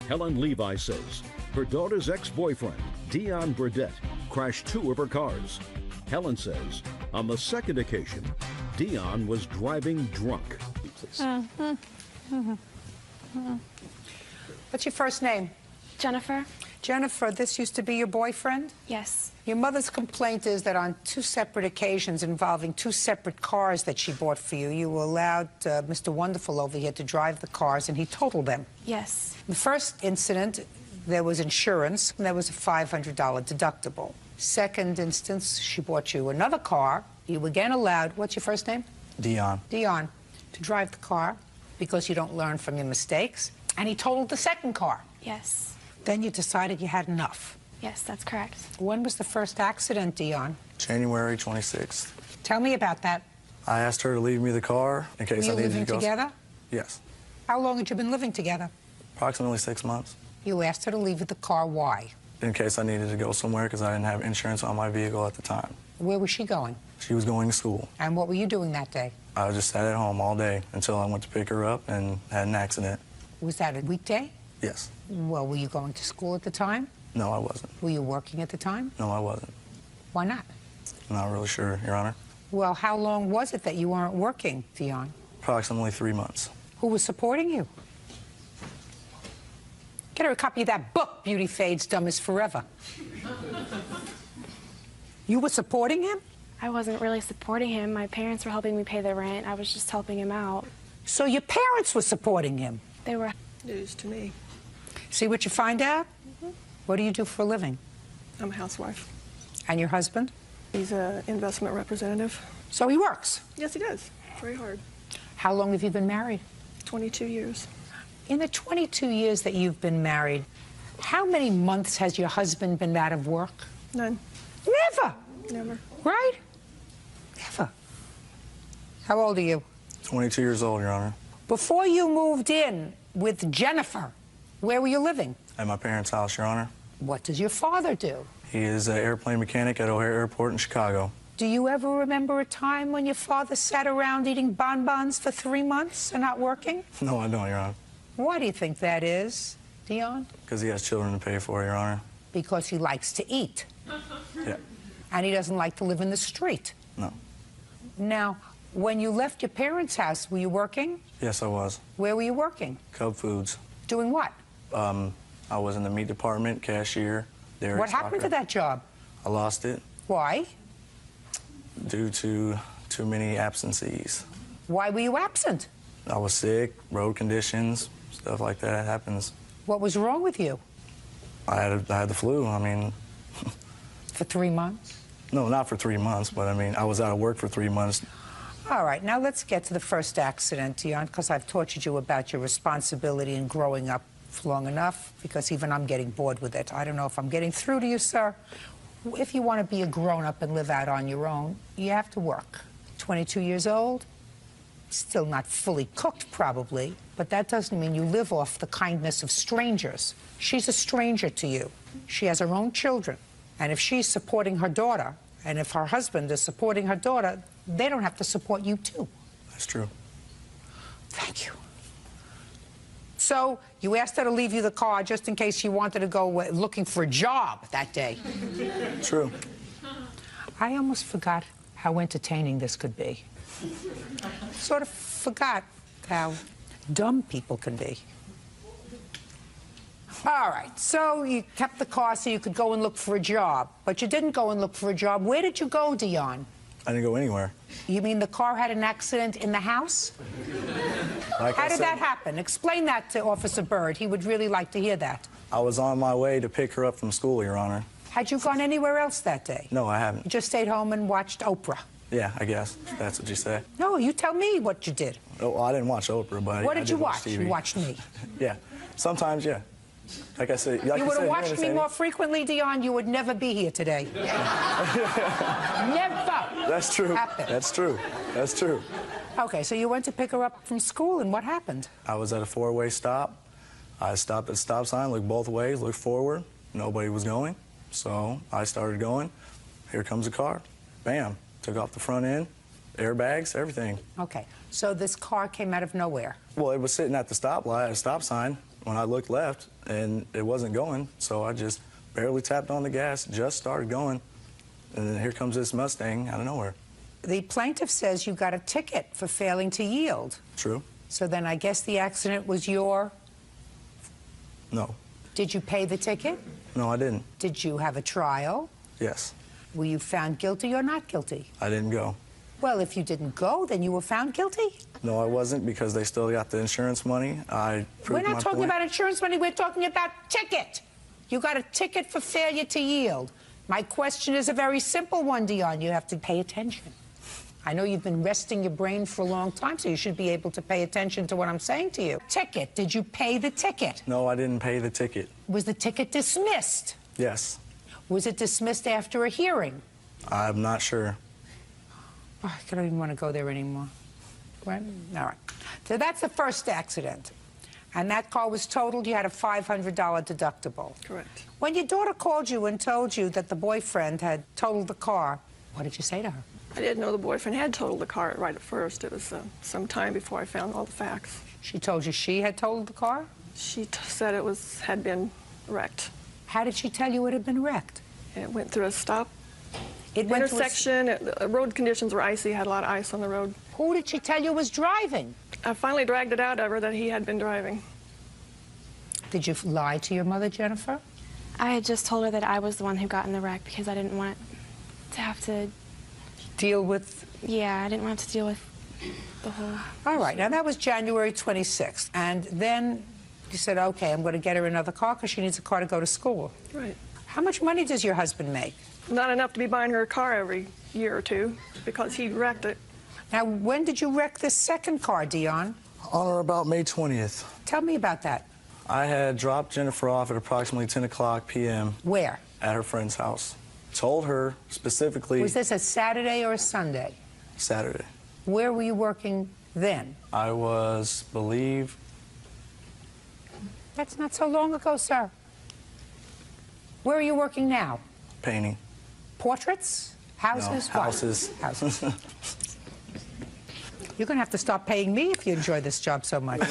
Helen Levi says her daughter's ex-boyfriend, Dion Burdette, crashed 2 of her cars. Helen says on the second occasion, Dion was driving drunk. What's your first name? Jennifer? Jennifer, this used to be your boyfriend? Yes. Your mother's complaint is that on 2 separate occasions involving 2 separate cars that she bought for you, you allowed Mr. Wonderful over here to drive the cars and he totaled them. Yes. The first incident, there was insurance, and there was a $500 deductible. Second instance, she bought you another car. You again allowed, what's your first name? Dion. Dion, to drive the car because you don't learn from your mistakes. And he totaled the second car. Yes. Then you decided you had enough. Yes, that's correct. When was the first accident, Dion? January 26th. Tell me about that. I asked her to leave me the car in case Were I you needed to living go. together? Yes. How long had you been living together? Approximately 6 months. You asked her to leave the car. Why? In case I needed to go somewhere because I didn't have insurance on my vehicle at the time. Where was she going? She was going to school. And what were you doing that day? I just sat at home all day until I went to pick her up and had an accident. Was that a weekday? Yes. Well, were you going to school at the time? No, I wasn't. Were you working at the time? No, I wasn't. Why not? I'm not really sure, Your Honor. Well, how long was it that you weren't working, Dion? Approximately 3 months. Who was supporting you? Get her a copy of that book, Beauty Fades, Dumb as Forever. You were supporting him? I wasn't really supporting him. My parents were helping me pay the rent. I was just helping him out. So your parents were supporting him? They were. News to me. See what you find out? What do you do for a living? I'm a housewife. And your husband? He's an investment representative. So he works? Yes, he does. Very hard. How long have you been married? 22 years. In the 22 years that you've been married, how many months has your husband been out of work? None. Never. Never. Right? Never. How old are you? 22 years old, Your Honor. Before you moved in with Jennifer, where were you living? At my parents' house, Your Honor. What does your father do? He is an airplane mechanic at O'Hare Airport in Chicago. Do you ever remember a time when your father sat around eating bonbons for 3 months and not working? No, I don't, Your Honor. Why do you think that is, Dion? Because he has children to pay for, Your Honor. Because he likes to eat. Yeah. And he doesn't like to live in the street. No. Now, when you left your parents' house, were you working? Yes, I was. Where were you working? Cub Foods. Doing what? I was in the meat department, cashier, dairy What happened to stocker. that job? I lost it Why? due to too many absences. Why were you absent? I was sick, road conditions, stuff like that happens. What was wrong with you? I had the flu. I mean, For 3 months? no, not for 3 months, but I mean, I was out of work for 3 months. All right, now let's get to the first accident, Dion, because I've tortured you about your responsibility in growing up long enough, because even I'm getting bored with it. I don't know if I'm getting through to you, sir. If you want to be a grown-up and live out on your own, you have to work. 22 years old, still not fully cooked, probably, but that doesn't mean you live off the kindness of strangers. She's a stranger to you. She has her own children, and if she's supporting her daughter, and if her husband is supporting her daughter, they don't have to support you, too. That's true. Thank you. So you asked her to leave you the car just in case she wanted to go looking for a job that day. True. I almost forgot how entertaining this could be. Sort of forgot how dumb people can be. All right, so you kept the car so you could go and look for a job, but you didn't go and look for a job. Where did you go, Dion? I didn't go anywhere. You mean the car had an accident in the house? Like How I did said, that happen? Explain that to Officer Byrd. He would really like to hear that. I was on my way to pick her up from school, Your Honor. Had you gone anywhere else that day? No, I You haven't. just stayed home and watched Oprah? Yeah, I guess. That's what you say. No, you tell me what you did. Oh, well, I didn't watch Oprah, but What I did you watch? TV. You watched me. Yeah. Sometimes, yeah. Like I said, like You would said, have watched me entertaining. more frequently, Dion, you would never be here today. Never. That's true. Happened. That's true. That's true. Okay, so you went to pick her up from school, and what happened? I was at a four-way stop. I stopped at the stop sign, looked both ways, looked forward. Nobody was going. So I started going. Here comes a car. Bam. Took off the front end, airbags, everything. Okay, so this car came out of nowhere. Well, it was sitting at the stoplight, at a stop sign. when I looked left, and it wasn't going, so I just barely tapped on the gas, just started going, and then here comes this Mustang out of nowhere. The plaintiff says you got a ticket for failing to yield. True? So then I guess the accident was your... No. Did you pay the ticket? No, I didn't. Did you have a trial? Yes. Were you found guilty or not guilty? I didn't go. Well, if you didn't go, then you were found guilty? No, I wasn't, because they still got the insurance money. We're not talking about insurance money, we're talking about ticket. You got a ticket for failure to yield. My question is a very simple one, Dion. You have to pay attention. I know you've been resting your brain for a long time, so you should be able to pay attention to what I'm saying to you. Ticket, did you pay the ticket? No, I didn't pay the ticket. Was the ticket dismissed? Yes. Was it dismissed after a hearing? I'm not sure. Oh, I don't even want to go there anymore. Right? All right. So that's the first accident. And that car was totaled. You had a $500 deductible. Correct. When your daughter called you and told you that the boyfriend had totaled the car, what did you say to her? I didn't know the boyfriend had totaled the car right at first. It was some time before I found all the facts. She told you she had totaled the car? She said it had been wrecked. How did she tell you it had been wrecked? It went through a stop It went intersection. The road conditions were icy, had a lot of ice on the road. Who did she tell you was driving? I finally dragged it out of her that he had been driving. Did you lie to your mother, Jennifer? I had just told her that I was the one who got in the wreck because I didn't want to have to... Deal with... Yeah, I didn't want to deal with the whole... All right, now that was January 26th. And then you said, okay, I'm going to get her another car because she needs a car to go to school. Right. How much money does your husband make? Not enough to be buying her a car every year or two because he wrecked it. Now, when did you wreck this second car, Dion? On or about May 20th. Tell me about that. I had dropped Jennifer off at approximately 10 o'clock p.m. Where? At her friend's house. Told her specifically... Was this a Saturday or a Sunday? Saturday. Where were you working then? I was, believe... That's not so long ago, sir. Where are you working now? Painting. Portraits? Houses? No, What? houses. Houses. You're going to have to stop paying me if you enjoy this job so much.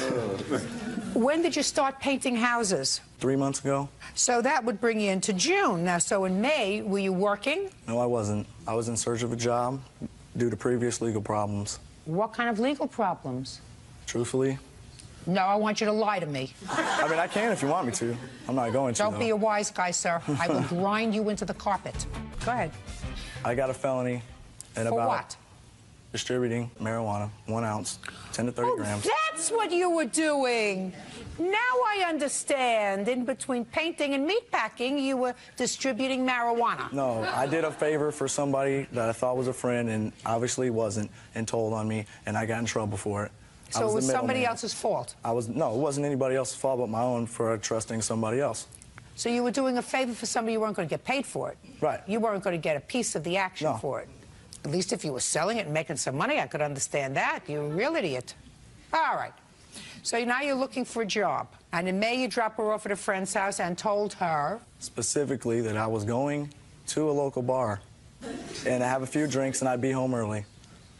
When did you start painting houses? 3 months ago. So that would bring you into June. Now, so in May, were you working? No, I wasn't. I was in search of a job due to previous legal problems. What kind of legal problems? Truthfully, No, I want you to lie to me. I mean, I can if you want me to. I'm not going to, Don't though. be a wise guy, sir. I will grind you into the carpet. Go ahead. I got a felony and For about what? distributing marijuana, 1 ounce, 10 to 30 grams. That's what you were doing. Now I understand. In between painting and meatpacking, you were distributing marijuana. No, I did a favor for somebody that I thought was a friend and obviously wasn't, and told on me, and I got in trouble for it. So it was the somebody middleman. else's fault. No, it wasn't anybody else's fault but my own for trusting somebody else. So you were doing a favor for somebody you weren't going to get paid for it. Right. You weren't going to get a piece of the action No. for it. At least if you were selling it and making some money, I could understand that. You're a real idiot. All right. So now you're looking for a job. And in May, you drop her off at a friend's house and told her... Specifically that I was going to a local bar and I have a few drinks and I'd be home early.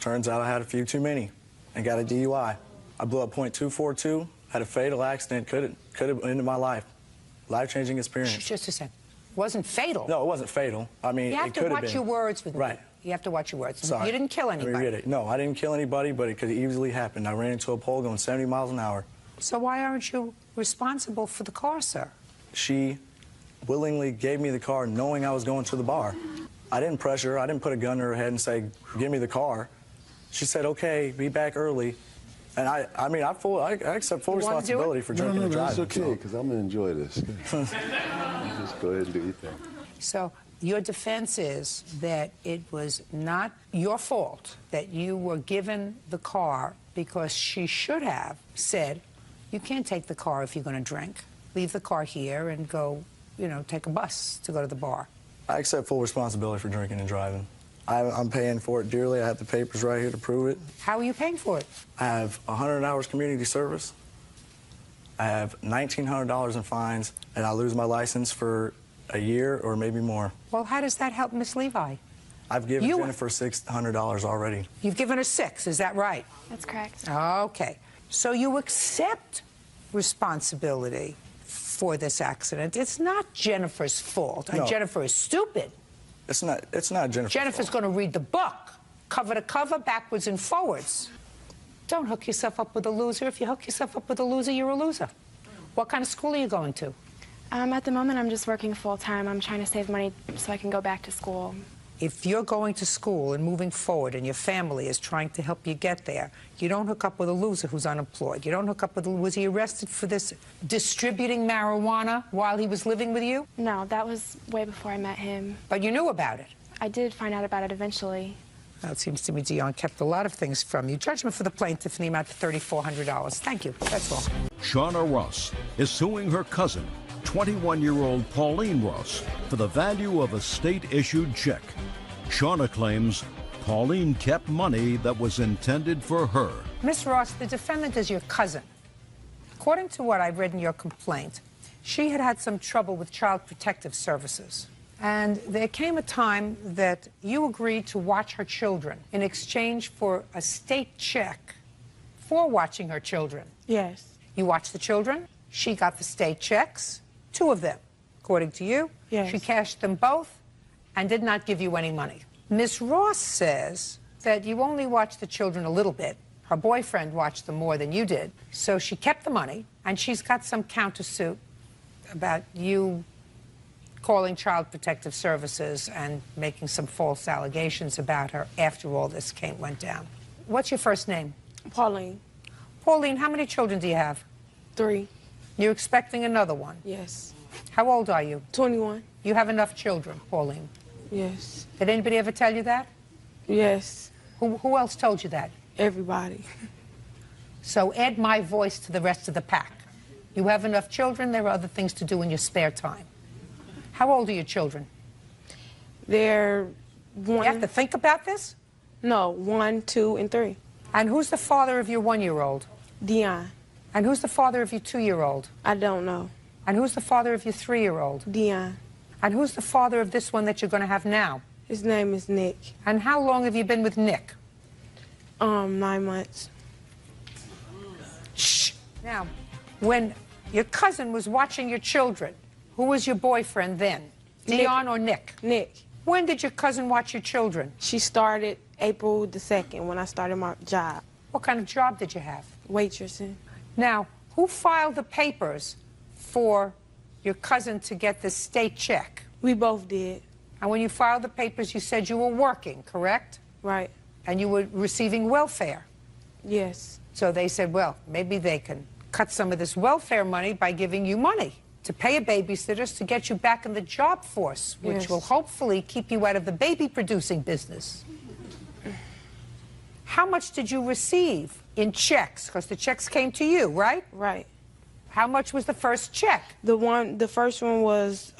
Turns out I had a few too many and got a DUI. I blew up .242, had a fatal accident, could have ended my life. Life-changing experience. Just a second. Wasn't fatal. No, it wasn't fatal. I mean, You have it to could have watch been. your words with me. Right. You have to watch your words. Sorry. You didn't kill Let me anybody. read it. No, I didn't kill anybody, but it could have easily happened. I ran into a pole going 70 miles an hour. So why aren't you responsible for the car, sir? She willingly gave me the car knowing I was going to the bar. I didn't pressure her. I didn't put a gun to her head and say, give me the car. She said, okay, be back early. And I accept full You wanna do responsibility it? for drinking and driving. That's okay, because I'm going to enjoy this. Just go ahead and do your thing. So your defense is that it was not your fault that you were given the car because she should have said, you can't take the car if you're going to drink. Leave the car here and go, take a bus to go to the bar. I accept full responsibility for drinking and driving. I'm paying for it dearly. I have the papers right here to prove it. How are you paying for it? I have 100 hours community service. I have $1,900 in fines, and I lose my license for a year or maybe more. Well, how does that help Miss Levi? I've given Jennifer $600 already. You've given her $6, is that right? That's correct. Okay. So you accept responsibility for this accident. It's not Jennifer's fault. No. Jennifer is stupid. It's not Jennifer's Jennifer's fault. going to read the book, cover to cover, backwards and forwards. Don't hook yourself up with a loser. If you hook yourself up with a loser, you're a loser. What kind of school are you going to? At the moment, I'm just working full-time. I'm trying to save money so I can go back to school. If you're going to school and moving forward and your family is trying to help you get there, you don't hook up with a loser who's unemployed. You don't hook up with a... Was he arrested for this distributing marijuana while he was living with you? No, that was way before I met him. But you knew about it. I did find out about it eventually. Well, it seems to me Dion kept a lot of things from you. Judgment for the plaintiff in the amount of $3,400. Thank you. That's all. Shauna Ross is suing her cousin, 21-year-old Pauline Ross, for the value of a state-issued check. Shauna claims Pauline kept money that was intended for her. Miss Ross, the defendant is your cousin. According to what I've read in your complaint, she had had some trouble with Child Protective Services. And there came a time that you agreed to watch her children in exchange for a state check for watching her children. Yes. You watched the children. She got the state checks, 2 of them, according to you. Yes. She cashed them both and did not give you any money. Ms. Ross says that you only watched the children a little bit. Her boyfriend watched them more than you did. So she kept the money, and she's got some countersuit about you calling Child Protective Services and making some false allegations about her after all this went down. What's your first name? Pauline. Pauline, how many children do you have? 3. You're expecting another one. Yes. How old are you? 21. You have enough children, Pauline. Yes. Did anybody ever tell you that? Yes. Who else told you that? Everybody. So add my voice to the rest of the pack. You have enough children, there are other things to do in your spare time. How old are your children? They're 1. You have to think about this? No, 1, 2, and 3. And who's the father of your 1-year-old? Dion. And who's the father of your 2-year-old? I don't know. And who's the father of your 3-year-old? Dion. And who's the father of this one that you're going to have now? His name is Nick. And how long have you been with Nick? 9 months. Shh. Now, when your cousin was watching your children, who was your boyfriend then? Nick. Dion or Nick? Nick. When did your cousin watch your children? She started April the 2nd when I started my job. What kind of job did you have? Waitressing. Now, who filed the papers for your cousin to get the state check? We both did. And when you filed the papers, you said you were working, correct? Right. And you were receiving welfare. Yes. So they said, well, maybe they can cut some of this welfare money by giving you money to pay a babysitter to get you back in the job force, which Yes. will hopefully keep you out of the baby-producing business. How much did you receive in checks? Because the checks came to you, right? Right. How much was the first check? The first one was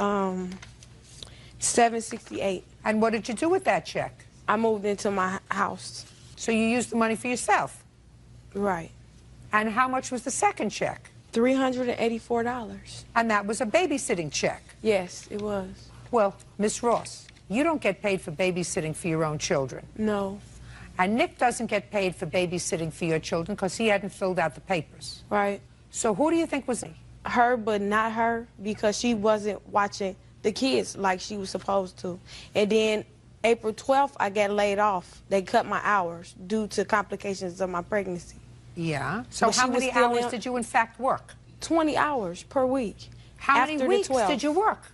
$768. And what did you do with that check? I moved into my house. So you used the money for yourself. Right. And how much was the second check? $384. And that was a babysitting check. Yes, it was. Well, Miss Ross, you don't get paid for babysitting for your own children. No. And Nick doesn't get paid for babysitting for your children because he hadn't filled out the papers. Right. So who do you think was Her, but not her, because she wasn't watching the kids like she was supposed to. And then April 12th, I got laid off. They cut my hours due to complications of my pregnancy. Yeah. So But how she was many still hours in- did you in fact work? 20 hours per week. How After many the weeks 12th. did you work?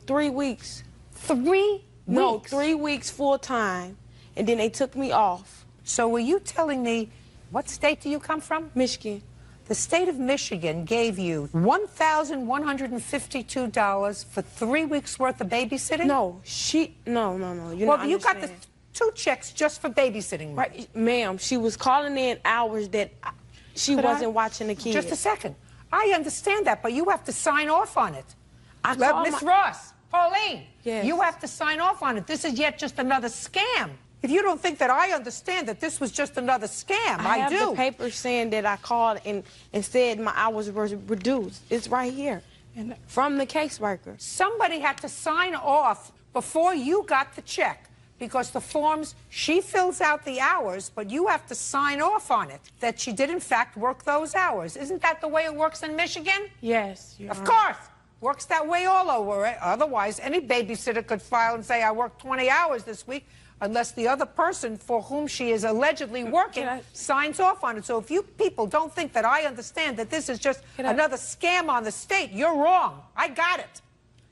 3 weeks. 3 No, weeks? 3 weeks full time. And then they took me off. So were you telling me, what state do you come from? Michigan. The state of Michigan gave you $1,152 for 3 weeks worth of babysitting? No, no. You're Well, not you got the understanding. 2 checks just for babysitting money. Right, ma'am, she was calling in hours that she Could wasn't I- watching the kids. Just a second. I understand that, but you have to sign off on it. I called Miss my- Ross, Pauline, Yes. you have to sign off on it. This is yet just another scam. If you don't think that I understand that this was just another scam, I have do. the paper saying that I called and said my hours were reduced. It's right here. And from the caseworker. somebody had to sign off before you got the check because the forms, she fills out the hours, but you have to sign off on it that she did in fact work those hours. Isn't that the way it works in Michigan? Yes. Of course. Works that way all over. Otherwise, any babysitter could file and say, I worked 20 hours this week, unless the other person for whom she is allegedly working signs off on it. So if you people don't think that I understand that this is just another scam on the state, you're wrong. I got it.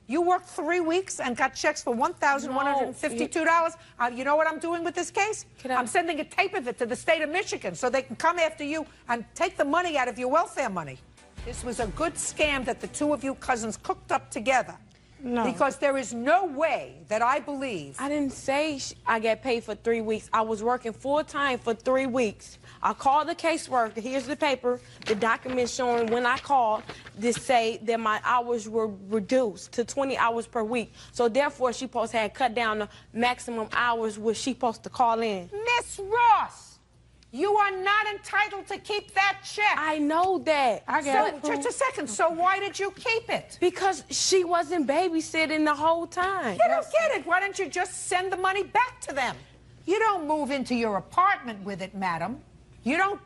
You worked 3 weeks and got checks for $1,152. You know what I'm doing with this case? I'm sending a tape of it to the state of Michigan so they can come after you and take the money out of your welfare money. This was a good scam that the two of you cousins cooked up together. No. Because there is no way that I believe. I didn't say I got paid for 3 weeks. I was working full-time for 3 weeks. I called the caseworker. Here's the paper, the document showing when I called to say that my hours were reduced to 20 hours per week. So therefore, she supposed to have cut down the maximum hours which she supposed to call in. Miss Ross, you are not entitled to keep that check. I know that. Just a second. So why did you keep it? Because she wasn't babysitting the whole time. You don't get it. Why don't you just send the money back to them? You don't move into your apartment with it, madam. You don't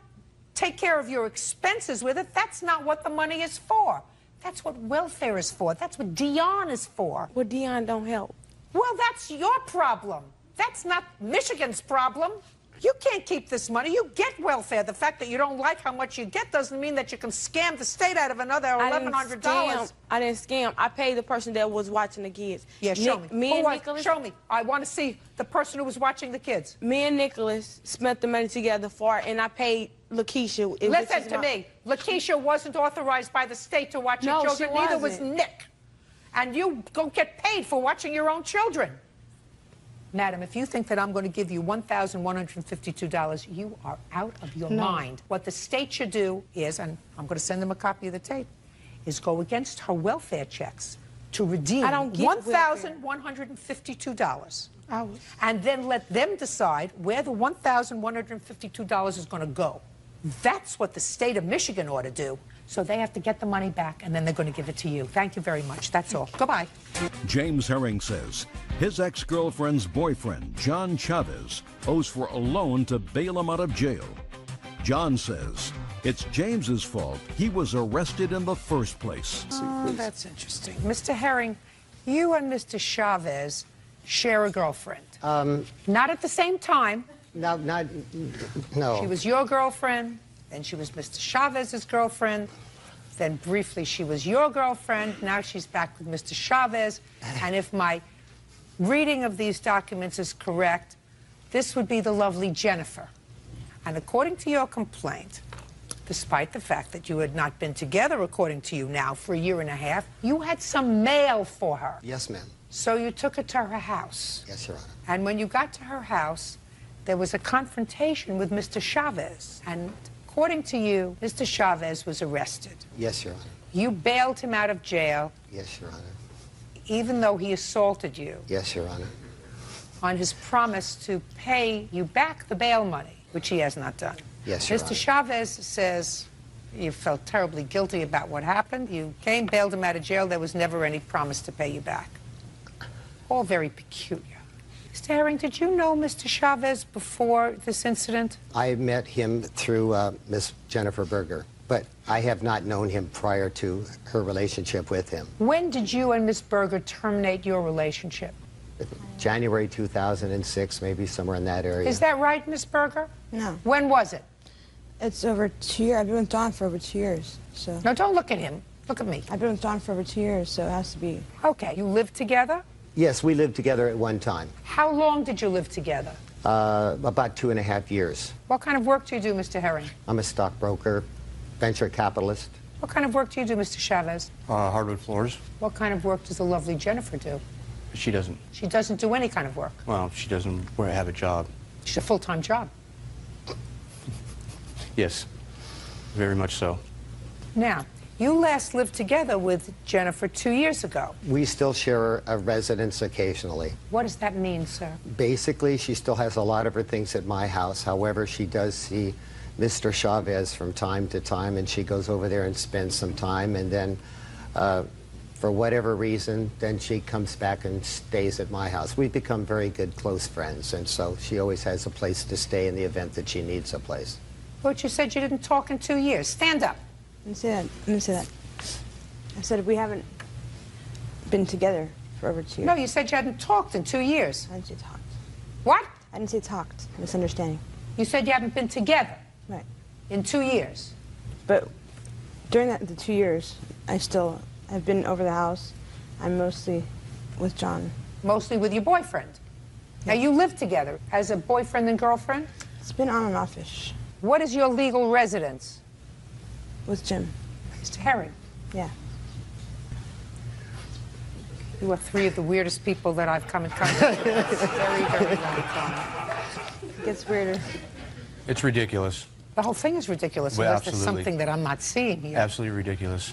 take care of your expenses with it. That's not what the money is for. That's what welfare is for. That's what Dion is for. Well, Dion don't help. Well, that's your problem. That's not Michigan's problem. You can't keep this money. You get welfare. The fact that you don't like how much you get doesn't mean that you can scam the state out of another $1,100. I didn't scam. I paid the person that was watching the kids. Yeah, show me. Me and Nicholas. Show me. I want to see the person who was watching the kids. Me and Nicholas spent the money together and I paid Lakeisha. Listen to me. Lakeisha wasn't authorized by the state to watch your children. She Neither wasn't. was Nick. And you don't get paid for watching your own children. Madam, if you think that I'm going to give you $1,152, you are out of your mind. What the state should do is, and I'm going to send them a copy of the tape, is go against her welfare checks to redeem $1,152. And then let them decide where the $1,152 is going to go. That's what the state of Michigan ought to do. So they have to get the money back, and then they're going to give it to you. Thank you very much. That's all. Goodbye. James Herring says his ex-girlfriend's boyfriend, John Chavez, owes for a loan to bail him out of jail. John says it's James's fault. He was arrested in the first place. Oh, that's interesting. Mr. Herring, you and Mr. Chavez share a girlfriend. Not at the same time. No. She was your girlfriend. Then she was Mr. Chavez's girlfriend. Then briefly she was your girlfriend. Now she's back with Mr. Chavez. And if my reading of these documents is correct, this would be the lovely Jennifer. And according to your complaint, despite the fact that you had not been together, according to you now, for 1.5 years, you had some mail for her. Yes, ma'am. So you took her to her house. Yes, Your Honor. And when you got to her house, there was a confrontation with Mr. Chavez. And according to you, Mr. Chavez was arrested. Yes, Your Honor. You bailed him out of jail. Yes, Your Honor. Even though he assaulted you. Yes, Your Honor. On his promise to pay you back the bail money, which he has not done. Yes, Your Honor. Mr. Chavez says you felt terribly guilty about what happened. You came, bailed him out of jail. There was never any promise to pay you back. All very peculiar. Mr. Herring, did you know Mr. Chavez before this incident? I met him through Miss Jennifer Berger, but I have not known him prior to her relationship with him. When did you and Miss Berger terminate your relationship? January 2006, maybe somewhere in that area. Is that right, Miss Berger? No. When was it? It's over 2 years. I've been with Don for over 2 years, so. No, don't look at him. Look at me. I've been with Don for over 2 years, so it has to be. Okay, you lived together? Yes, we lived together at one time. How long did you live together? About 2.5 years. What kind of work do you do, Mr. Herring? I'm a stockbroker, venture capitalist. What kind of work do you do, Mr. Chavez? Hardwood floors. What kind of work does the lovely Jennifer do? She doesn't. She doesn't do any kind of work. Well, she doesn't have a job. She's a full-time job. Yes, very much so. Now, you last lived together with Jennifer 2 years ago. We still share a residence occasionally. What does that mean, sir? Basically, she still has a lot of her things at my house. However, she does see Mr. Chavez from time to time, and she goes over there and spends some time. And then for whatever reason, then she comes back and stays at my house. We've become very good, close friends, and so she always has a place to stay in the event that she needs a place. But you said you didn't talk in 2 years. Stand up. Let me say that. Let me say that. I said we haven't been together for over 2 years. No, you said you hadn't talked in 2 years. I didn't say talked. What? I didn't say talked. Misunderstanding. You said you haven't been together Right. in 2 years. But during the 2 years, I've been over the house. I'm mostly with John. Mostly with your boyfriend. Now, you live together as a boyfriend and girlfriend? It's been on and off-ish. What is your legal residence? With Jim. Mr. Herring. Yeah. You are three of the weirdest people that I've come in contact with. It's a very, very long time. It gets weirder. It's ridiculous. The whole thing is ridiculous Well, unless there's absolutely. something that I'm not seeing here. Absolutely ridiculous.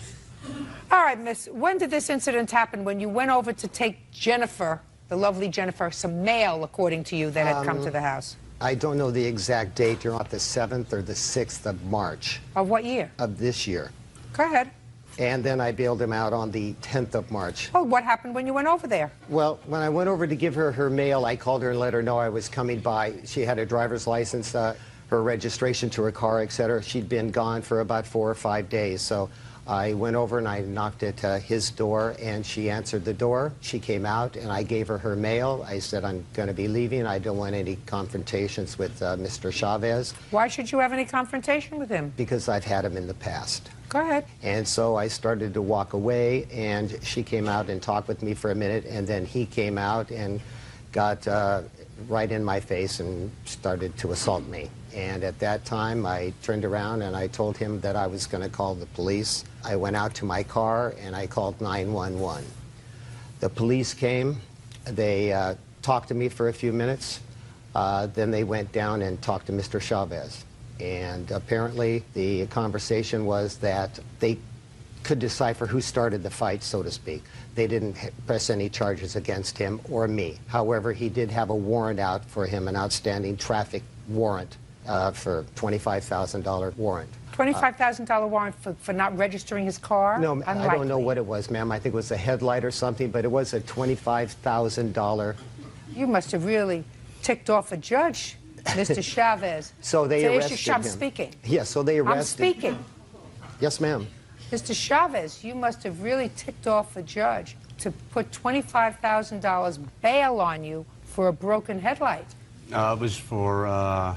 All right, miss, when did this incident happen? When you went over to take Jennifer, the lovely Jennifer, some mail, according to you, that had come to the house? I don't know the exact date. You're on the 7th or the 6th of March Of what year? of this year. Go ahead. And then I bailed him out on the 10th of March. Oh, what happened when you went over there? Well, when I went over to give her her mail, I called her and let her know I was coming by. She had a driver's license, her registration to her car, etc. She'd been gone for about 4 or 5 days. So I went over and I knocked at his door, and she answered the door. She came out, and I gave her her mail. I said, I'm going to be leaving. I don't want any confrontations with Mr. Chavez. Why should you have any confrontation with him? Because I've had him in the past. Go ahead. And so I started to walk away, and she came out and talked with me for a minute, and then he came out and got right in my face and started to assault me. And at that time, I turned around and I told him that I was going to call the police. I went out to my car and I called 911. The police came. They talked to me for a few minutes. Then they went down and talked to Mr. Chavez. And apparently the conversation was that they could decipher who started the fight, so to speak. They didn't press any charges against him or me. However, he did have a warrant out for him, an outstanding traffic warrant for $25,000 warrant. $25,000 warrant for not registering his car? No, Unlikely. I don't know what it was, ma'am. I think it was a headlight or something, but it was a $25,000. You must have really ticked off a judge, Mr. Chavez. So they arrested him. I'm speaking. Yes, so they arrested. I'm speaking. Yes, ma'am. Mr. Chavez, you must have really ticked off a judge to put $25,000 bail on you for a broken headlight. It was for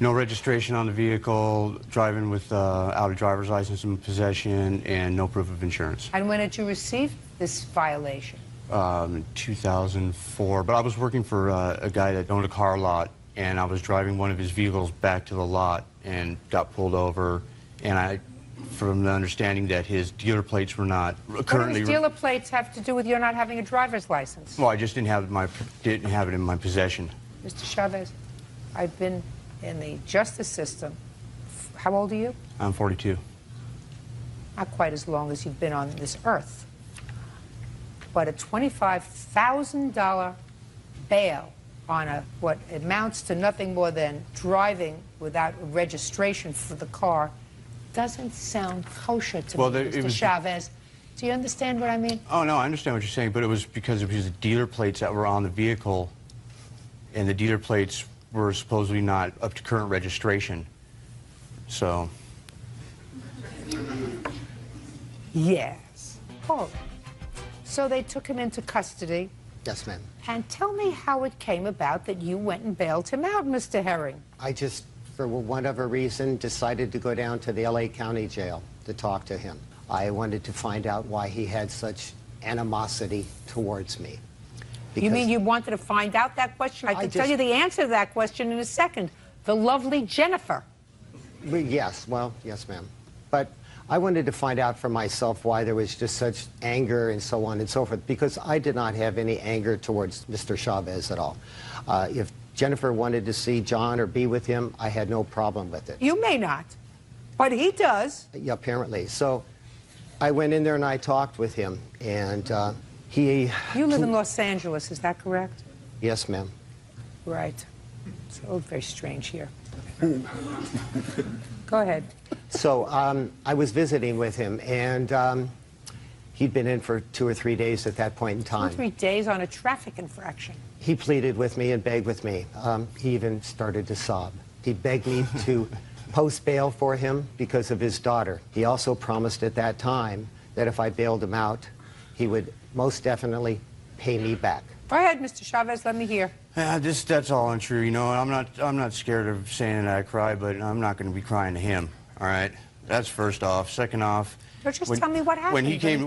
no registration on the vehicle, driving without a driver's license in possession, and no proof of insurance. And when did you receive this violation? In 2004, but I was working for a guy that owned a car lot, and I was driving one of his vehicles back to the lot and got pulled over, and from the understanding that his dealer plates were not currently... What do his dealer plates have to do with your not having a driver's license? Well, I just didn't have it in my possession. Mr. Chavez, I've been in the justice system. How old are you? I'm 42. Not quite as long as you've been on this earth. But a $25,000 bail on what amounts to nothing more than driving without registration for the car doesn't sound kosher to me, Mr. Chavez. Do you understand what I mean? Oh, no, I understand what you're saying, but it was because it was the dealer plates that were on the vehicle, and the dealer plates were supposedly not up to current registration. So... Yes. Oh. So they took him into custody. Yes, ma'am. And tell me how it came about that you went and bailed him out, Mr. Herring. I just, for whatever reason, decided to go down to the L.A. County Jail to talk to him. I wanted to find out why he had such animosity towards me. You mean you wanted to find out that question? I can tell you the answer to that question in a second. The lovely Jennifer. Yes, well, yes, ma'am. But I wanted to find out for myself why there was just such anger and so on and so forth, because I did not have any anger towards Mr. Chavez at all. If Jennifer wanted to see John or be with him, I had no problem with it. You may not, but he does. Yeah, apparently. So I went in there and I talked with him, and he... You live in Los Angeles, is that correct? Yes, ma'am. Right. It's all very strange here. Go ahead. So I was visiting with him, and He'd been in for 2 or 3 days at that point in 2 time. or 3 days on a traffic infraction. He pleaded with me and begged with me. He even started to sob. He begged me to post bail for him because of his daughter. He also promised at that time that if I bailed him out, he would most definitely pay me back. Go ahead, Mr. Chavez, let me hear. That's all untrue, you know. I'm not scared of saying that I cry, but I'm not going to be crying to him. All right, that's first off. Second off, just tell me what happened.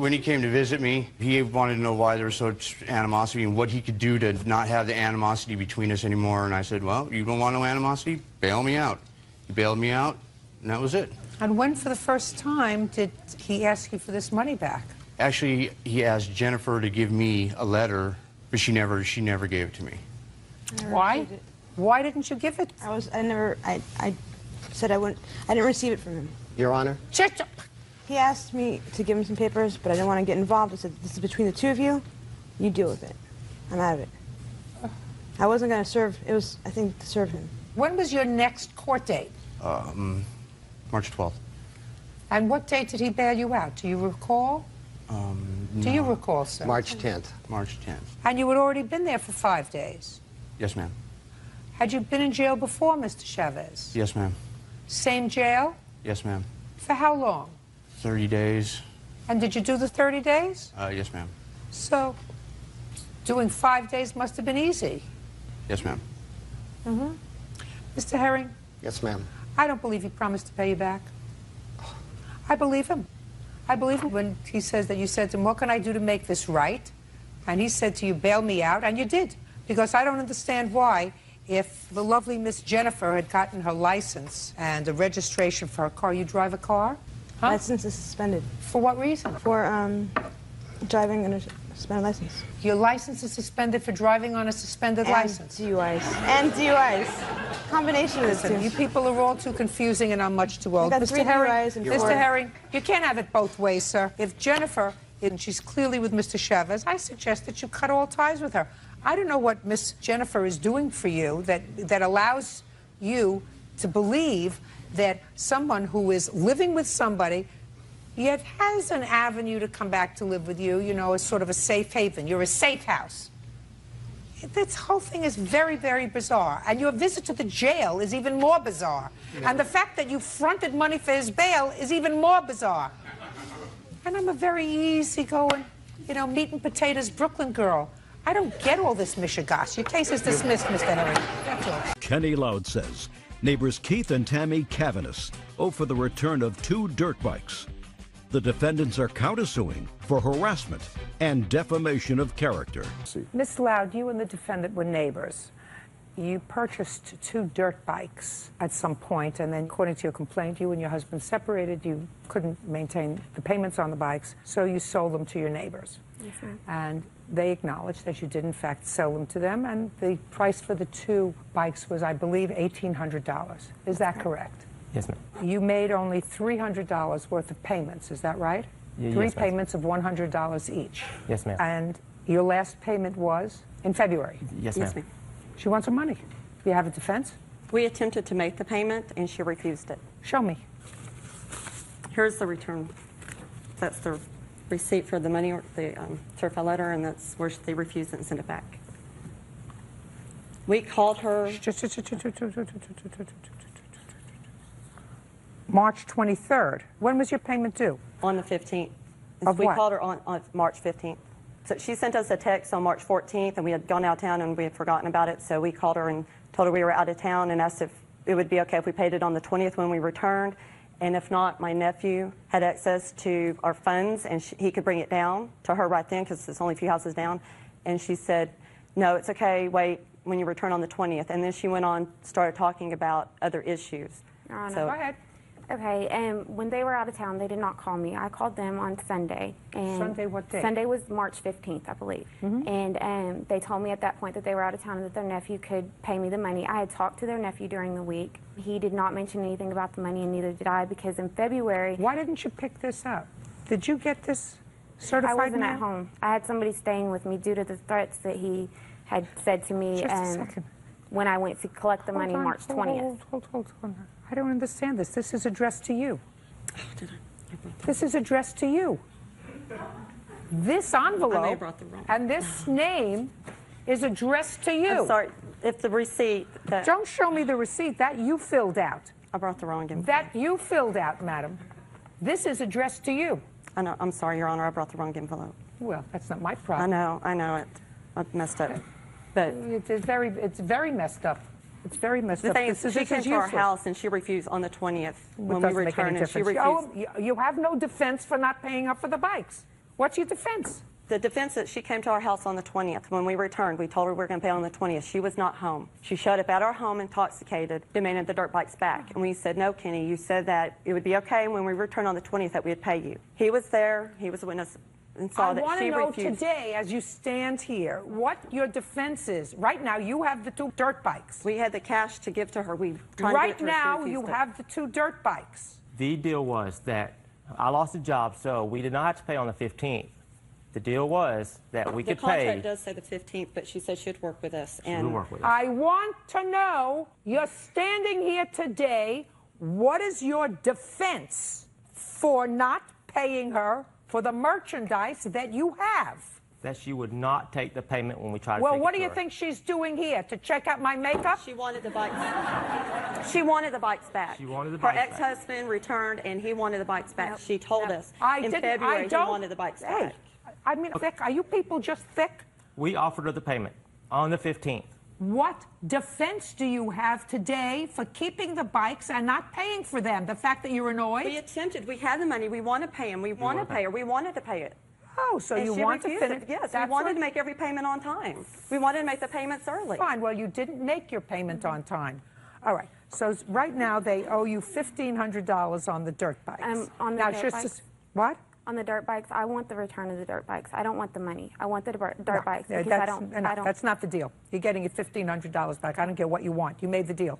When he came to visit me, he wanted to know why there was such animosity and what he could do to not have the animosity between us anymore. And I said, well, you don't want no animosity? Bail me out. He bailed me out, and that was it. And when, for the first time, did he ask you for this money back? Actually, he asked Jennifer to give me a letter, but she never gave it to me. Why? Why didn't you give it? I said I wouldn't. I didn't receive it from him. Your Honor? Shut up. He asked me to give him some papers, but I didn't want to get involved. I said, this is between the two of you. You deal with it. I'm out of it. I wasn't going to serve. It was, I think, to serve him. When was your next court date? March 12th. And what date did he bail you out? Do you recall? Do you recall, sir? March 10th. March 10th. And you had already been there for 5 days? Yes, ma'am. Had you been in jail before, Mr. Chavez? Yes, ma'am. Same jail? Yes, ma'am. For how long? 30 days. And did you do the 30 days? Yes, ma'am. So, doing 5 days must have been easy. Yes, ma'am. Mm-hmm. Mr. Herring? Yes, ma'am. I don't believe he promised to pay you back. I believe him. I believe him when he says that you said to him, what can I do to make this right? And he said to you, bail me out, and you did. Because I don't understand why, if the lovely Miss Jennifer had gotten her license and a registration for her car, you drive a car? Huh? License is suspended. For what reason? For driving under suspended license. Your license is suspended for driving on a suspended license. DUIs. And DUIs. Combination of the two. You people are all too confusing and I'm much too old. I got 3 DUIs and 4. Mr. Herring, you can't have it both ways, sir. If Jennifer, and she's clearly with Mr. Chavez, I suggest that you cut all ties with her. I don't know what Miss Jennifer is doing for you that allows you to believe that someone who is living with somebody yet has an avenue to come back to live with you, you know, as sort of a safe haven. You're a safe house. This whole thing is very, very bizarre. And your visit to the jail is even more bizarre. Yeah. And the fact that you fronted money for his bail is even more bizarre. And I'm a very easygoing, you know, meat and potatoes Brooklyn girl. I don't get all this mishigash. Your case is dismissed, Mr. Herring. That's all. Kenny Loud says neighbors Keith and Tammy Cavanis owe for the return of 2 dirt bikes. The defendants are countersuing for harassment and defamation of character. Miss Loud, you and the defendant were neighbors. You purchased 2 dirt bikes at some point, and then according to your complaint, you and your husband separated. You couldn't maintain the payments on the bikes, so you sold them to your neighbors. Yes, ma'am. And they acknowledged that you did, in fact, sell them to them, and the price for the 2 bikes was, I believe, $1,800. Is that correct? Yes, ma'am. You made only $300 worth of payments, is that right? Yes, 3 ma'am. payments of $100 each. Yes, ma'am. And your last payment was in February? Yes, ma'am. She wants her money. Do you have a defense? We attempted to make the payment, and she refused it. Show me. Here's the return. That's the receipt for the money, or the certified letter, and that's where they refused it and sent it back. We called her. March 23rd. When was your payment due? On the 15th. Of we what? called her on March 15th. So she sent us a text on March 14th, and we had gone out of town and we had forgotten about it. So we called her and told her we were out of town and asked if it would be okay if we paid it on the 20th when we returned. And if not, my nephew had access to our funds, and he could bring it down to her right then because it's only a few houses down. And she said, no, it's okay, wait when you return on the 20th. And then she went on, started talking about other issues. Your Honor. Go ahead. Okay, and when they were out of town, they did not call me. I called them on Sunday. And Sunday, what day? Sunday was March 15th, I believe. Mm-hmm. And they told me at that point that they were out of town and that their nephew could pay me the money. I had talked to their nephew during the week. He did not mention anything about the money, and neither did I, because in February... Why didn't you pick this up? Did you get this certified I wasn't mail? at home. I had somebody staying with me due to the threats that he had said to me. Just a second. When I went to collect the money March 20th. Hold on. I don't understand this. This is addressed to you. This is addressed to you. This I may envelope have brought the wrong. and this name is addressed to you. I'm sorry, if the receipt that Don't show me the receipt. That you filled out. I brought the wrong envelope. That you filled out, madam. This is addressed to you. I know. I'm sorry, Your Honor. I brought the wrong envelope. Well, that's not my problem. I know it. I messed up. But It's very messed up. It's very messed the up. thing is, she came to our useless. house and she refused on the 20th when we Doesn't make any returned, and she difference. refused. Oh, you have no defense for not paying up for the bikes. What's your defense? The defense that she came to our house on the 20th. When we returned, we told her we were going to pay on the 20th. She was not home. She showed up at our home intoxicated, demanding the dirt bikes back. And we said, no, Kenny, you said that it would be okay when we returned on the 20th that we'd pay you. He was there. He was a witness and saw that she refused. I want to know today, as you stand here, what your defense is. Right now, you have the 2 dirt bikes. We had the cash to give to her. We tried Right to give it to her. now, you have the 2 dirt bikes. The deal was that I lost a job, so we did not have to pay on the 15th. The deal was that we could The contract pay. does say the 15th, but she said she'd work with us. She would work with us. I want to know, you're standing here today, what is your defense for not paying her for the merchandise that you have? That she would not take the payment when we tried to Well, take what it do to you her. think she's doing here? To check out my makeup? She wanted the bikes. She wanted the bikes back. She wanted the Her bikes back. ex-husband returned, and he wanted the bikes back. She told us in didn't- February he don't- wanted the bikes Hey, back. I mean, thick. Are you people just thick? We offered her the payment on the 15th. What defense do you have today for keeping the bikes and not paying for them? The fact that you're annoyed? We attempted. We had the money. We want to pay him. We want to pay her. We wanted to pay it. Oh, so And you she want to refused finish? it. Yes, we That's wanted what- to make every payment on time. We wanted to make the payments early. Fine. Well, you didn't make your payment on time. All right. So right now they owe you $1,500 on the dirt bikes. On the now, dirt just bikes? what? On the dirt bikes, I want the return of the dirt bikes. I don't want the money. I want the dirt No, bikes yeah, because I that's don't. enough. That's not the deal. You're getting your $1,500 back. I don't care what you want. You made the deal.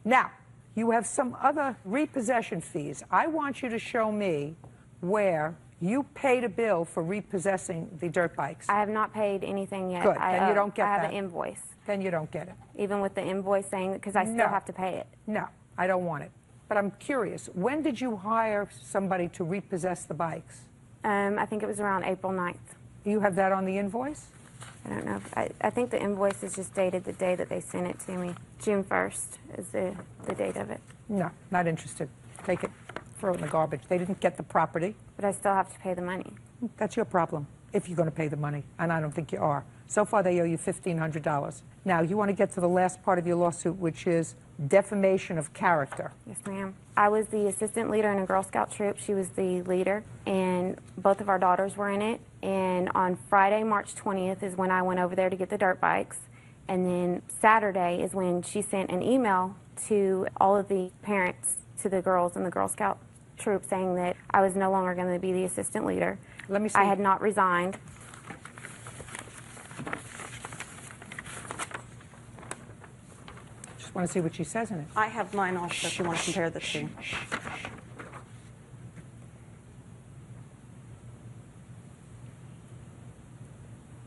Now, you have some other repossession fees. I want you to show me where you paid a bill for repossessing the dirt bikes. I have not paid anything yet. Good. Then you don't get I have that. an invoice. Then you don't get it. Even with the invoice saying, because I still No. have to pay it. No, I don't want it. But I'm curious. When did you hire somebody to repossess the bikes? I think it was around April 9th. Do you have that on the invoice? I don't know. I think the invoice is just dated the day that they sent it to me. June 1st is the date of it. No, not interested. Take it, throw it in the garbage. They didn't get the property. But I still have to pay the money. That's your problem, if you're going to pay the money, and I don't think you are. So far, they owe you $1,500. Now, you want to get to the last part of your lawsuit, which is defamation of character. Yes, ma'am. I was the assistant leader in a Girl Scout troop. She was the leader, and both of our daughters were in it. And on Friday, March 20th, is when I went over there to get the dirt bikes. And then Saturday is when she sent an email to all of the parents, to the girls in the Girl Scout troop, saying that I was no longer going to be the assistant leader. Let me see. I had not resigned. Just want to see what she says in it. I have mine also if you want to compare the two.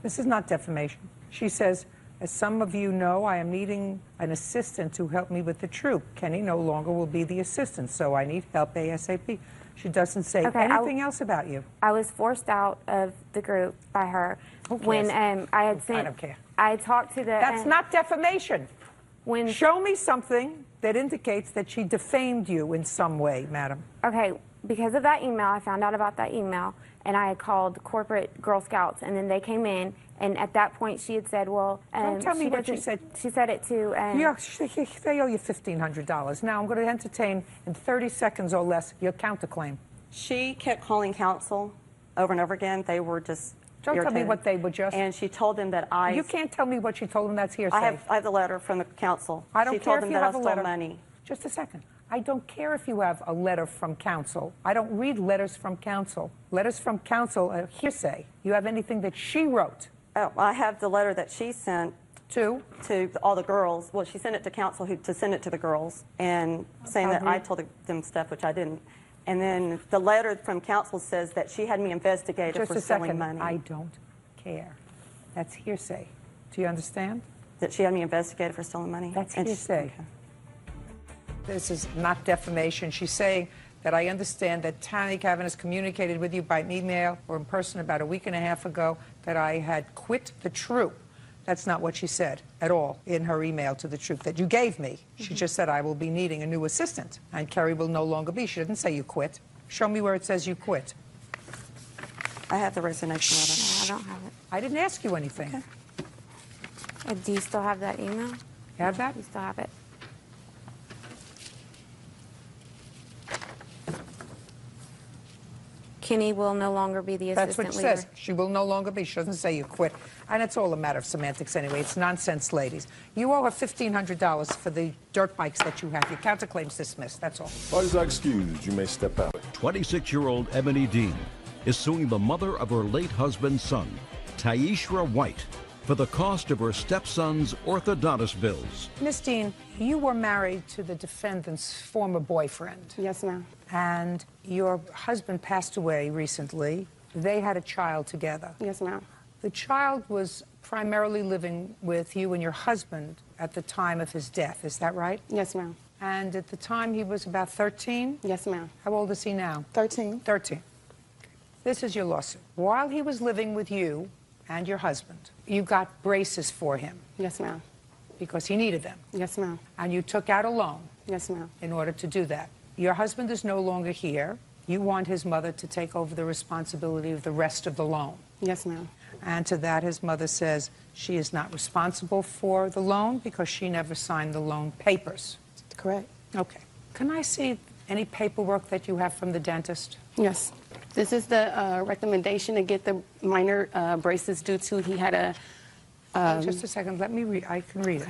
This is not defamation. She says, as some of you know, I am needing an assistant to help me with the troop. Kenny no longer will be the assistant, so I need help ASAP. She doesn't say anything else about you. I was forced out of the group by her when I had sent. I don't care. I had talked to the. That's not defamation. When Show me something that indicates that she defamed you in some way, madam. Okay, because of that email, I found out about that email, and I had called corporate Girl Scouts, and then they came in, and at that point she had said, well... Don't tell me what she doesn't- said. She said it to... Yeah, they owe you $1,500. Now I'm going to entertain, in 30 seconds or less, your counterclaim. She kept calling counsel over and over again. They were just Don't tell me irritated. what they were just... And she told them that I... You can't tell me what she told them. That's hearsay. I have the letter from the council. I don't she care told if them you that have I a stole letter. money. Just a second. I don't care if you have a letter from counsel. I don't read letters from counsel. Letters from counsel are hearsay. You have anything that she wrote? Oh, I have the letter that she sent to all the girls. Well, she sent it to counsel to send it to the girls, and saying that I told them stuff, which I didn't. And then the letter from counsel says that she had me investigated Just for a stealing second. money. I don't care. That's hearsay. Do you understand? That she had me investigated for stealing money? That's And hearsay. This is not defamation. She's saying that I understand that Tammy Cavan has communicated with you by email or in person about a week and a half ago that I had quit the troop. That's not what she said at all in her email to the troop that you gave me. She just said I will be needing a new assistant, and Kerry will no longer be. She didn't say you quit. Show me where it says you quit. I have the resignation letter. I don't have it. I didn't ask you anything. Okay. Do you still have that email? You have that? You still have it. Kenny will no longer be the That's assistant what she leader. says. She will no longer be. She doesn't say you quit. And it's all a matter of semantics anyway. It's nonsense, ladies. You owe her $1,500 for the dirt bikes that you have. Your counterclaim's dismissed. That's all. Parties are excused. You may step out. 26-year-old Ebony Dean is suing the mother of her late husband's son, Taishra White, for the cost of her stepson's orthodontist bills. Miss Dean, you were married to the defendant's former boyfriend. Yes, ma'am. And your husband passed away recently. They had a child together. Yes, ma'am. The child was primarily living with you and your husband at the time of his death. Is that right? Yes, ma'am. And at the time he was about 13? Yes, ma'am. How old is he now? 13. 13. This is your lawsuit. While he was living with you and your husband, you got braces for him Yes, ma'am. because he needed them. Yes, ma'am. And you took out a loan Yes, ma'am. in order to do that. Your husband is no longer here. You want his mother to take over the responsibility of the rest of the loan. Yes, ma'am. And to that, his mother says she is not responsible for the loan because she never signed the loan papers. Correct. Okay. Can I see any paperwork that you have from the dentist? Yes. This is the recommendation to get the minor braces due to he had a... Just a second. Let me read. I can read it.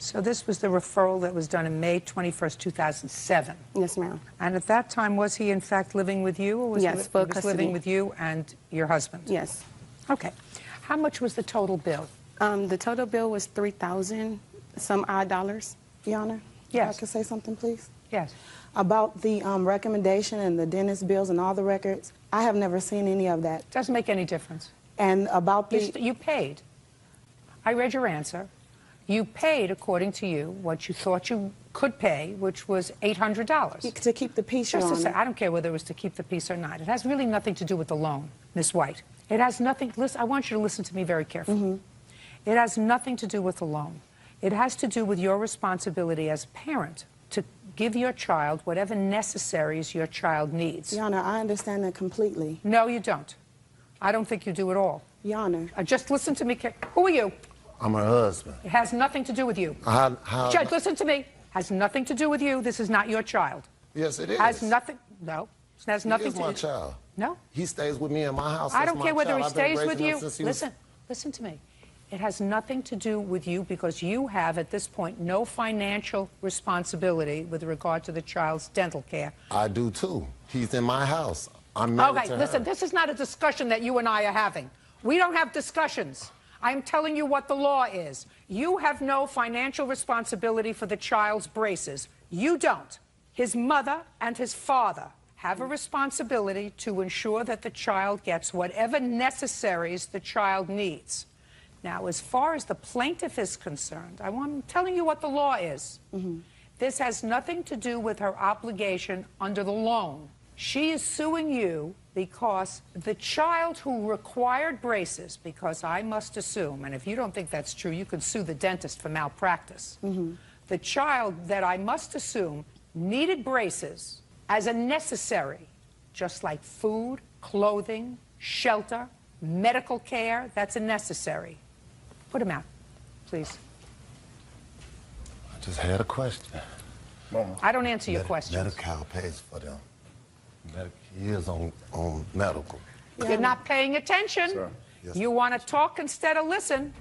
So this was the referral that was done in May 21st, 2007. Yes, ma'am. And at that time, was he in fact living with you, or was Yes, he full was custody. living with you and your husband? Yes. Okay. How much was the total bill? The total bill was $3,000 some odd dollars, Your Honor. Yes. If I could say something, please? Yes. About the recommendation and the dentist bills and all the records, I have never seen any of that. Doesn't make any difference. And about the... You paid. I read your answer. You paid, according to you, what you thought you could pay, which was $800. To keep the peace, Your Just a Honor. sec. I don't care whether it was to keep the peace or not. It has really nothing to do with the loan, Miss White. It has nothing... Listen, I want you to listen to me very carefully. It has nothing to do with the loan. It has to do with your responsibility as a parent to give your child whatever necessaries your child needs. Your Honor, I understand that completely. No, you don't. I don't think you do at all. Your Honor. Just listen to me. Who are you? I'm her husband. It has nothing to do with you. Judge, listen to me. Has nothing to do with you. This is not your child. Yes, it is. Has nothing. No. It has nothing He is to my do. child. No. He stays with me in my house. I That's don't my care whether child. he I've been stays with raising him you. since he was- Listen to me. It has nothing to do with you because you have, at this point, no financial responsibility with regard to the child's dental care. I do too. He's in my house. I'm married Okay, to listen, her. this is not a discussion that you and I are having. We don't have discussions. I'm telling you what the law is. You have no financial responsibility for the child's braces. You don't. His mother and his father have a responsibility to ensure that the child gets whatever necessaries the child needs. Now, as far as the plaintiff is concerned, I'm telling you what the law is. This has nothing to do with her obligation under the loan. She is suing you because the child who required braces, because I must assume, and if you don't think that's true, you can sue the dentist for malpractice. The child that I must assume needed braces as a necessary, just like food, clothing, shelter, medical care, that's a necessary. Put him out, please. I just had a question. I don't answer your questions. Medi-Cal pays for them. He is on medical. You're not paying attention. Sir. Yes. You want to talk instead of listen.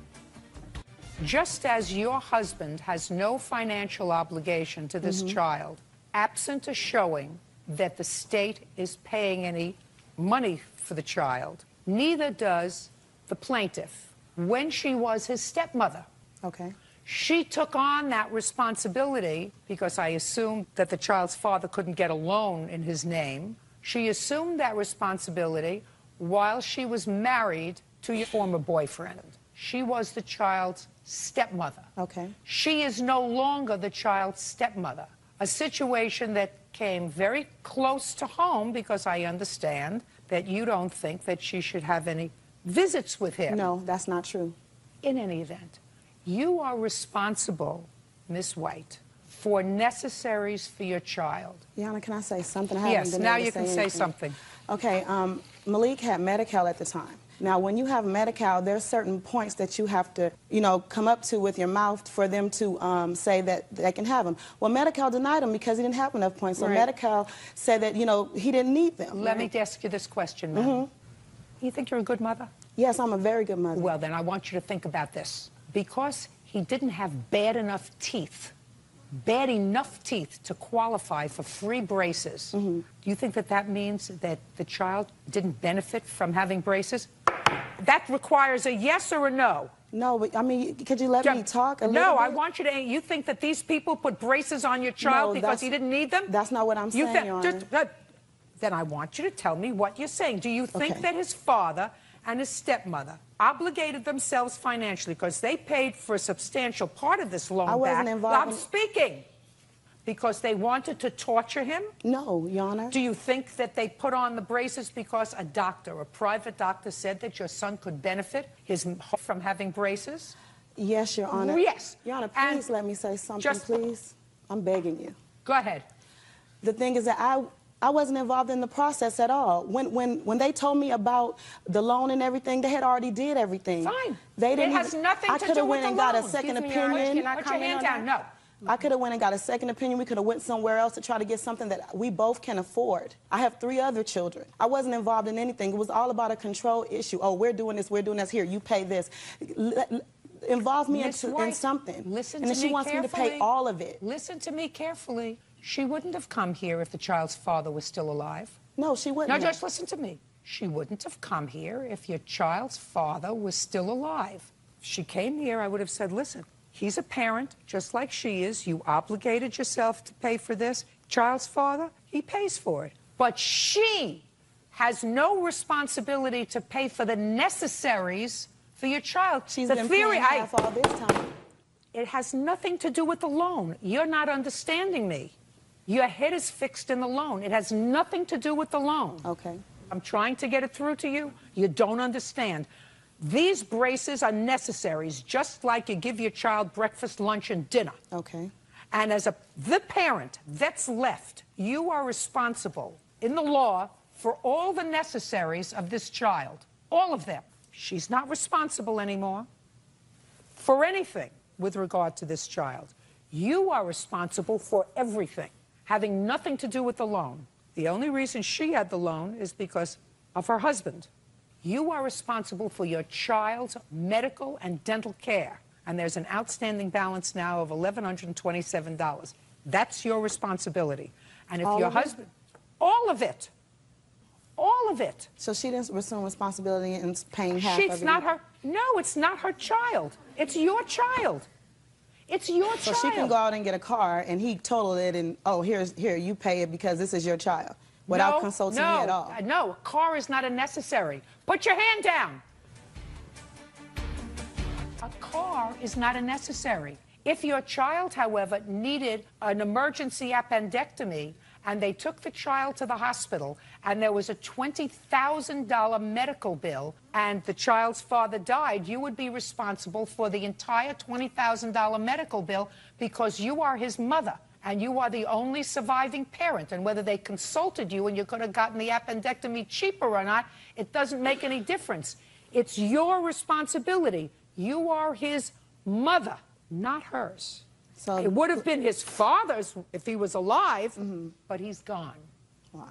Just as your husband has no financial obligation to this child, absent a showing that the state is paying any money for the child, neither does the plaintiff. When she was his stepmother, Okay. she took on that responsibility because I assumed that the child's father couldn't get a loan in his name. She assumed that responsibility while she was married to your former boyfriend. She was the child's stepmother. Okay. She is no longer the child's stepmother. A situation that came very close to home because I understand that you don't think that she should have any visits with him. No, that's not true. In any event, you are responsible, Miss White, for necessaries for your child. Yana, can I say something? I Yes, now you can say something. Okay, Malik had Medi-Cal at the time. Now, when you have Medi-Cal, there's certain points that you have to, come up to with your mouth for them to say that they can have them. Well, Medi-Cal denied him because he didn't have enough points. So Right. Medi-Cal said that, he didn't need them. Let me ask you this question, ma'am. You think you're a good mother? Yes, I'm a very good mother. Well, then I want you to think about this. Because he didn't have bad enough teeth to qualify for free braces, do you think that that means that the child didn't benefit from having braces? That requires a yes or a no. No, but I mean, could you let me talk a little No, bit? I want you to. You think that these people put braces on your child because he didn't need them? That's not what I'm saying, Your Honor. Then I want you to tell me what you're saying. Do you think Okay. that his father and his stepmother obligated themselves financially because they paid for a substantial part of this loan I wasn't back? involved I'm in- speaking. Because they wanted to torture him? No, Your Honor. Do you think that they put on the braces because a doctor, a private doctor, said that your son could benefit from having braces? Yes, Your Honor. Yes. Your Honor, please let me say something, please. I'm begging you. Go ahead. The thing is that I wasn't involved in the process at all. When they told me about the loan and everything, they had already did everything. Fine. They didn't. It has nothing I to could do have with went and the got a loan. second Excuse me, Your Honor, opinion. can I Put your hand down. No. I could have went and got a second opinion. We could have went somewhere else to try to get something that we both can afford. I have 3 other children. I wasn't involved in anything. It was all about a control issue. Oh, we're doing this. Here, you pay this. Involve me in something. Listen and to then she me wants carefully. me to pay all of it. Listen to me carefully. She wouldn't have come here if the child's father was still alive. No, she wouldn't. Now, have. just listen to me. She wouldn't have come here if your child's father was still alive. If she came here, I would have said, listen, he's a parent, just like she is. You obligated yourself to pay for this. Child's father, he pays for it. But she has no responsibility to pay for the necessaries for your child. She's the been theory, paying half all this time. It has nothing to do with the loan. You're not understanding me. Your head is fixed in the loan. It has nothing to do with the loan. Okay. I'm trying to get it through to you. You don't understand. These braces are necessaries, just like you give your child breakfast, lunch, and dinner. Okay. And as the parent that's left, you are responsible in the law for all the necessaries of this child. All of them. She's not responsible anymore for anything with regard to this child. You are responsible for everything, having nothing to do with the loan. The only reason she had the loan is because of her husband. You are responsible for your child's medical and dental care. And there's an outstanding balance now of $1,127. That's your responsibility. And if All your of it? husband, all of it, all of it. So she didn't assume responsibility in paying half of it? It's not her. No, it's not her child. It's your child. It's your So child. she can go out and get a car, and he totaled it, and here, you pay it because this is your child, without consulting me at all. No, a car is not a necessary. Put your hand down. A car is not a necessary. If your child, however, needed an emergency appendectomy and they took the child to the hospital and there was a $20,000 medical bill and the child's father died, you would be responsible for the entire $20,000 medical bill because you are his mother and you are the only surviving parent. And whether they consulted you and you could have gotten the appendectomy cheaper or not, it doesn't make any difference. It's your responsibility. You are his mother, not hers. So it would have been his father's if he was alive, but he's gone. Wow.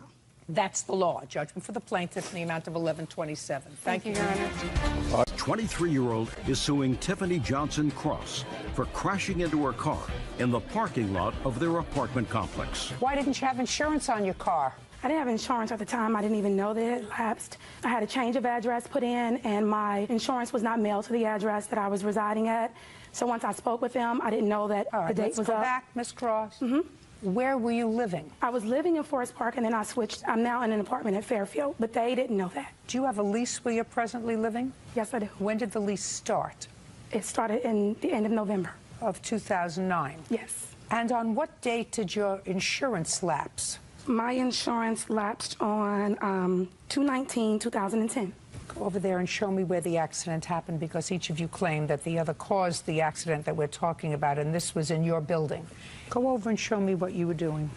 That's the law. Judgment for the plaintiff in the amount of $1,127. Thank you, Your Honor. 23-year-old is suing Tiffany Johnson Cross for crashing into her car in the parking lot of their apartment complex. Why didn't you have insurance on your car? I didn't have insurance at the time. I didn't even know that it lapsed. I had a change of address put in, and my insurance was not mailed to the address that I was residing at. So once I spoke with them, I didn't know that All right, the date let's was go up. back, Ms. Cross. where were you living? I was living in Forest Park, and then I switched. I'm now in an apartment at Fairfield, but they didn't know that. Do you have a lease where you're presently living? Yes, I do. When did the lease start? It started in the end of November. Of 2009? Yes. And on what date did your insurance lapse? My insurance lapsed on 2/19/2010. Go over there and show me where the accident happened, because each of you claimed that the other caused the accident that we're talking about, and this was in your building. Go over and show me what you were doing.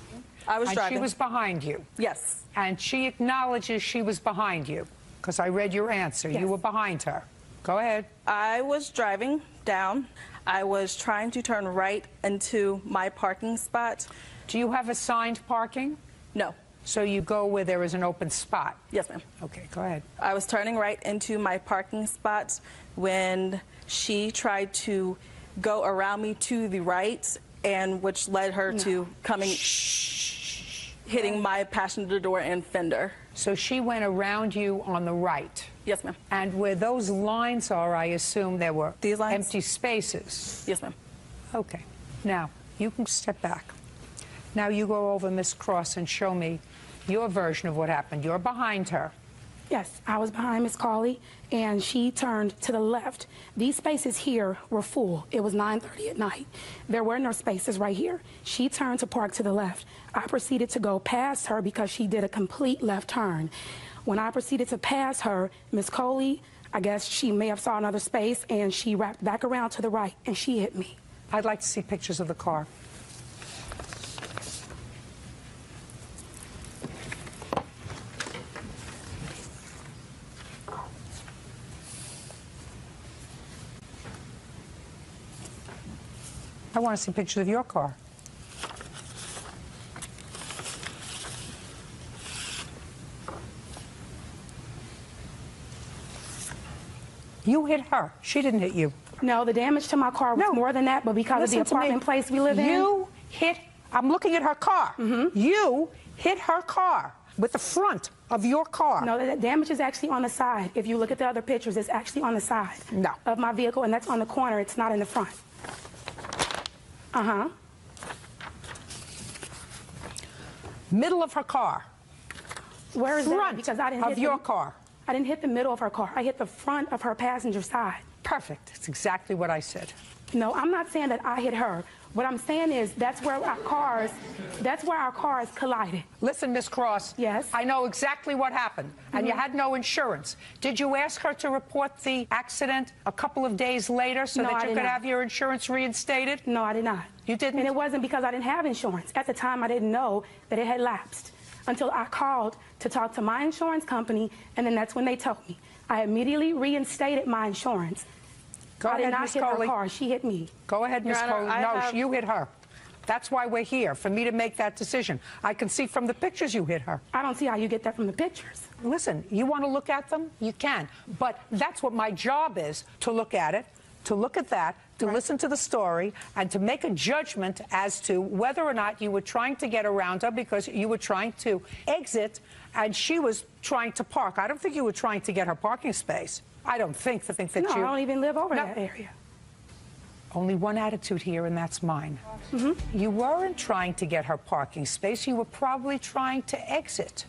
I was driving. She was behind you. Yes. And she acknowledges she was behind you, because I read your answer. Yes. You were behind her. Go ahead. I was driving down. I was trying to turn right into my parking spot. Do you have assigned parking? No. So you go where there is an open spot? Yes, ma'am. Okay, go ahead. I was turning right into my parking spot when she tried to go around me to the right, and which led her to coming, hitting my passenger door and fender. So she went around you on the right? Yes, ma'am. And where those lines are, I assume there were these lines? Empty spaces? Yes, ma'am. Okay. Now, you can step back. Now you go over, Miss Cross, and show me your version of what happened. You're behind her. Yes, I was behind Miss Cawley, and she turned to the left. These spaces here were full. It was 9:30 at night. There were no spaces right here. She turned to park to the left. I proceeded to go past her because she did a complete left turn. When I proceeded to pass her, Miss Cawley, I guess she may have saw another space, and she wrapped back around to the right, and she hit me. I'd like to see pictures of the car. I want to see pictures of your car. You hit her. She didn't hit you. No, the damage to my car was more than that, but because of the apartment place we live in. You hit, I'm looking at her car. You hit her car with the front of your car. No, the damage is actually on the side. If you look at the other pictures, it's actually on the side of my vehicle, and that's on the corner. It's not in the front. Uh-huh. Middle of her car. Where is front that? Because I didn't of hit your car. I didn't hit the middle of her car. I hit the front of her passenger side. Perfect. That's exactly what I said. No, I'm not saying that I hit her. What I'm saying is that's where our cars collided. Listen, Miss Cross. Yes. I know exactly what happened, and you had no insurance. Did you ask her to report the accident a couple of days later so that you could have your insurance reinstated? No, I did not. You didn't? And it wasn't because I didn't have insurance. At the time, I didn't know that it had lapsed until I called to talk to my insurance company, and then that's when they told me. I immediately reinstated my insurance. Go ahead, I did not Ms. hit Coley. her car. She hit me. Go ahead, Ms. Your Honor, Coley. No, have... you hit her. That's why we're here, for me to make that decision. I can see from the pictures you hit her. I don't see how you get that from the pictures. Listen, you want to look at them? You can. But that's what my job is, to look at it, to look at that, to listen to the story, and to make a judgment as to whether or not you were trying to get around her because you were trying to exit and she was trying to park. I don't think you were trying to get her parking space. I don't think that you... No, I don't even live over that area. Only one attitude here, and that's mine. You weren't trying to get her parking space. You were probably trying to exit.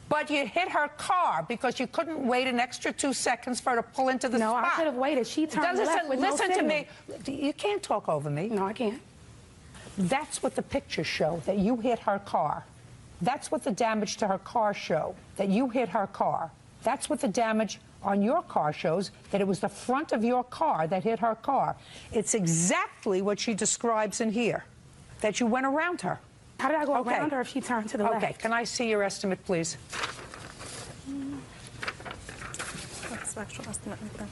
But you hit her car because you couldn't wait an extra 2 seconds for her to pull into the spot. No, I could have waited. She turned left with no Listen to signal. me. You can't talk over me. No, I can't. That's what the pictures show, that you hit her car. That's what the damage to her car show, that you hit her car. That's what the damage on your car shows, that it was the front of your car that hit her car. It's exactly what she describes in here, that you went around her. How did I go around her if she turned to the left? Okay, can I see your estimate, please? That's the actual estimate right there.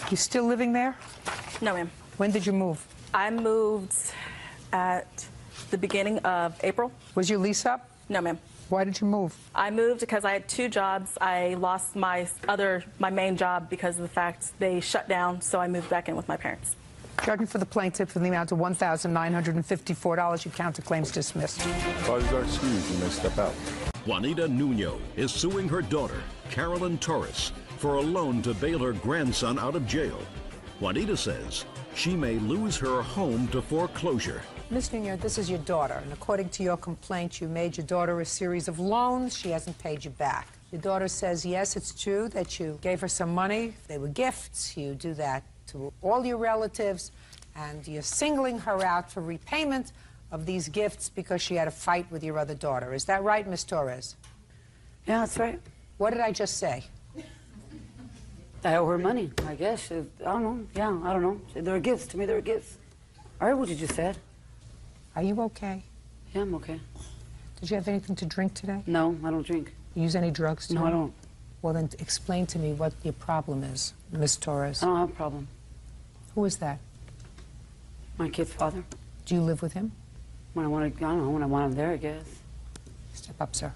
You still living there? No, ma'am. When did you move? I moved at the beginning of April. Was your lease up? No, ma'am. Why did you move? I moved because I had 2 jobs. I lost my main job because of the fact they shut down, so I moved back in with my parents. Judging for the plaintiff in the amount of $1,954, your counterclaim's dismissed. Parties are excused. You may step out. Juanita Nuno is suing her daughter, Carolyn Torres, for a loan to bail her grandson out of jail. Juanita says she may lose her home to foreclosure. Ms. Nunez, this is your daughter, and according to your complaint, you made your daughter a series of loans. She hasn't paid you back. Your daughter says, yes, it's true that you gave her some money. They were gifts. You do that to all your relatives, and you're singling her out for repayment of these gifts because she had a fight with your other daughter. Is that right, Ms. Torres? Yeah, that's right. What did I just say? I owe her money, I guess. I don't know. Yeah, I don't know. They're gifts. To me, they're gifts. I heard what you just said. Are you okay? Yeah, I'm okay. Did you have anything to drink today? No, I don't drink. You use any drugs today? No, I don't. Well, then explain to me what your problem is, Ms. Torres. I don't have a problem. Who is that? My kid's father. Do you live with him? When I want to, I don't know, when I want him there, I guess. Step up, sir.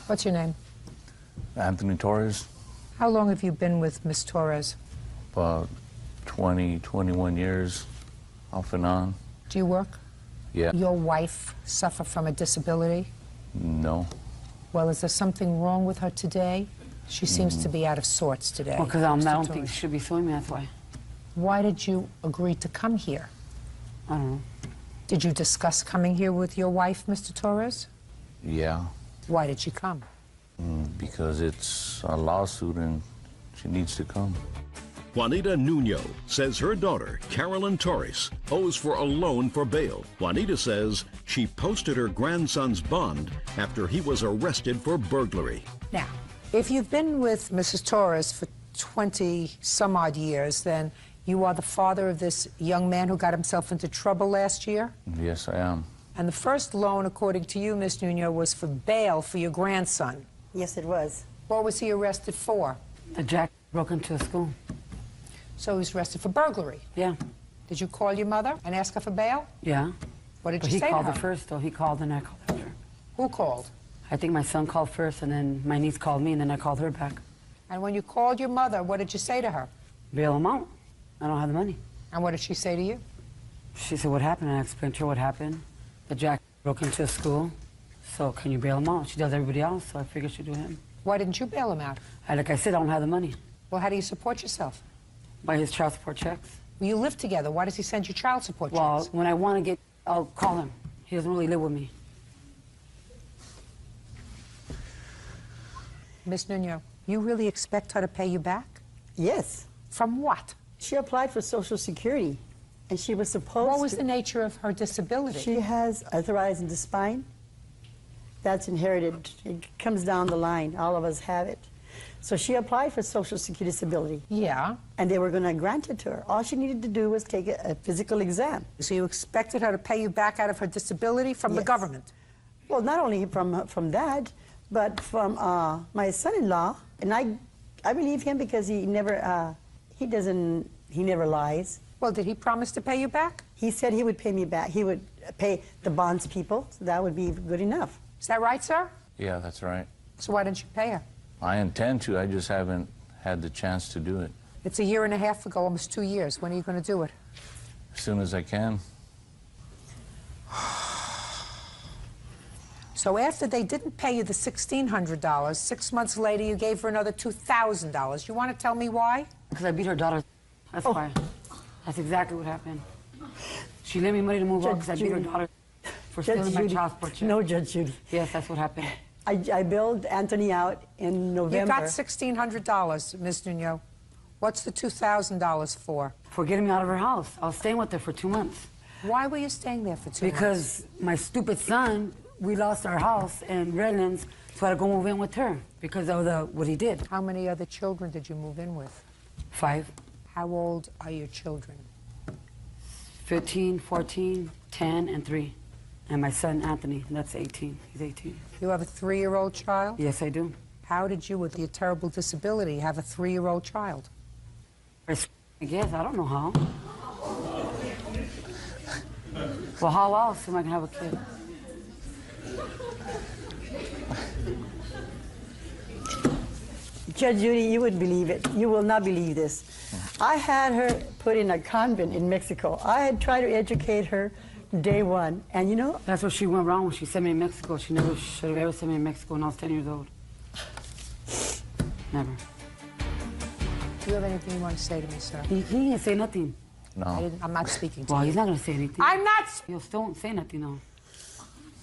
What's your name? Anthony Torres. How long have you been with Miss Torres? About 20, 21 years, off and on. Do you work? Yeah. Your wife suffer from a disability? No. Well, is there something wrong with her today? She seems to be out of sorts today. Well, because I Mr. don't Torres. think she should be suing me, that's why. Why did you agree to come here? I don't know. Did you discuss coming here with your wife, Mr. Torres? Yeah. Why did she come? Because it's a lawsuit and she needs to come. Juanita Nuno says her daughter, Carolyn Torres, owes for a loan for bail. Juanita says she posted her grandson's bond after he was arrested for burglary. Now, if you've been with Mrs. Torres for 20-some-odd years, then you are the father of this young man who got himself into trouble last year? Yes, I am. And the first loan, according to you, Ms. Nuno, was for bail for your grandson. Yes, it was. What was he arrested for? The jack broke into a school. So he was arrested for burglary? Yeah. Did you call your mother and ask her for bail? Yeah. What did But you say he called to her? her first, though. He called and I called after. Who called? I think my son called first, and then my niece called me, and then I called her back. And when you called your mother, what did you say to her? Bail him out. I don't have the money. And what did she say to you? She said, what happened? I explained to her what happened. The jack broke into a school, so can you bail him out? She does everybody else, so I figured she'd do him. Why didn't you bail him out? Like I said, I don't have the money. Well, how do you support yourself? By his child support checks. Well, you live together. Why does he send you child support checks? Well, when I want to get, I'll call him. He doesn't really live with me. Miss Nuno, you really expect her to pay you back? Yes. From what? She applied for Social Security, and she was supposed What was the nature of her disability? She has arthritis in the spine. That's inherited. It comes down the line. All of us have it. So she applied for Social Security disability. Yeah. And they were going to grant it to her. All she needed to do was take a physical exam. So you expected her to pay you back out of her disability from the government? Well, not only from that, but from my son-in-law. And I believe him because he never lies. Well, did he promise to pay you back? He said he would pay me back. He would pay the bonds people, so that would be good enough. Is that right, sir? Yeah, that's right. So why didn't you pay her? I intend to, I just haven't had the chance to do it. It's a year and a half ago, almost 2 years. When are you going to do it? As soon as I can. So after they didn't pay you the $1,600, 6 months later you gave her another $2,000. You want to tell me why? Because I beat her daughter. That's why. That's exactly what happened. She lent me money to move out because I beat her daughter for stealing my child support check. No, Judge Judy. Yes, that's what happened. I billed Anthony out in November. You got $1,600, Ms. Nuno. What's the $2,000 for? For getting me out of her house. I was staying with her for 2 months. Why were you staying there for 2 months? Because my stupid son, we lost our house in Redlands, so I had to go move in with her because of what he did. How many other children did you move in with? 5. How old are your children? 15, 14, 10, and 3. And my son, Anthony, that's 18. He's 18. You have a 3-year-old child? Yes, I do. How did you, with your terrible disability, have a 3-year-old child? I guess. I don't know how. Well, how else am I going to have a kid? Judge Judy, you would believe it. You will not believe this. I had her put in a convent in Mexico. I had tried to educate her day one, and you know... That's what she went wrong when she sent me to Mexico. She never should have ever sent me to Mexico when I was 10 years old. Never. Do you have anything you want to say to me, sir? He didn't say nothing. No. I'm not speaking to Well, you. he's not going to say anything. I'm not. You still won't say nothing, though.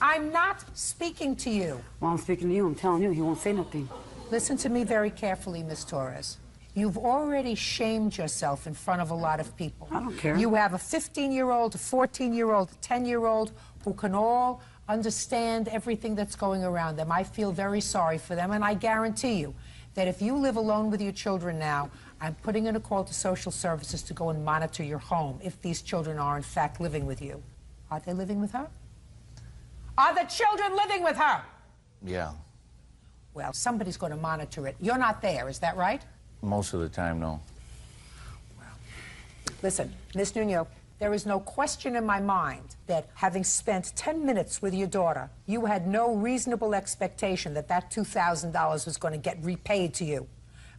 I'm not speaking to you. Well, I'm speaking to you. I'm telling you, he won't say nothing. Listen to me very carefully, Miss Torres. You've already shamed yourself in front of a lot of people. I don't care. You have a 15-year-old, a 14-year-old, a 10-year-old who can all understand everything that's going around them. I feel very sorry for them, and I guarantee you that if you live alone with your children now, I'm putting in a call to social services to go and monitor your home if these children are in fact living with you. Are they living with her? Are the children living with her? Yeah. Well, somebody's going to monitor it. You're not there, is that right? Most of the time, no. Listen, Miss Nuno, there is no question in my mind that having spent 10 minutes with your daughter, you had no reasonable expectation that that $2,000 was going to get repaid to you.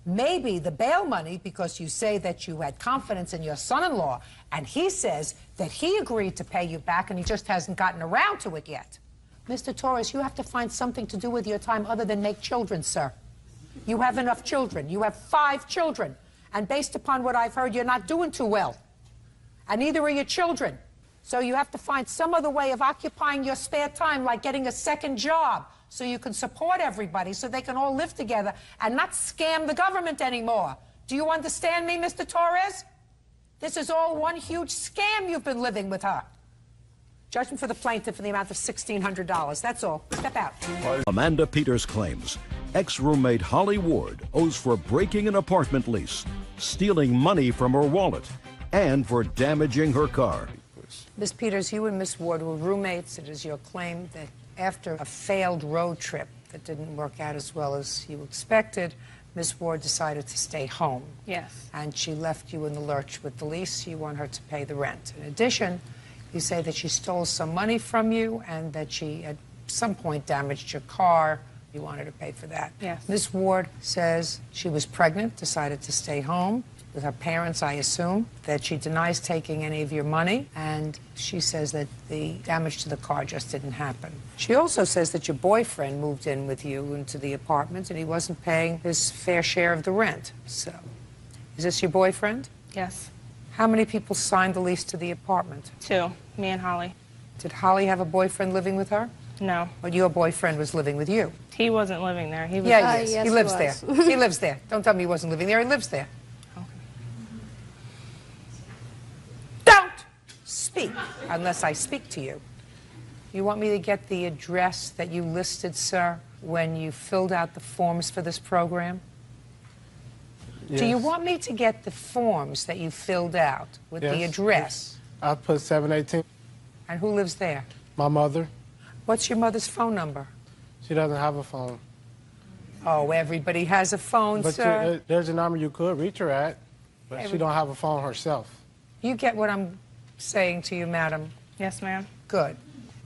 Maybe the bail money, because you say that you had confidence in your son-in-law, and he says that he agreed to pay you back and he just hasn't gotten around to it yet. Mr. Torres, you have to find something to do with your time other than make children, sir. You have enough children. You have 5 children. And based upon what I've heard, you're not doing too well. And neither are your children. So you have to find some other way of occupying your spare time, like getting a second job, so you can support everybody, so they can all live together and not scam the government anymore. Do you understand me, Mr. Torres? This is all one huge scam you've been living with her. Judgment for the plaintiff in the amount of $1,600. That's all. Step out. Amanda Peters claims ex-roommate Holly Ward owes for breaking an apartment lease, stealing money from her wallet, and for damaging her car. Ms. Peters, you and Miss Ward were roommates. It is your claim that after a failed road trip that didn't work out as well as you expected, Ms. Ward decided to stay home. Yes. And she left you in the lurch with the lease. You want her to pay the rent. In addition, you say that she stole some money from you and that she at some point damaged your car. You want her to pay for that. Yes. Ms. Ward says she was pregnant, decided to stay home with her parents, I assume, that she denies taking any of your money, and she says that the damage to the car just didn't happen. She also says that your boyfriend moved in with you into the apartment and he wasn't paying his fair share of the rent. So, is this your boyfriend? Yes. How many people signed the lease to the apartment? 2, me and Holly. Did Holly have a boyfriend living with her? No. Or your boyfriend was living with you? He wasn't living there. He was. Yeah, he is. Yes, he lives there. He lives there. Don't tell me he wasn't living there. He lives there. Okay. Don't speak unless I speak to you. You want me to get the address that you listed, sir, when you filled out the forms for this program? Yes. Do you want me to get the forms that you filled out with the address? I put 718. And who lives there? My mother. What's your mother's phone number? She doesn't have a phone. Oh, everybody has a phone, But sir. there's a number you could reach her at, but she don't have a phone herself. You get what I'm saying to you, madam? Yes, ma'am. Good.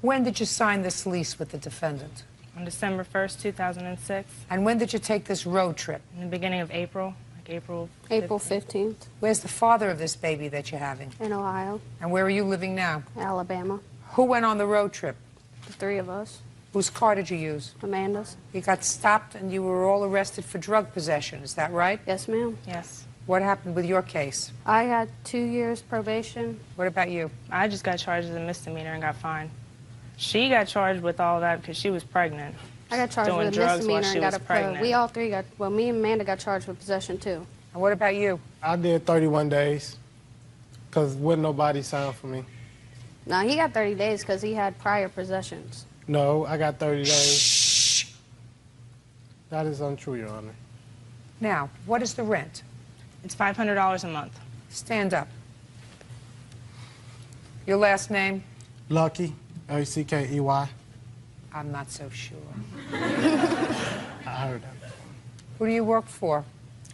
When did you sign this lease with the defendant? On December 1st, 2006. And when did you take this road trip? In the beginning of April. April 15th. Where's the father of this baby that you're having? In Ohio. And where are you living now? Alabama. Who went on the road trip? The 3 of us. Whose car did you use? Amanda's. You got stopped and you were all arrested for drug possession, is that right? Yes, ma'am. Yes. What happened with your case? I had 2 years probation. What about you? I just got charged as a misdemeanor and got fined. She got charged with all that because she was pregnant. I got charged doing with a drugs while misdemeanor she and got was a pregnant. we all 3 got, well, me and Amanda got charged with possession too. And what about you? I did 31 days because wouldn't nobody sign for me. No, he got 30 days because he had prior possessions. No, I got 30 days. That is untrue, Your Honor. Now, what is the rent? It's $500 a month. Stand up. Your last name? Lucky, L-U-C-K-E-Y. I'm not so sure. I heard that. Who do you work for?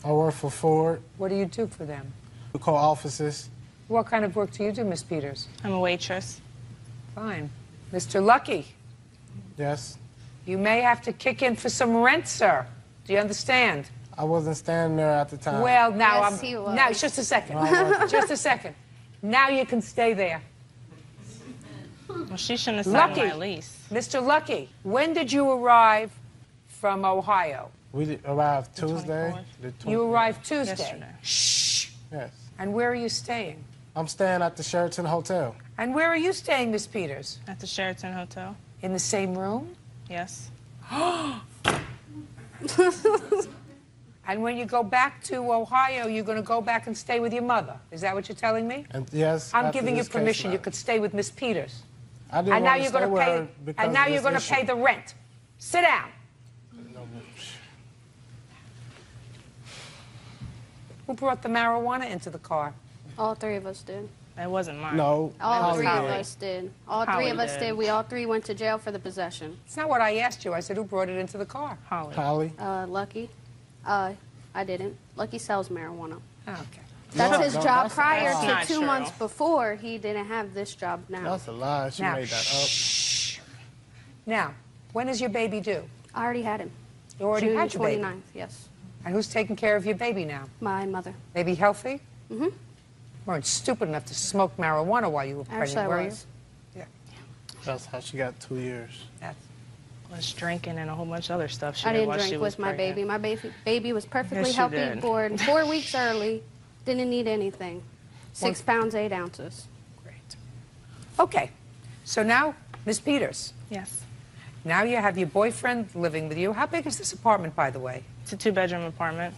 I work for Ford. What do you do for them? We call offices. What kind of work do you do, Miss Peters? I'm a waitress. Fine. Mr. Lucky, Yes. you may have to kick in for some rent, sir. Do you understand? I wasn't standing there at the time. Well, now Yes, he was. now just a second. No. Just a second. Now you can stay there. Well, she shouldn't have signed Lucky, my lease. Mr. Lucky, when did you arrive from Ohio? We arrived Tuesday. You arrived Tuesday? Yesterday. Shh. Yes. And where are you staying? I'm staying at the Sheraton Hotel. And where are you staying, Miss Peters? At the Sheraton Hotel. In the same room? Yes. And when you go back to Ohio, you're going to go back and stay with your mother. Is that what you're telling me? And yes. I'm giving you permission. You could stay with Miss Peters. I didn't want to stay with her because And now of you're this going to issue. pay the rent. Sit down. Who brought the marijuana into the car? All three of us did. It wasn't mine. No. All three of Holly us did. All three Holly of us did. did. We all three went to jail for the possession. It's not what I asked you. I said, who brought it into the car? Holly. Holly. Lucky. I didn't. Lucky sells marijuana. Okay. That's No, his no, job that's prior a lie. to Not 2 true. months before. He didn't have this job now. That's a lie. She Now, made that up. Now, when is your baby due? I already had him. You already June had your baby? 29th, yes. And who's taking care of your baby now? My mother. Baby healthy? Mm-hmm. You weren't stupid enough to smoke marijuana while you were pregnant, Actually, I were was. you? That's how she got 2 years. Was drinking and a whole bunch of other stuff. She I did didn't while she drink was with my pregnant. baby. My baby was perfectly Yes, you healthy, did. born 4 weeks early, didn't need anything. 6 pounds, 8 ounces. Okay. So now, Miss Peters. Yes. Now you have your boyfriend living with you. How big is this apartment, by the way? It's a 2-bedroom apartment.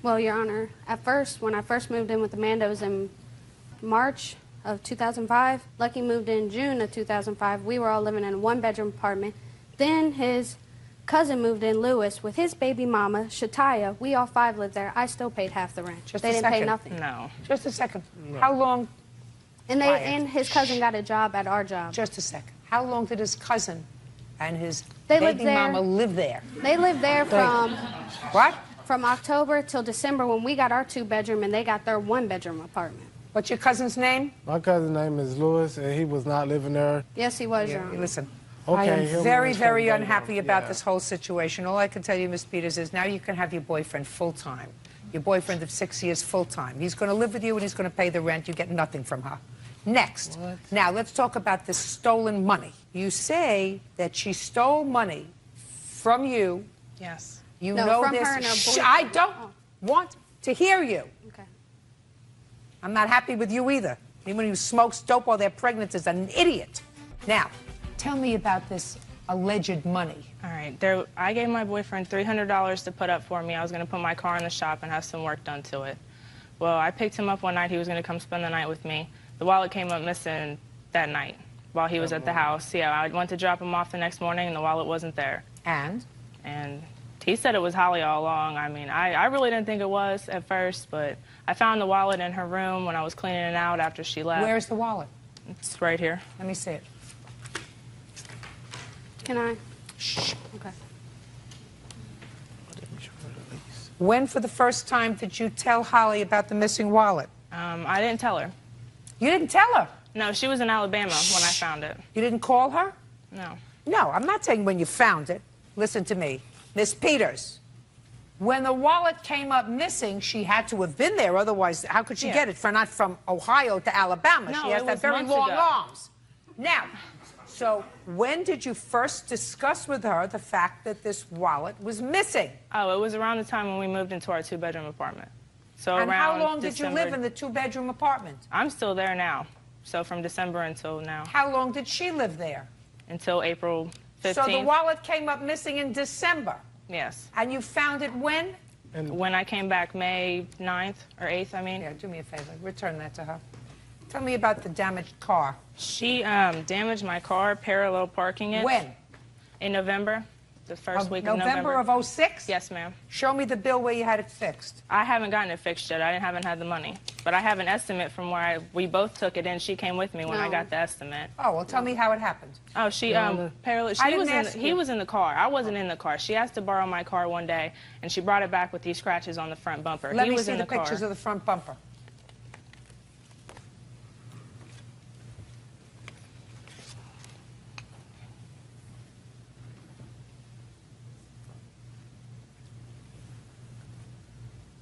Well, Your Honor, at first, when I first moved in with Amanda, it was in March of 2005. Lucky moved in June of 2005. We were all living in a 1-bedroom apartment. Then his cousin moved in, Lewis, with his baby mama, Shataya. We all 5 lived there. I still paid half the rent. Just they a didn't pay second. nothing. No. Just a second. How long? And Quiet. and his cousin got a job at our job. Just a second. How long did his cousin and his They lived baby there. mama live there? They lived there from What? from October till December when we got our 2-bedroom and they got their 1-bedroom apartment. What's your cousin's name? My cousin's name is Lewis, and he was not living there. Yes, he was, Your Honor. Listen, Okay, I am he'll very, manage very from unhappy about yeah. this whole situation. All I can tell you, Miss Peters, is now you can have your boyfriend full-time. Your boyfriend of 6 years full-time. He's going to live with you and he's going to pay the rent. You get nothing from her. Next. What? Now, let's talk about this stolen money. You say that she stole money from you. Yes. You No, know from this. her and her Shh, boyfriend. I don't want to hear you. Okay. I'm not happy with you either. Anyone who smokes dope while they're pregnant is an idiot. Now, tell me about this alleged money. All right. I gave my boyfriend $300 to put up for me. I was going to put my car in the shop and have some work done to it. Well, I picked him up one night. He was going to come spend the night with me. The wallet came up missing that night while he was at the house. Yeah, I went to drop him off the next morning, and the wallet wasn't there. And? And he said it was Holly all along. I mean, I really didn't think it was at first, but I found the wallet in her room when I was cleaning it out after she left. Where's the wallet? It's right here. Let me see it. Can I? Shh. Okay. When, for the first time, did you tell Holly about the missing wallet? I didn't tell her. You didn't tell her? No, she was in Alabama when I found it. You didn't call her? No. No, I'm not saying when you found it. Listen to me. Miss Peters, when the wallet came up missing, she had to have been there. Otherwise, how could she get it? Not from Ohio to Alabama. No, she has it that was very months long ago. arms. Now, so when did you first discuss with her the fact that this wallet was missing? Oh, it was around the time when we moved into our 2-bedroom apartment. So And how around long did you live December- in the 2-bedroom apartment? I'm still there now. So from December until now. How long did she live there? Until April 15th. So the wallet came up missing in December. Yes. And you found it when? When I came back May 9th or 8th, I mean. Yeah, do me a favor. Return that to her. Tell me about the damaged car. She damaged my car, parallel parking it. When? In November, the first week of November November. of 06? Yes, ma'am. Show me the bill where you had it fixed. I haven't gotten it fixed yet. I haven't had the money. But I have an estimate from where we both took it in. She came with me when I No. got the estimate. Oh, well, tell me how it happened. Oh, she parallel. I She was didn't in. ask He you. was in the car. I wasn't in the car. She asked to borrow my car one day, and she brought it back with these scratches on the front bumper. Let he me was see in the car. pictures of the front bumper.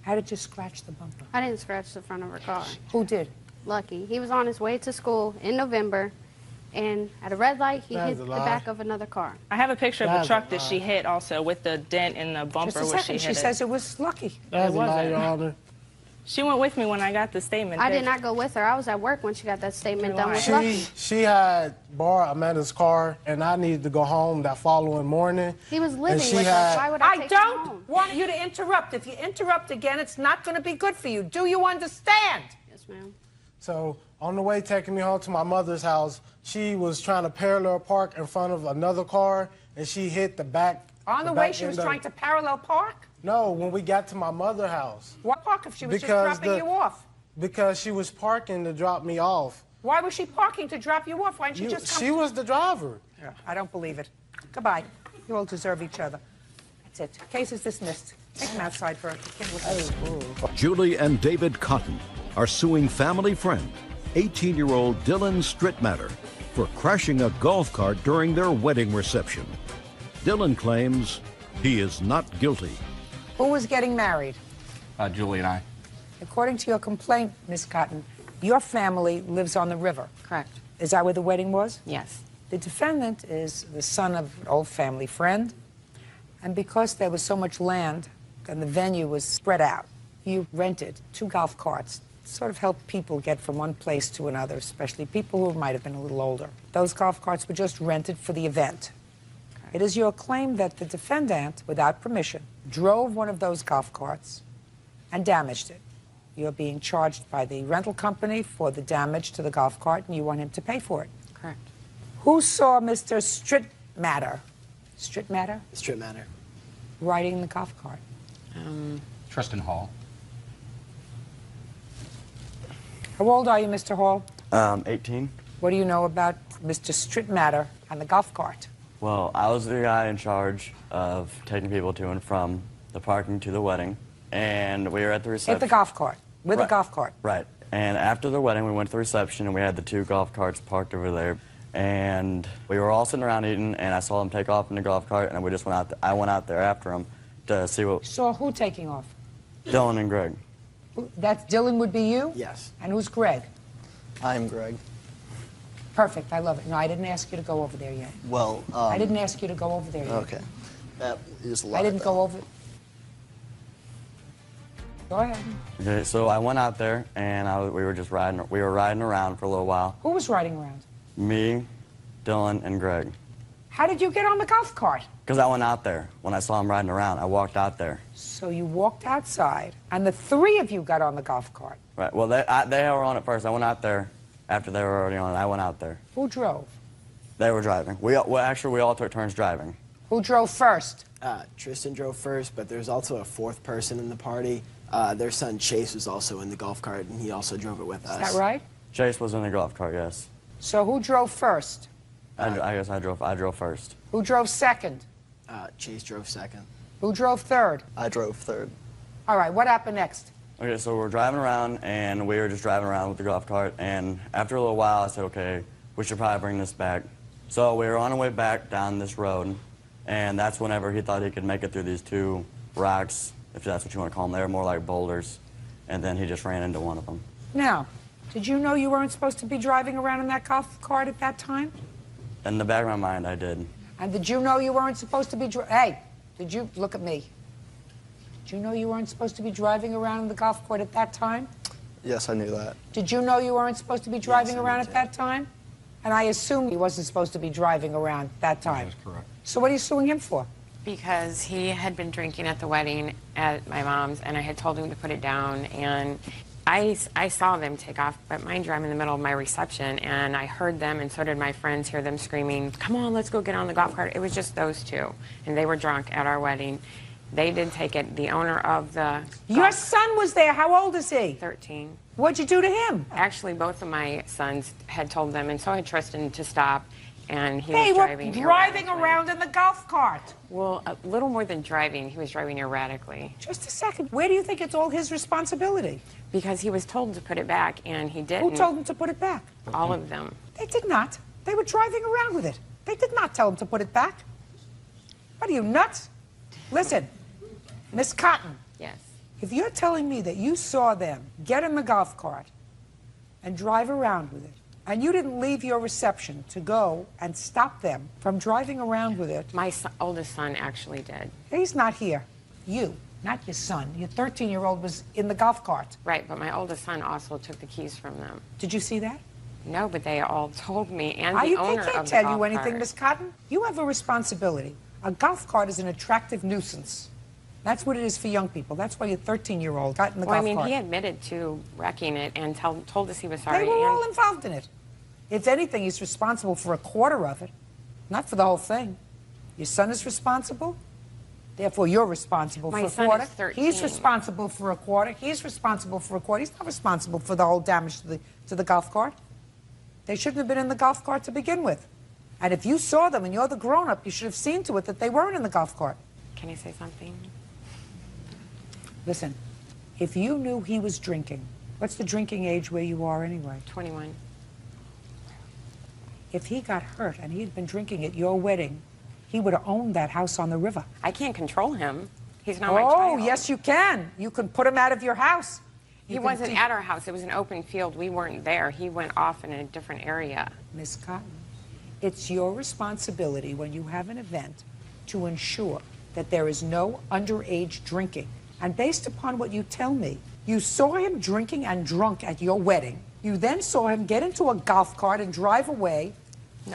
How did you scratch the bumper? I didn't scratch the front of her car. Who did? Lucky. He was on his way to school in November, and at a red light, he That hit is a the lie. back of another car. I have a picture of the That's truck a that she lie. hit also with the dent in the bumper Just a where second. she She hit says it was lucky. That's a lie, wasn't. Your Honor. She went with me when I got the statement. I did not go with her. I was at work when she got that statement done with Lucky. She had borrowed Amanda's car, and I needed to go home that following morning. He was and living she with had, us. Why would I take him home? don't want you to interrupt. If you interrupt again, it's not going to be good for you. Do you understand? Yes, ma'am. So on the way taking me home to my mother's house, she was trying to parallel park in front of another car, and she hit the back. On the way, she was trying to parallel park? No, when we got to my mother's house. Why park if she was just dropping you off? Because she was parking to drop me off. Why was she parking to drop you off? Why didn't you just come? She was the driver. Yeah, I don't believe it. Goodbye. You all deserve each other. That's it. Case is dismissed. Take him outside for a kid with Julie and David Cotton are suing family friend, 18-year-old Dylan Strittmatter, for crashing a golf cart during their wedding reception. Dylan claims he is not guilty. Who was getting married? Julie and I. According to your complaint, Miss Cotton, your family lives on the river. Correct. Is that where the wedding was? Yes. The defendant is the son of an old family friend, and because there was so much land and the venue was spread out, you rented 2 golf carts to sort of help people get from one place to another, especially people who might have been a little older. Those golf carts were just rented for the event. It is your claim that the defendant, without permission, drove one of those golf carts and damaged it. You're being charged by the rental company for the damage to the golf cart, and you want him to pay for it. Correct. Who saw Mr. Strittmatter riding the golf cart? Tristan Hall. How old are you, Mr. Hall? 18. What do you know about Mr. Strittmatter and the golf cart? Well, I was the guy in charge of taking people to and from the parking to the wedding, and we were at the reception. At the golf cart, with Right. the golf cart. Right. And after the wedding, we went to the reception, and we had the 2 golf carts parked over there. And we were all sitting around eating, and I saw them take off in the golf cart, and we just went out. I went out there after them to see what. Saw who taking off? Dylan and Greg. That's Dylan would be you? Yes. And who's Greg? I'm Greg. Perfect, I love it. No, I didn't ask you to go over there yet. Well, I didn't ask you to go over there yet. Okay. That is a lot. I didn't go over. Go ahead. Okay, so I went out there, and we were just riding. We were riding around for a little while. Who was riding around? Me, Dylan, and Greg. How did you get on the golf cart? Because I went out there. When I saw him riding around, I walked out there. So you walked outside, and the 3 of you got on the golf cart. Right. Well, they were on it first. I went out there after they were already on it. I went out there. Who drove? They were driving. We all took turns driving. Who drove first? Tristan drove first, but there's also a 4th person in the party. Their son Chase was also in the golf cart, and he also drove it with us. Is that right? Chase was in the golf cart, yes. So who drove first? I guess I drove first. Who drove second? Chase drove second. Who drove third? I drove third. All right, what happened next? Okay, so we're driving around, and we were just driving around with the golf cart, and after a little while, I said, okay, we should probably bring this back. So we were on our way back down this road, and that's whenever he thought he could make it through these 2 rocks, if that's what you want to call them. They were more like boulders, and then he just ran into one of them. Now, did you know you weren't supposed to be driving around in that golf cart at that time? In the back of my mind, I did. And did you know you weren't supposed to be Hey, did you look at me? Did you know you weren't supposed to be driving around in the golf cart at that time? Yes, I knew that. Did you know you weren't supposed to be driving around at that time? And I assume he wasn't supposed to be driving around that time. That's correct. So what are you suing him for? Because he had been drinking at the wedding at my mom's, and I had told him to put it down, and I saw them take off, but mind you, I'm in the middle of my reception, and I heard them, and so did my friends, hear them screaming, come on, let's go get on the golf cart. It was just those 2, and they were drunk at our wedding. They did take it. The owner of the... Your son was there. How old is he? 13. What'd you do to him? Actually, both of my sons had told them, and so had Tristan, to stop, and he They was were driving driving erratically. around in the golf cart. Well, a little more than driving. He was driving erratically. Just a second. Where do you think it's all his responsibility? Because he was told to put it back, and he didn't. Who told him to put it back? All of them. They did not. They were driving around with it. They did not tell him to put it back. What are you, nuts? Listen, Miss Cotton. Yes. If you're telling me that you saw them get in the golf cart and drive around with it, And you didn't leave your reception to go and stop them from driving around with it. My oldest son actually did. He's not here. You, not your son. Your 13-year-old was in the golf cart. Right, but my oldest son also took the keys from them. Did you see that? No, but they all told me, and the They owner can't of the tell golf you anything, cart. Miss Cotton. You have a responsibility. A golf cart is an attractive nuisance. That's what it is for young people. That's why your 13-year-old got in the golf cart. Well, I mean, he admitted to wrecking it and told us he was sorry. They were and all involved in it. If anything, he's responsible for a quarter of it, not for the whole thing. Your son is responsible. Therefore, you're responsible My for a son quarter. is 13. He's responsible for a quarter. He's responsible for a quarter. He's not responsible for the whole damage to the golf cart. They shouldn't have been in the golf cart to begin with. And if you saw them and you're the grown-up, you should have seen to it that they weren't in the golf cart. Can I say something? Listen, if you knew he was drinking, what's the drinking age where you are anyway? 21. If he got hurt and he had been drinking at your wedding, he would have owned that house on the river. I can't control him. He's not my child. Oh, yes, you can. You can put him out of your house. He wasn't at our house. It was an open field. We weren't there. He went off in a different area. Miss Cotton, it's your responsibility when you have an event to ensure that there is no underage drinking. And based upon what you tell me, you saw him drinking and drunk at your wedding. You then saw him get into a golf cart and drive away.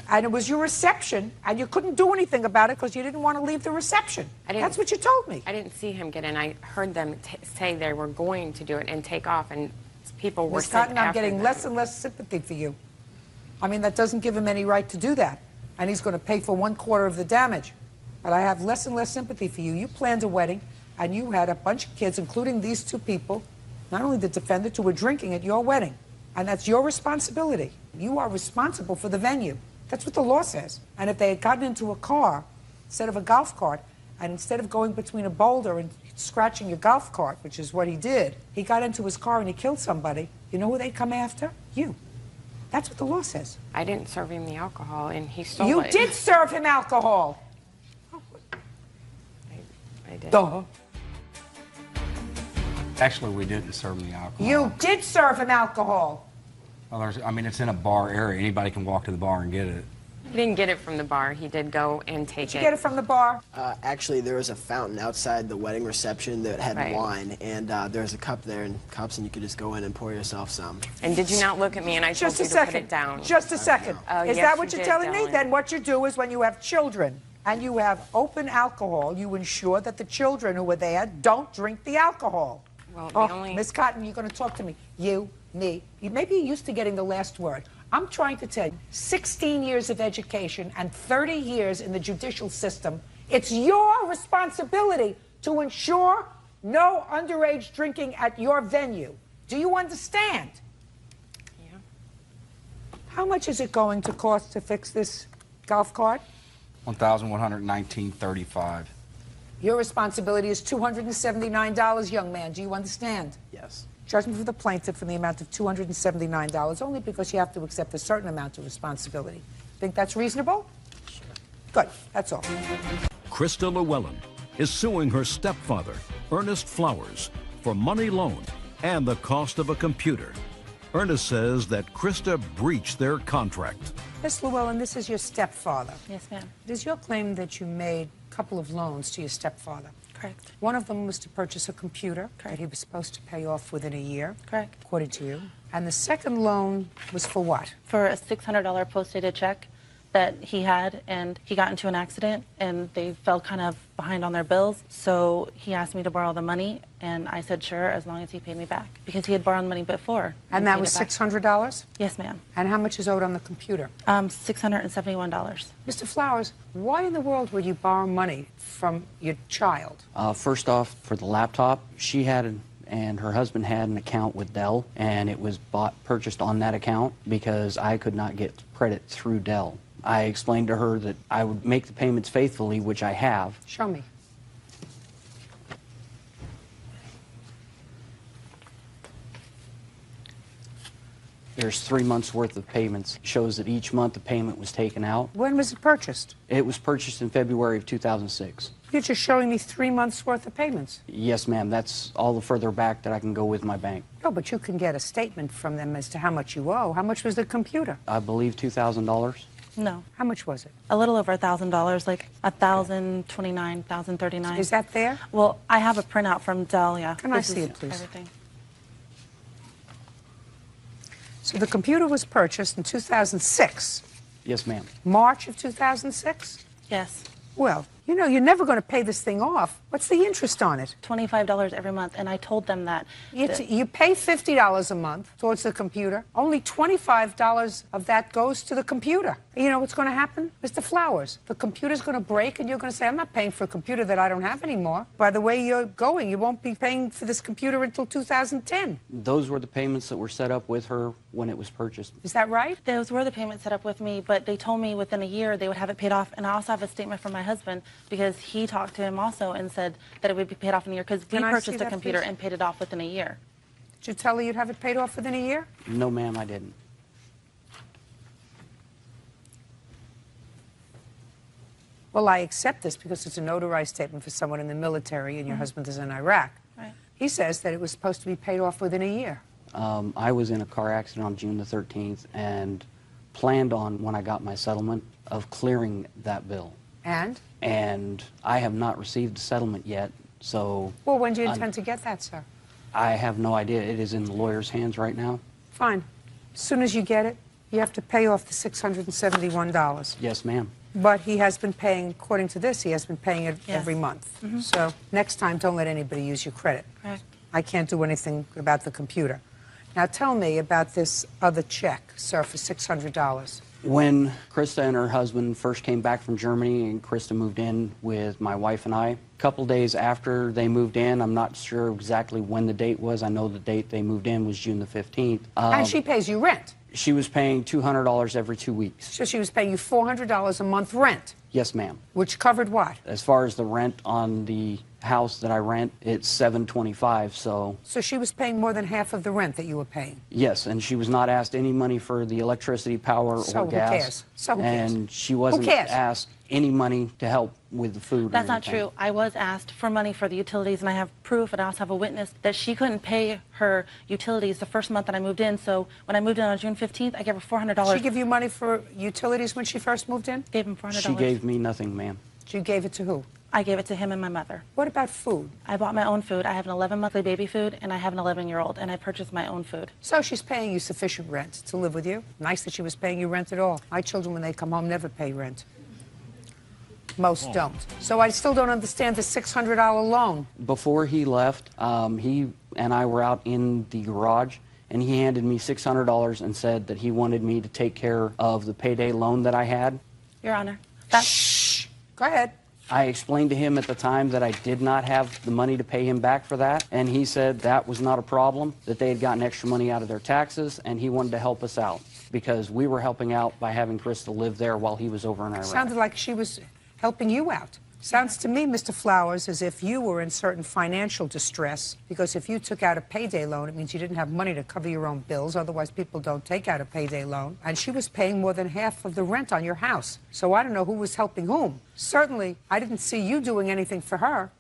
And it was your reception, and you couldn't do anything about it because you didn't want to leave the reception. That's what you told me. I didn't see him get in. I heard them say they were going to do it and take off, and people were Miss sent Cotton, I'm after getting them. less and less sympathy for you. I mean, that doesn't give him any right to do that. And he's going to pay for 1/4 of the damage. But I have less and less sympathy for you. You planned a wedding, and you had a bunch of kids, including these two people, not only the defendant, who were drinking at your wedding. And that's your responsibility. You are responsible for the venue. That's what the law says. And if they had gotten into a car instead of a golf cart, and instead of going between a boulder and scratching your golf cart, which is what he did, he got into his car and he killed somebody, you know who they come after? You. That's what the law says. I didn't serve him the alcohol, and he stole You it. did serve him alcohol. I did. Duh. Actually, we didn't serve him the alcohol. You did serve him alcohol. Well, I mean, it's in a bar area. Anybody can walk to the bar and get it. He didn't get it from the bar. He did go and take Did you get it from the bar? Actually, there was a fountain outside the wedding reception that had Right. wine, and there was a cup there and cups, and you could just go in and pour yourself some. And did you not look at me and I told Just a you to put second. it down? Just a second. Oh, Is yes, that what you you're did, telling me? Dylan. Then what you do is when you have children and you have open alcohol, you ensure that the children who are there don't drink the alcohol. Well, Miss Cotton, you're going to talk to me. You, me. Maybe you're used to getting the last word. I'm trying to tell you, 16 years of education and 30 years in the judicial system, it's your responsibility to ensure no underage drinking at your venue. Do you understand? Yeah. How much is it going to cost to fix this golf cart? $1,119.35. Your responsibility is $279, young man. Do you understand? Yes. Judgment for the plaintiff in the amount of $279, only because you have to accept a certain amount of responsibility. Think that's reasonable? Sure. Good. That's all. Krista Llewellyn is suing her stepfather, Ernest Flowers, for money loaned and the cost of a computer. Ernest says that Krista breached their contract. Miss Llewellyn, this is your stepfather. Yes, ma'am. It is your claim that you made a couple of loans to your stepfather. Correct. One of them was to purchase a computer that he was supposed to pay off within a year. Correct. According to you. And the second loan was for what? For a $600 post-dated check that he had, and he got into an accident, and they fell kind of behind on their bills. So he asked me to borrow the money, and I said sure, as long as he paid me back, because he had borrowed money before. And that was $600? Yes, ma'am. And how much is owed on the computer? $671. Mr. Flowers, why in the world would you borrow money from your child? First off, for the laptop, she had and her husband had an account with Dell, and it was purchased on that account because I could not get credit through Dell. I explained to her that I would make the payments faithfully, which I have. Show me. There's 3 months worth of payments. It shows that each month the payment was taken out. When was it purchased? It was purchased in February of 2006. You're just showing me 3 months' worth of payments. Yes, ma'am. That's all the further back that I can go with my bank. No, but you can get a statement from them as to how much you owe. How much was the computer? I believe $2,000. No. How much was it? A little over $1,000, like $1,029, $1,039. Is that there? Well, I have a printout from Dell, yeah. Can I This see is it, please? Everything. So the computer was purchased in 2006. Yes, ma'am. March of 2006? Yes. Well, you know, you're never going to pay this thing off. What's the interest on it? $25 every month, and I told them that. You pay $50 a month towards the computer. Only $25 of that goes to the computer. You know what's going to happen? Mr. Flowers, the computer's going to break, and you're going to say, I'm not paying for a computer that I don't have anymore. By the way you're going, you won't be paying for this computer until 2010. Those were the payments that were set up with her when it was purchased. Is that right? Those were the payments set up with me, but they told me within a year they would have it paid off. And I also have a statement from my husband because he talked to him also and said that it would be paid off in a year because we Can I see purchased a that, computer please? and paid it off within a year. Did you tell her you'd have it paid off within a year? No, ma'am, I didn't. Well, I accept this because it's a notarized statement for someone in the military and your husband is in Iraq. Right. He says that it was supposed to be paid off within a year. I was in a car accident on June the 13th and planned on, when I got my settlement, of clearing that bill. And? And I have not received a settlement yet, so... Well, when do you intend to get that, sir? I have no idea. It is in the lawyer's hands right now. Fine. As soon as you get it, you have to pay off the $671. Yes, ma'am. But he has been paying, according to this, he has been paying it Yes. every month. Mhm. So next time, don't let anybody use your credit. Correct. I can't do anything about the computer. Now tell me about this other check, sir, for $600. When Krista and her husband first came back from Germany and Krista moved in with my wife and I, a couple days after they moved in, I'm not sure exactly when the date was. I know the date they moved in was June the 15th. And she pays you rent. She was paying $200 every 2 weeks. So she was paying you $400 a month rent, Yes, ma'am. which covered what? As far as the rent on the house that I rent, it's $725, so So she was paying more than half of the rent that you were paying. yes, and she was not asked any money for the electricity, power, So or who gas. cares? So who cares? And she wasn't cares? asked any money to help with the food. or That's not anything. true. I was asked for money for the utilities, and I have proof, and I also have a witness that she couldn't pay her utilities the first month that I moved in. So when I moved in on June 15th, I gave her $400. Did she give you money for utilities when she first moved in? Gave him $400. She gave me nothing, ma'am. You gave it to who? I gave it to him and my mother. What about food? I bought my own food. I have an 11-monthly baby food, and I have an 11-year-old, and I purchased my own food. So she's paying you sufficient rent to live with you. Nice that she was paying you rent at all. My children, when they come home, never pay rent. Most don't. So I still don't understand the $600 loan. Before he left, he and I were out in the garage, and he handed me $600 and said that he wanted me to take care of the payday loan that I had. Your Honor. Shh. Go ahead. I explained to him at the time that I did not have the money to pay him back for that, and he said that was not a problem, that they had gotten extra money out of their taxes, and he wanted to help us out because we were helping out by having Krista live there while he was over in Iraq. Sounded like she was helping you out. Sounds to me, Mr. Flowers, as if you were in certain financial distress, because if you took out a payday loan, it means you didn't have money to cover your own bills. Otherwise, people don't take out a payday loan. And she was paying more than half of the rent on your house. So I don't know who was helping whom. Certainly, I didn't see you doing anything for her.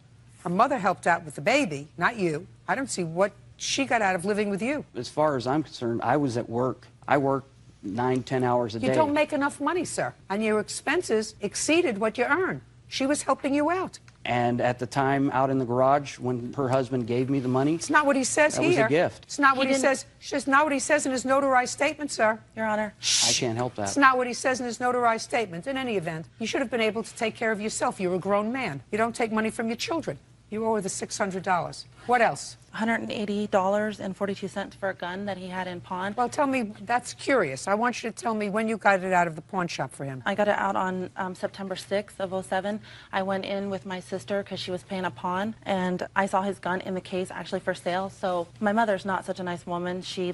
Her mother helped out with the baby, not you. I don't see what she got out of living with you. As far as I'm concerned, I was at work. I worked 9-10 hours a day. You don't make enough money, sir, and your expenses exceeded what you earn. She was helping you out. And at the time out in the garage, when her husband gave me the money, It's not what he says that here. was a gift. It's not what he says. It's just not what he says in his notarized statement, sir. Your Honor. I can't help that. It's not what he says in his notarized statement. In any event, you should have been able to take care of yourself. You're a grown man. You don't take money from your children. You owe her the $600. What else? $180.42 for a gun that he had in pawn. Well, tell me, that's curious. I want you to tell me when you got it out of the pawn shop for him. I got it out on September 6th of '07. I went in with my sister because she was paying a pawn, and I saw his gun in the case actually for sale. So my mother's not such a nice woman. She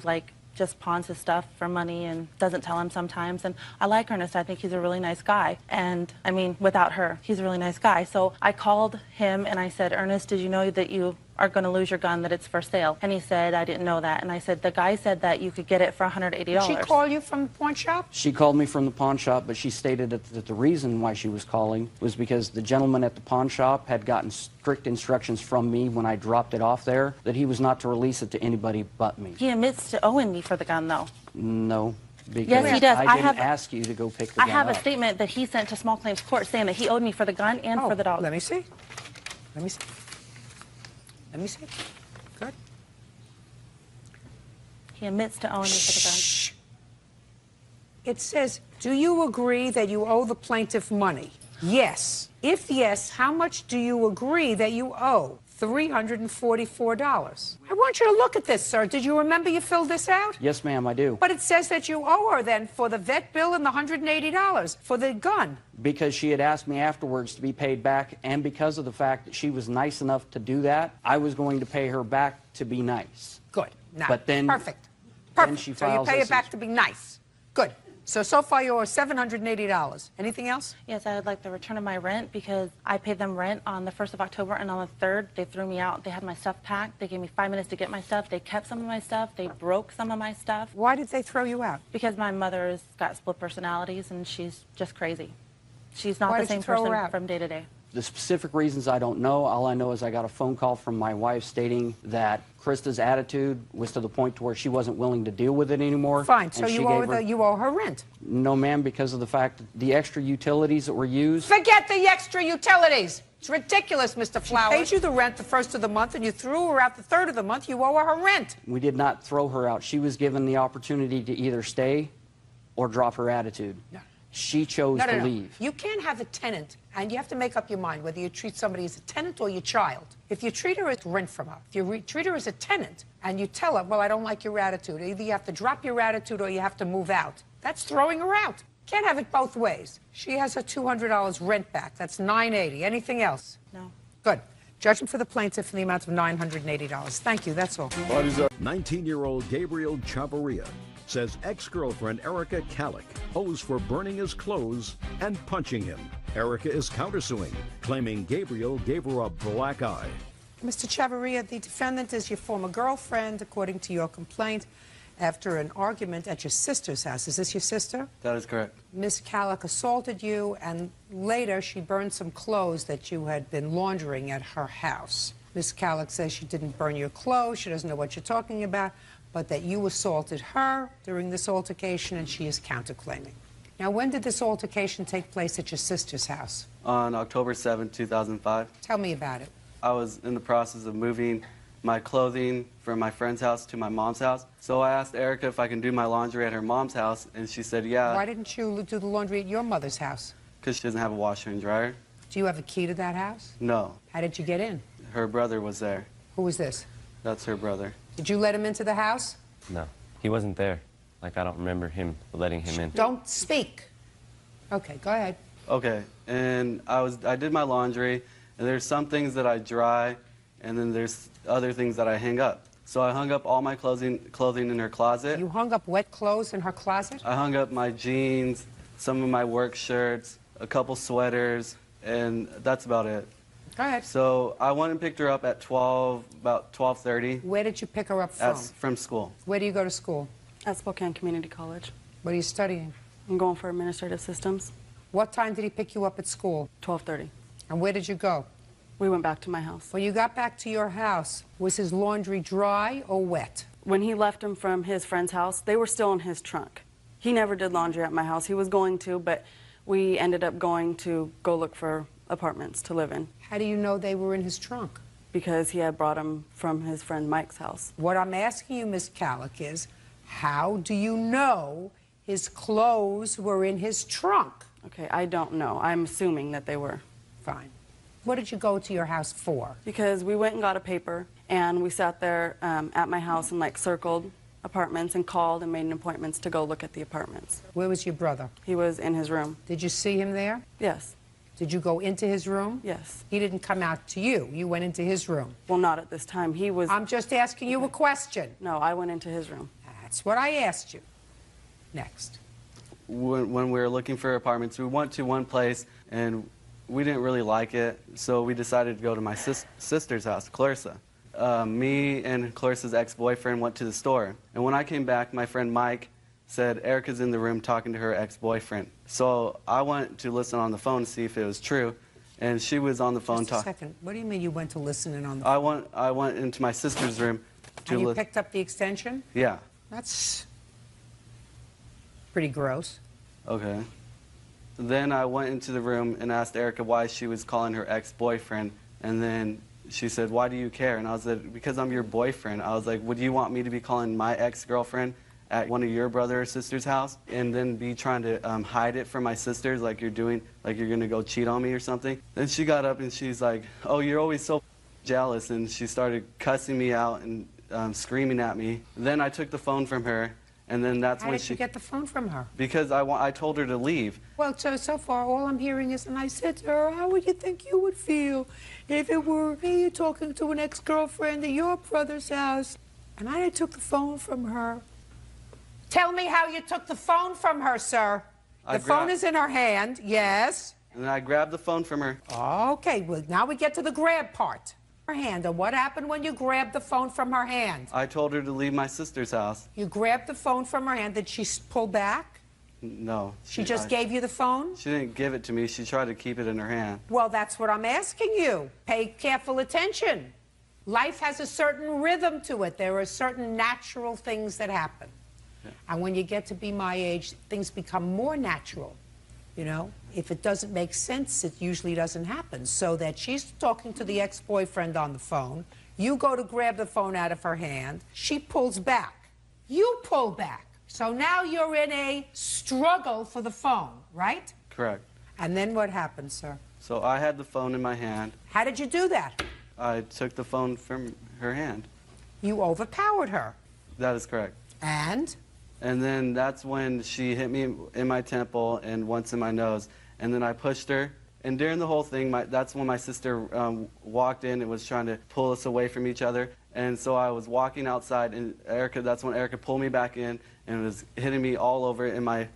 just pawns his stuff for money and doesn't tell him sometimes. And I like Ernest. I think he's a really nice guy. And I mean, without her, he's a really nice guy. So I called him and I said, Ernest, did you know that you are going to lose your gun, that it's for sale. And he said, I didn't know that. And I said, the guy said that you could get it for $180. Did she call you from the pawn shop? She called me from the pawn shop, but she stated that the reason why she was calling was because the gentleman at the pawn shop had gotten strict instructions from me when I dropped it off there that he was not to release it to anybody but me. He admits to owing me for the gun, though. No. Because Yes, he does. I didn't ask you to go pick the I gun have a up. statement that he sent to small claims court saying that he owed me for the gun and for the dog. Let me see. Let me see. Let me see. Good. He admits to owing me for the gun. It says, do you agree that you owe the plaintiff money? Yes. If yes, how much do you agree that you owe? $344. I want you to look at this, sir. Did you remember you filled this out? Yes, ma'am, I do. But it says that you owe her then for the vet bill and the $180 for the gun. Because she had asked me afterwards to be paid back, and because of the fact that she was nice enough to do that, I was going to pay her back to be nice. Good. Now, But then, perfect. then Perfect. she So you files pay this it back to be nice. Good. So far you owe $780. Anything else? Yes, I would like the return of my rent because I paid them rent on the 1st of October, and on the 3rd, they threw me out. They had my stuff packed. They gave me 5 minutes to get my stuff. They kept some of my stuff. They broke some of my stuff. Why did they throw you out? Because my mother's got split personalities, and she's just crazy. She's not Why the did you same throw her person out? from day to day. The specific reasons I don't know. All I know is I got a phone call from my wife stating that Krista's attitude was to the point to where she wasn't willing to deal with it anymore. Fine. So and she you owe, gave her- you owe her rent. No, ma'am, because of the fact that the extra utilities that were used. Forget the extra utilities. It's ridiculous, Mr. Flowers. She paid you the rent the 1st of the month, and you threw her out the 3rd of the month. You owe her her rent. We did not throw her out. She was given the opportunity to either stay or drop her attitude. No. She chose to No. leave. You can't have a tenant, and you have to make up your mind whether you treat somebody as a tenant or your child. If you treat her as rent from her, if you treat her as a tenant, and you tell her, well, I don't like your attitude, either you have to drop your attitude or you have to move out. That's throwing her out. Can't have it both ways. She has her $200 rent back. That's $980. Anything else? No. Good. Judgment for the plaintiff in the amount of $980. Thank you. That's all. 19-year-old Gabriel Chavarria says ex-girlfriend Erica Kallick owes for burning his clothes and punching him. Erica is countersuing, claiming Gabriel gave her a black eye. Mr. Chavarria, the defendant is your former girlfriend, according to your complaint, after an argument at your sister's house. Is this your sister? That is correct. Miss Kallick assaulted you, and later she burned some clothes that you had been laundering at her house. Miss Kallick says she didn't burn your clothes, she doesn't know what you're talking about, but that you assaulted her during this altercation, and she is counterclaiming. Now, when did this altercation take place at your sister's house? On October 7, 2005, Tell me about it. I was in the process of moving my clothing from my friend's house to my mom's house. So I asked Erica if I can do my laundry at her mom's house, and she said Why yeah, didn't you do the laundry at your mother's house? because she doesn't have a washer and dryer. Do you have a key to that house? No, How did you get in? her brother was there. Who was this? That's her brother. Did you let him into the house? No, he wasn't there. Like, I don't remember him letting him in. Don't speak. Okay, go ahead. Okay, and I did my laundry, and there's some things that I dry, and then there's other things that I hang up. So I hung up all my clothing in her closet. You hung up wet clothes in her closet? I hung up my jeans, some of my work shirts, a couple sweaters, and that's about it. Go ahead. So I went and picked her up at about 12:30. Where did you pick her up from? From school. Where do you go to school? At Spokane Community College. What are you studying? I'm going for administrative systems. What time did he pick you up at school? 12:30. And where did you go? We went back to my house. When you got back to your house, was his laundry dry or wet? When he left him from his friend's house, they were still in his trunk. He never did laundry at my house. He was going to, but we ended up going to go look for apartments to live in. How do you know they were in his trunk? Because he had brought them from his friend Mike's house. What I'm asking you, Miss Kallick, is how do you know his clothes were in his trunk? Okay, I don't know. I'm assuming that they were. Fine. What did you go to your house for? Because we went and got a paper, and we sat there at my house and like circled apartments and called and made appointments to go look at the apartments. Where was your brother? He was in his room. Did you see him there? Yes. Did you go into his room? Yes. He didn't come out to you. You went into his room. Well, not at this time. He was... I'm just asking you a question. No, I went into his room. That's what I asked you. Next. When we were looking for apartments, we went to one place, and we didn't really like it, so we decided to go to my sister's house, Clarissa. me and Clarissa's ex-boyfriend went to the store. And when I came back, my friend Mike said Erica's in the room talking to her ex-boyfriend. So I went to listen on the phone to see if it was true. And she was on the phone Just a second. What do you mean you went to listen in on the phone? I went into my sister's room to And you picked up the extension? Yeah. That's pretty gross. Okay. Then I went into the room and asked Erica why she was calling her ex-boyfriend. And then she said, "Why do you care?" And I was like, "Because I'm your boyfriend." I was like, "Would you want me to be calling my ex-girlfriend at one of your brother or sister's house and then be trying to hide it from my sisters like you're doing, like you're going to go cheat on me or something?" Then she got up and she's like, "Oh, you're always so jealous." And she started cussing me out and screaming at me. Then I took the phone from her, and then that's How when did you get the phone from her? Because I told her to leave. Well, so far, all I'm hearing is, and I said to her, "How would you think you would feel if it were me talking to an ex-girlfriend at your brother's house?" And I took the phone from her. Tell me how you took the phone from her, sir. The phone is in her hand, yes. And then I grabbed the phone from her. Okay, well, now we get to the grab part. Her hand, and what happened when you grabbed the phone from her hand? I told her to leave my sister's house. You grabbed the phone from her hand. Did she pull back? No. She just gave you the phone? She didn't give it to me. She tried to keep it in her hand. Well, that's what I'm asking you. Pay careful attention. Life has a certain rhythm to it. There are certain natural things that happen. Yeah. And when you get to be my age, things become more natural. You know, if it doesn't make sense, it usually doesn't happen. So that she's talking to the ex-boyfriend on the phone. You go to grab the phone out of her hand. She pulls back. You pull back. So now you're in a struggle for the phone, right? Correct. And then what happened, sir? So I had the phone in my hand. How did you do that? I took the phone from her hand. You overpowered her. That is correct. And? And then that's when she hit me in my temple and once in my nose. And then I pushed her. And during the whole thing, that's when my sister walked in and was trying to pull us away from each other. And so I was walking outside, and that's when Erica pulled me back in and was hitting me all over in my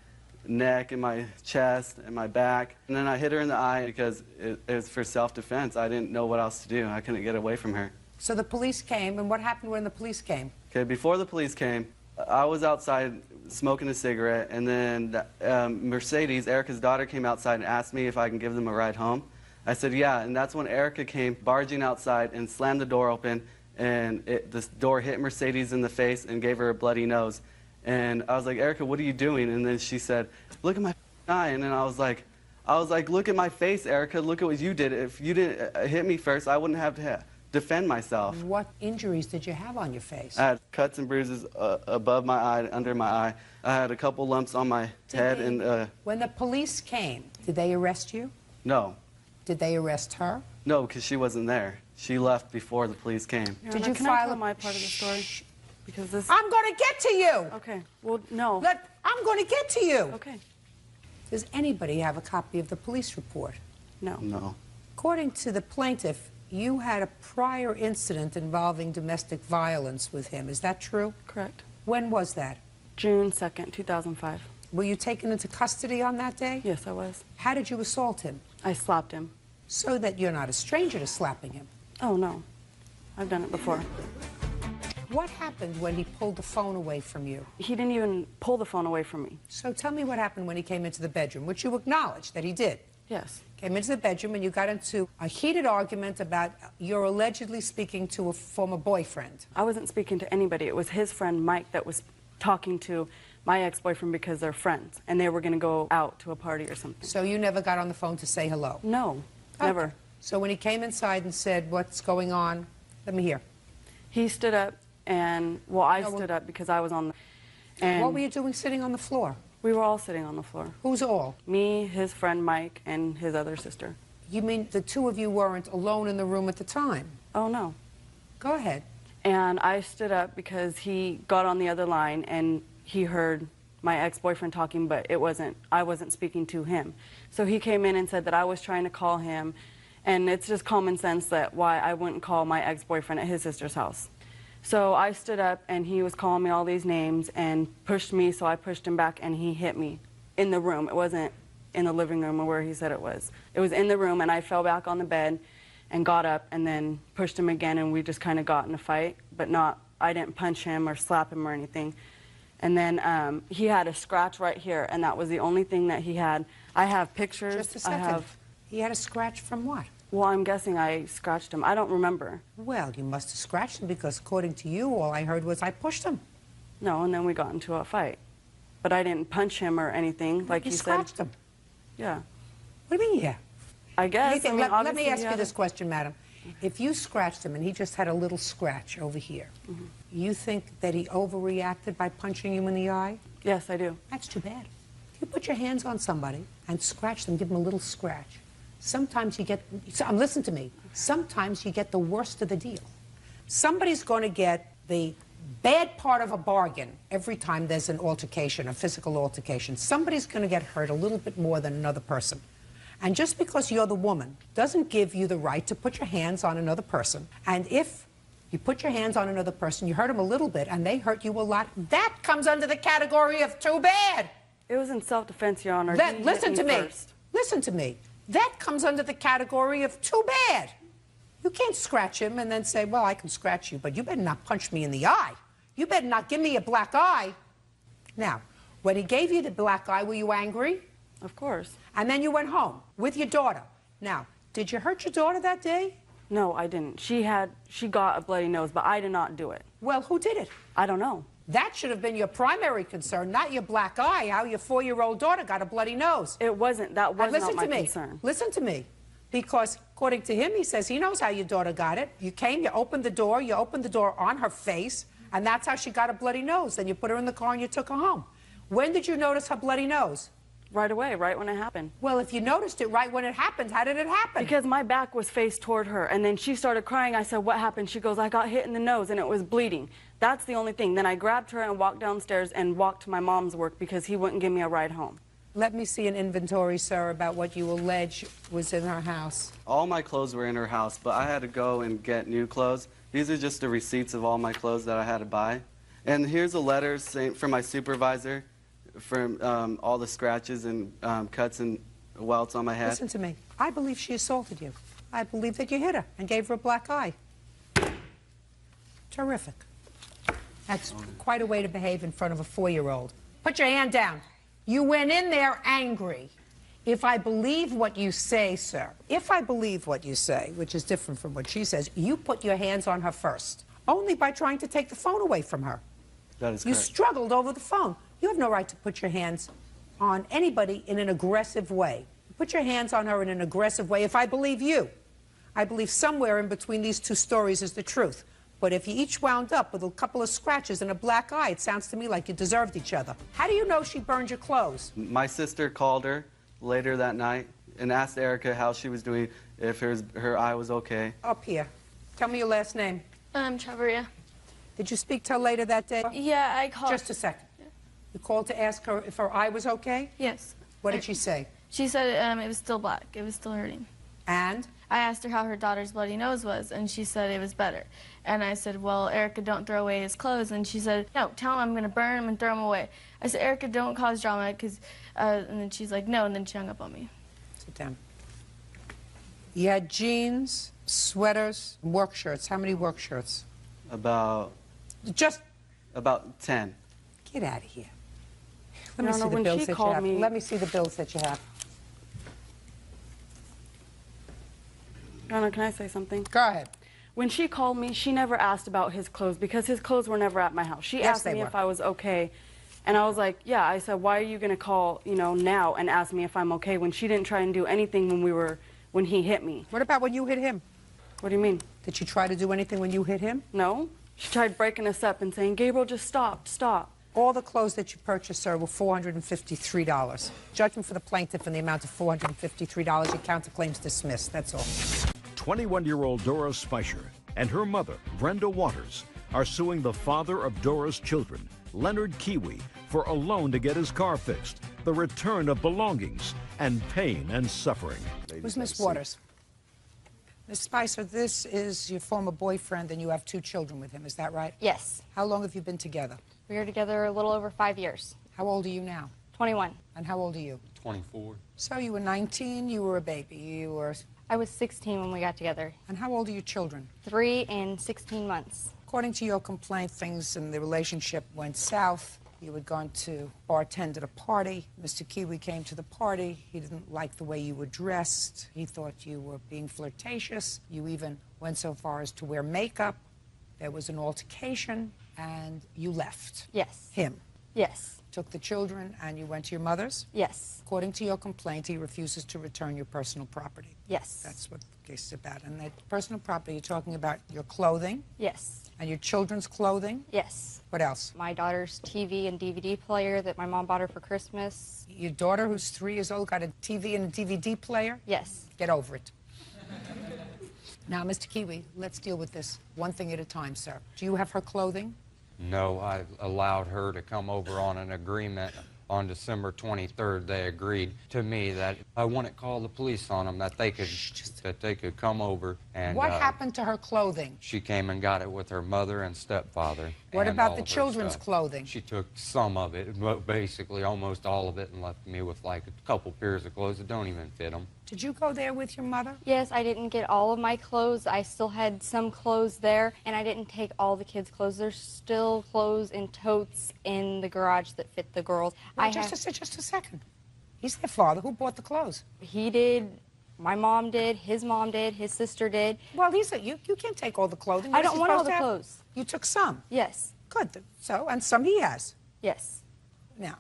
neck, in my chest, and my back. And then I hit her in the eye because it was for self-defense. I didn't know what else to do. I couldn't get away from her. So the police came, and what happened when the police came? Okay, before the police came, I was outside smoking a cigarette, and then Mercedes, Erica's daughter, came outside and asked me if I can give them a ride home. I said, yeah, and that's when Erica came barging outside and slammed the door open, and this door hit Mercedes in the face and gave her a bloody nose. And I was like, Erica, what are you doing? And then she said, look at my eye. And then I was like, look at my face, Erica, look at what you did. If you didn't hit me first, I wouldn't have to defend myself. What injuries did you have on your face? I had cuts and bruises above my eye, under my eye. I had a couple lumps on my head. When the police came, did they arrest you? No. Did they arrest her? No, because she wasn't there. She left before the police came. Did you can file I tell my part of the story? Because this. I'm going to get to you. Okay. Well, no. I'm going to get to you. Okay. Does anybody have a copy of the police report? No. No. According to the plaintiff, you had a prior incident involving domestic violence with him. Is that true? Correct. When was that? June 2nd, 2005. Were you taken into custody on that day? Yes, I was. How did you assault him? I slapped him. So that you're not a stranger to slapping him. Oh, no. I've done it before. What happened when he pulled the phone away from you? He didn't even pull the phone away from me. So tell me what happened when he came into the bedroom, which you acknowledged that he did. Yes. Came into the bedroom and you got into a heated argument about you're allegedly speaking to a former boyfriend. I wasn't speaking to anybody. It was his friend Mike that was talking to my ex-boyfriend because they're friends and they were going to go out to a party or something. So you never got on the phone to say hello? No, okay. Never. So when he came inside and said, what's going on? Let me hear. He stood up and, well, I stood up because I was on the... And what were you doing sitting on the floor? We were all sitting on the floor. Who's all? Me, his friend Mike, and his other sister. You mean the two of you weren't alone in the room at the time? Oh, no. Go ahead. And I stood up because he got on the other line and he heard my ex-boyfriend talking, but I wasn't speaking to him. So he came in and said that I was trying to call him, and it's just common sense that why I wouldn't call my ex-boyfriend at his sister's house. So I stood up and he was calling me all these names and pushed me, so I pushed him back and he hit me in the room. It wasn't in the living room or where he said it was. It was in the room and I fell back on the bed and got up and then pushed him again, and we just kind of got in a fight, but I didn't punch him or slap him or anything. And then he had a scratch right here, and that was the only thing that he had. I have pictures. Just a second. He had a scratch from what? Well, I'm guessing I scratched him. I don't remember. Well, you must have scratched him because according to you, all I heard was I pushed him. No, and then we got into a fight. But I didn't punch him or anything, like you said. You scratched him? Yeah. What do you mean, yeah? I guess. Let me ask you this question, madam. If you scratched him and he just had a little scratch over here, you think that he overreacted by punching you in the eye? Yes, I do. That's too bad. If you put your hands on somebody and scratch them, give them a little scratch, sometimes you get, listen to me, sometimes you get the worst of the deal. Somebody's going to get the bad part of a bargain every time there's an altercation, a physical altercation. Somebody's going to get hurt a little bit more than another person. And just because you're the woman doesn't give you the right to put your hands on another person. And if you put your hands on another person, you hurt them a little bit, and they hurt you a lot, that comes under the category of too bad. It was in self-defense, Your Honor. Listen to me. Listen to me. That comes under the category of too bad. You can't scratch him and then say, well, I can scratch you, but you better not punch me in the eye. You better not give me a black eye. Now, when he gave you the black eye, were you angry? Of course. And then you went home with your daughter. Now, did you hurt your daughter that day? No, I didn't. She got a bloody nose, but I did not do it. Well, who did it? I don't know. That should have been your primary concern, not your black eye, how your 4-year-old daughter got a bloody nose. It wasn't. That was not my concern. Listen to me. Because according to him, he says he knows how your daughter got it. You came, you opened the door on her face, and that's how she got a bloody nose. Then you put her in the car and you took her home. When did you notice her bloody nose? Right away, right when it happened. Well, if you noticed it right when it happened, how did it happen? Because my back was faced toward her, and then she started crying. I said, what happened? She goes, I got hit in the nose, and it was bleeding. That's the only thing. Then I grabbed her and walked downstairs and walked to my mom's work because he wouldn't give me a ride home. Let me see an inventory, sir, about what you allege was in her house. All my clothes were in her house, but I had to go and get new clothes. These are just the receipts of all my clothes that I had to buy. And here's a letter from my supervisor from all the scratches and cuts and welts on my head. Listen to me. I believe she assaulted you. I believe that you hit her and gave her a black eye. Terrific. That's quite a way to behave in front of a 4-year-old. Put your hand down. You went in there angry. If I believe what you say, sir, if I believe what you say, which is different from what she says, you put your hands on her first, only by trying to take the phone away from her. That is correct. You struggled over the phone. You have no right to put your hands on anybody in an aggressive way. Put your hands on her in an aggressive way. If I believe you, I believe somewhere in between these two stories is the truth. But if you each wound up with a couple of scratches and a black eye, it sounds to me like you deserved each other. How do you know she burned your clothes? My sister called her later that night and asked Erica how she was doing, if her eye was okay. Up here. Tell me your last name. Chavarria. Did you speak to her later that day? Yeah, I called. Just a second. You called to ask her if her eye was okay? Yes. What did she say? She said it was still black. It was still hurting. And? I asked her how her daughter's bloody nose was, and she said it was better. And I said, well, Erica, don't throw away his clothes. And she said, no, tell him I'm going to burn him and throw him away. I said, Erica, don't cause drama, because, and then she's like, no, and then she hung up on me. Sit down. You had jeans, sweaters, work shirts. How many work shirts? About 10. Get out of here. Let me see the bills that you have. Let me see the bills that you have. Donna, can I say something? Go ahead. When she called me, she never asked about his clothes because his clothes were never at my house. She asked me if I was okay. And I was like, yeah. I said, why are you going to call, now and ask me if I'm okay when she didn't try and do anything when he hit me? What about when you hit him? What do you mean? Did she try to do anything when you hit him? No. She tried breaking us up and saying, Gabriel, just stop. All the clothes that you purchased, sir, were $453. Judgment for the plaintiff in the amount of $453. Your counterclaims dismissed. That's all. 21-year-old Dora Spicer and her mother, Brenda Waters, are suing the father of Dora's children, Leonard Kiwi, for a loan to get his car fixed, the return of belongings, and pain and suffering. Who's Miss Waters? Miss Spicer, this is your former boyfriend, and you have 2 children with him. Is that right? Yes. How long have you been together? We were together a little over 5 years. How old are you now? 21. And how old are you? 24. So you were 19, you were a baby. You were I was 16 when we got together. And how old are your children? 3 and 16 months. According to your complaint, things in the relationship went south. You had gone to bartend at a party. Mr. Kiwi came to the party. He didn't like the way you were dressed. He thought you were being flirtatious. You even went so far as to wear makeup. There was an altercation, and you left. Yes. Him. Yes. Took the children, and you went to your mother's? Yes. According to your complaint, he refuses to return your personal property. Yes. That's what the case is about. And that personal property, you're talking about your clothing? Yes. And your children's clothing? Yes. What else? My daughter's TV and DVD player that my mom bought her for Christmas. Your daughter, who's 3 years old, got a TV and a DVD player? Yes. Get over it. Now, Mr. Kiwi, let's deal with this one thing at a time, sir. Do you have her clothing? No, I allowed her to come over on an agreement. On December 23rd, they agreed to me that I wouldn't call the police on them, that they could come over and. What happened to her clothing? She came and got it with her mother and stepfather. What and about all the of her children's stuff. clothing? She took some of it, but basically almost all of it, and left me with like a couple pairs of clothes that don't even fit them. Did you go there with your mother? Yes, I didn't get all of my clothes. I still had some clothes there, and I didn't take all the kids' clothes. There's still clothes in totes in the garage that fit the girls. Well, just a second. He's their father. Who bought the clothes? He did. My mom did. His mom did. His sister did. Well, Lisa, you can't take all the clothing. I don't want all the clothes. You took some? Yes. Good. So, and some he has? Yes. Now,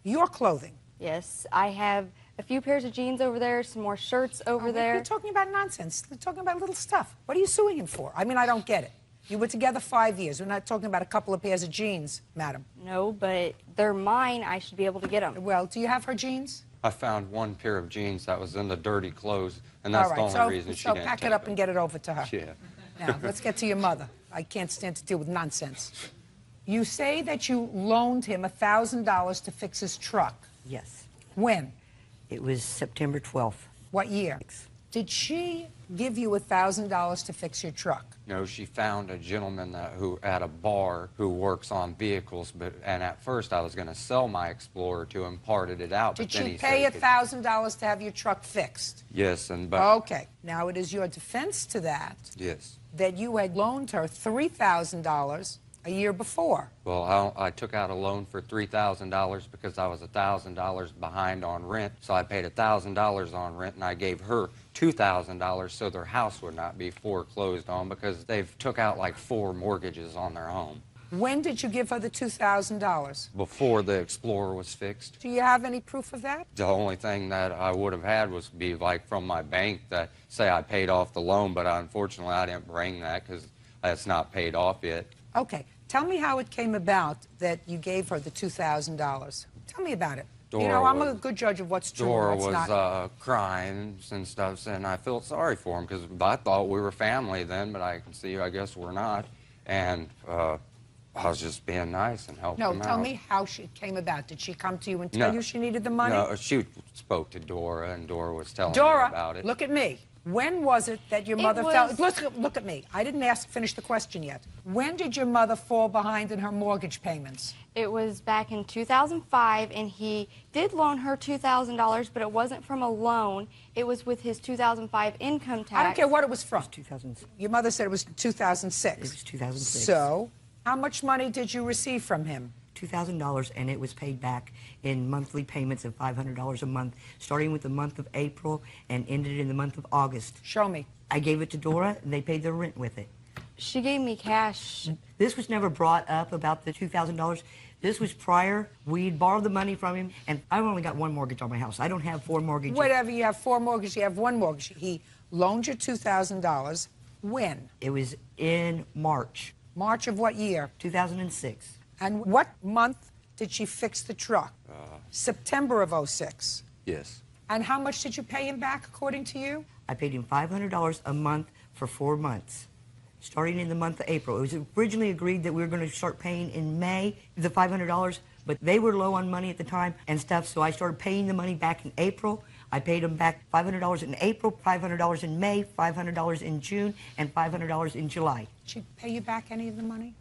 your clothing? Yes. I have a few pairs of jeans over there, some more shirts over there. You're talking about nonsense. You're talking about little stuff. What are you suing him for? I mean, I don't get it. You were together 5 years. We're not talking about a couple of pairs of jeans, madam. No, but they're mine. I should be able to get them. Well, do you have her jeans? I found one pair of jeans that was in the dirty clothes, and that's the only reason she didn't pack take it up them. and get it over to her. Yeah. Now, let's get to your mother. I can't stand to deal with nonsense. You say that you loaned him $1,000 to fix his truck. Yes. When? It was September 12th. What year? Did she give you $1,000 to fix your truck? No, she found a gentleman who at a bar who works on vehicles, and at first I was going to sell my Explorer to him, parted it out. Did but then she he pay said he could- $1,000 to have your truck fixed? Yes, Okay. Now, it is your defense to that yes. that you had loaned her $3,000 a year before. Well, I took out a loan for $3,000 because I was $1,000 behind on rent, so I paid $1,000 on rent, and I gave her $2,000 so their house would not be foreclosed on because they've took out like 4 mortgages on their home. When did you give her the $2,000? Before the Explorer was fixed. Do you have any proof of that? The only thing that I would have had was be like from my bank that say I paid off the loan, but unfortunately I didn't bring that because it's not paid off yet. Okay. Tell me how it came about that you gave her the $2,000. Tell me about it. You know, I'm a good judge of what's true Dora and what's was not. crying and stuff, and I felt sorry for him because I thought we were family then, but I can see, I guess we're not. And I was just being nice and helping him out. No, tell me how it came about. Did she come to you and tell you she needed the money? No, she spoke to Dora, and Dora was telling me Dora, about it. look at me. When was it that your mother fell? Look at me. I didn't finish the question yet. When did your mother fall behind in her mortgage payments? It was back in 2005, and he did loan her $2,000, but it wasn't from a loan. It was with his 2005 income tax. I don't care what it was from. 2006. Your mother said it was 2006. It was 2006. So, how much money did you receive from him? $2,000, and it was paid back in monthly payments of $500 a month, starting with the month of April and ended in the month of August. Show me. I gave it to Dora, and they paid their rent with it. She gave me cash. This was never brought up about the $2,000. This was prior. We'd borrowed the money from him, and I've only got 1 mortgage on my house. I don't have 4 mortgages. Whatever, you have 4 mortgages, you have 1 mortgage. He loaned you $2,000. When? It was in March. March of what year? 2006. And what month did she fix the truck? September of '06. Yes. And how much did you pay him back, according to you? I paid him $500 a month for 4 months, starting in the month of April. It was originally agreed that we were going to start paying in May, the $500, but they were low on money at the time and stuff, so I started paying the money back in April. I paid him back $500 in April, $500 in May, $500 in June, and $500 in July. Did she pay you back any of the money?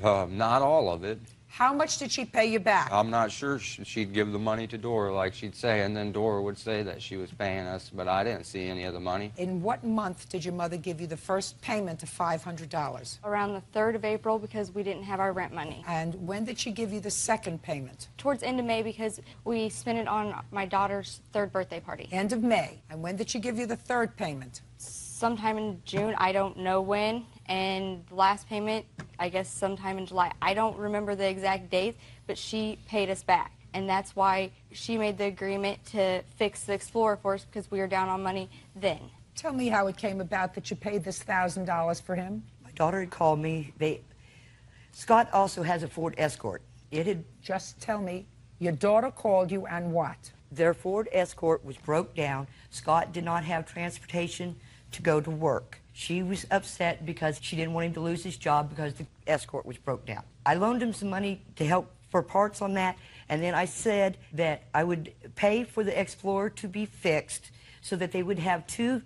Not all of it. How much did she pay you back? I'm not sure. She'd give the money to Dora, like she'd say, and then Dora would say that she was paying us, but I didn't see any of the money. In what month did your mother give you the first payment of $500? Around the 3rd of April because we didn't have our rent money. And when did she give you the second payment? Towards the end of May because we spent it on my daughter's 3rd birthday party. End of May. And when did she give you the third payment? Sometime in June, I don't know when. And the last payment, I guess sometime in July. I don't remember the exact date, but she paid us back. And that's why she made the agreement to fix the Explorer for us because we were down on money then. Tell me how it came about that you paid this $1,000 for him. My daughter had called me. Scott also has a Ford Escort. Just tell me, your daughter called you and what? Their Ford Escort was broke down. Scott did not have transportation to go to work. She was upset because she didn't want him to lose his job because the Escort was broke down. I loaned him some money to help for parts on that, and then I said that I would pay for the Explorer to be fixed so that they would have 2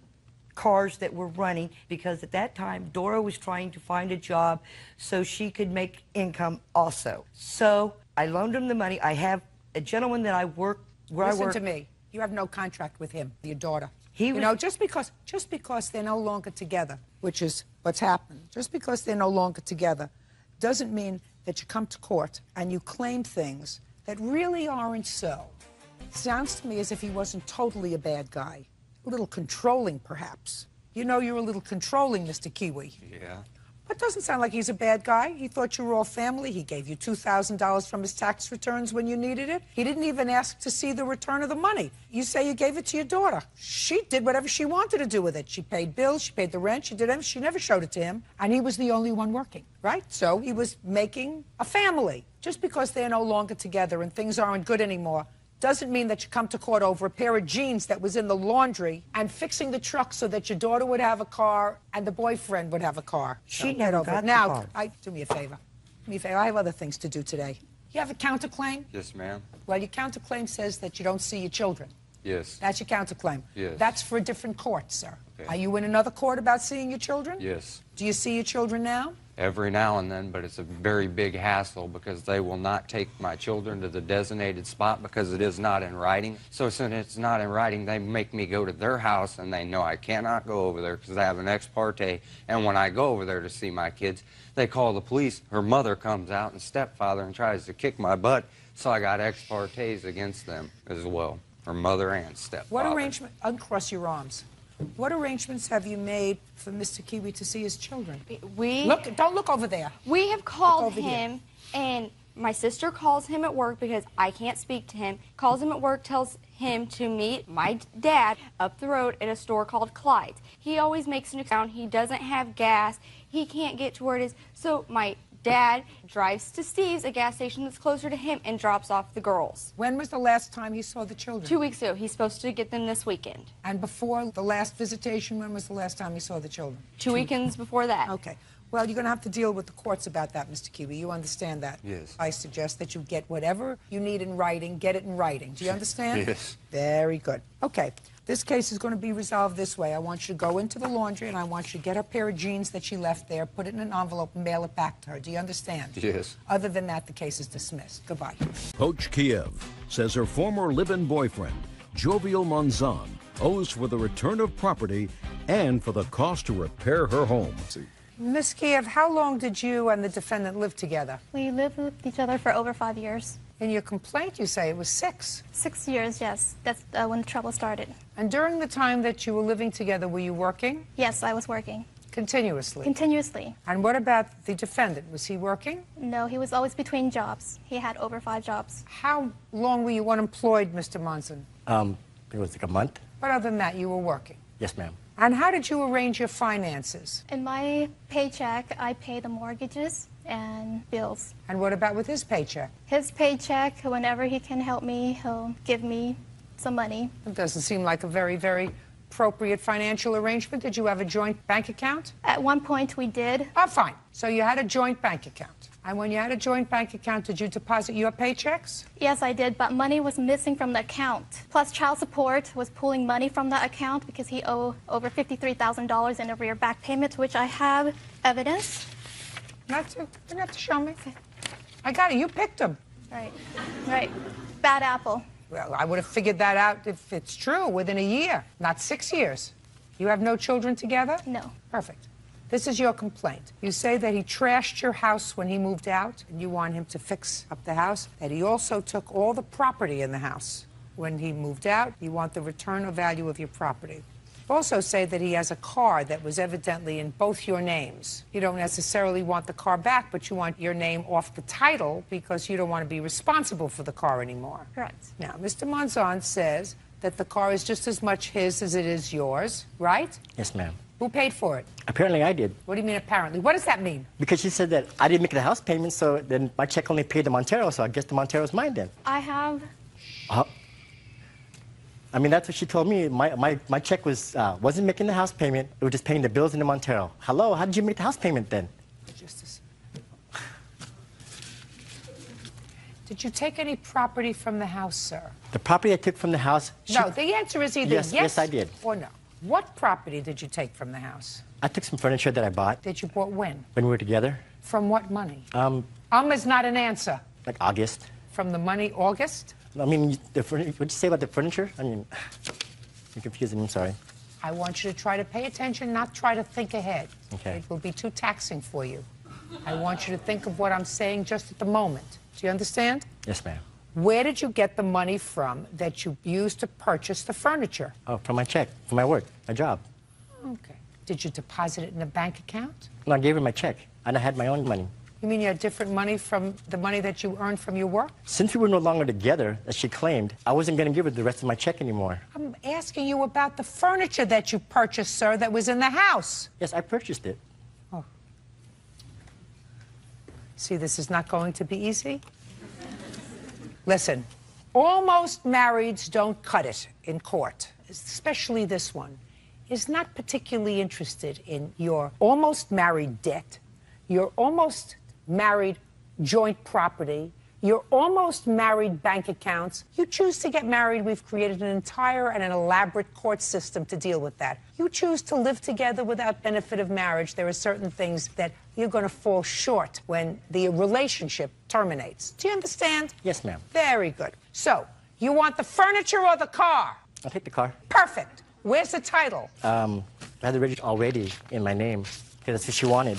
cars that were running, because at that time Dora was trying to find a job so she could make income also. So I loaned him the money. I have a gentleman that I work where I work. Listen to me. You have no contract with him, your daughter. You know, just because they're no longer together, which is what's happened, just because they're no longer together doesn't mean that you come to court and you claim things that really aren't so. It sounds to me as if he wasn't totally a bad guy. A little controlling, perhaps. You know you're a little controlling, Mr. Kiwi. Yeah. But it doesn't sound like he's a bad guy. He thought you were all family. He gave you $2,000 from his tax returns when you needed it. He didn't even ask to see the return of the money. You say you gave it to your daughter. She did whatever she wanted to do with it. She paid bills, she paid the rent, she did everything. She never showed it to him. And he was the only one working, right? So he was making a family. Just because they're no longer together and things aren't good anymore doesn't mean that you come to court over a pair of jeans that was in the laundry and fixing the truck so that your daughter would have a car and the boyfriend would have a car. She never got the now, car. Do me a favor. Do me a favor. I have other things to do today. You have a counterclaim? Yes, ma'am. Well, your counterclaim says that you don't see your children. Yes. That's your counterclaim. Yes. That's for a different court, sir. Okay. Are you in another court about seeing your children? Yes. Do you see your children now? Every now and then, but it's a very big hassle because they will not take my children to the designated spot because it is not in writing. So since it's not in writing, they make me go to their house, and they know I cannot go over there because I have an ex parte. And when I go over there to see my kids, they call the police. Her mother comes out and stepfather and tries to kick my butt, so I got ex partes against them as well, her mother and stepfather. What arrangement? Uncross your arms. What arrangements have you made for Mr. Kiwi to see his children? Don't look over there. We have called him, here. And my sister calls him at work because I can't speak to him. Calls him at work, tells him to meet my dad up the road at a store called Clyde's. He always makes an excuse. He doesn't have gas. He can't get to where it is. So my dad drives to Steve's, a gas station that's closer to him, and drops off the girls. When was the last time he saw the children? 2 weeks ago. He's supposed to get them this weekend. And before the last visitation, when was the last time he saw the children? 2 weekends before that. Okay. Well, you're going to have to deal with the courts about that, Mr. Kiwi. You understand that? Yes. I suggest that you get whatever you need in writing, get it in writing. Do you understand? Yes. Very good. Okay. This case is going to be resolved this way. I want you to go into the laundry, and I want you to get her pair of jeans that she left there, put it in an envelope, and mail it back to her. Do you understand? Yes. Other than that, the case is dismissed. Goodbye. Coach Kiev says her former live-in boyfriend, Jovial Monzon, owes for the return of property and for the cost to repair her home. Ms. Kiev, how long did you and the defendant live together? We lived with each other for over 5 years. In your complaint, you say it was 6. 6 years, yes. That's when the trouble started. And during the time that you were living together, were you working? Yes, I was working. Continuously? Continuously. And what about the defendant? Was he working? No, he was always between jobs. He had over 5 jobs. How long were you unemployed, Mr. Monson? It was like a month. But other than that, you were working? Yes, ma'am. And how did you arrange your finances? In my paycheck, I pay the mortgages and bills. And what about with his paycheck? His paycheck, whenever he can help me, he'll give me some money. It doesn't seem like a very, very appropriate financial arrangement. Did you have a joint bank account? At one point, we did. Oh, fine. So you had a joint bank account. And when you had a joint bank account, did you deposit your paychecks? Yes, I did, but money was missing from the account. Plus, child support was pulling money from the account because he owed over $53,000 in arrear back payment, which I have evidence. You have to show me. I got it. You picked him. Right. Right. Bad apple. Well, I would have figured that out if it's true within a year, not 6 years. You have no children together? No. Perfect. This is your complaint. You say that he trashed your house when he moved out, and you want him to fix up the house, that he also took all the property in the house. When he moved out, you want the return of value of your property. Also say that he has a car that was evidently in both your names. You don't necessarily want the car back, but you want your name off the title because you don't want to be responsible for the car anymore. Correct. Now, Mr. Monzon says that the car is just as much his as it is yours, right? Yes, ma'am. Who paid for it? Apparently I did. What do you mean apparently? What does that mean? Because she said that I didn't make the house payment, so then my check only paid the Montero, so I guess the Montero's mine then. I have... I mean, that's what she told me. My check wasn't making the house payment. It was just paying the bills in the Montero. Hello, how did you make the house payment then? Did you take any property from the house, sir? The property I took from the house... No, the answer is either yes, I did. Or no. What property did you take from the house? I took some furniture that I bought. That you bought when? When we were together. From what money? Is not an answer. Like August. From the money August? I mean, what'd you say about the furniture? I mean, you're confusing me, I'm sorry. I want you to try to pay attention, not try to think ahead. Okay. It will be too taxing for you. I want you to think of what I'm saying just at the moment. Do you understand? Yes, ma'am. Where did you get the money from that you used to purchase the furniture? Oh, from my check, from my work, my job. Okay. Did you deposit it in a bank account? No, I gave her my check, and I had my own money. You mean you had different money from the money that you earned from your work? Since we were no longer together, as she claimed, I wasn't going to give her the rest of my check anymore. I'm asking you about the furniture that you purchased, sir, that was in the house. Yes, I purchased it. Oh. See, this is not going to be easy. Listen, almost marrieds don't cut it in court, especially this one. Is not particularly interested in your almost married debt, your almost married joint property, your almost married bank accounts. You choose to get married, we've created an entire and an elaborate court system to deal with that. You choose to live together without benefit of marriage. There are certain things that you're going to fall short when the relationship terminates. Do you understand? Yes, ma'am. Very good. So, you want the furniture or the car? I'll take the car. Perfect. Where's the title? I had the register already in my name, because that's what she wanted.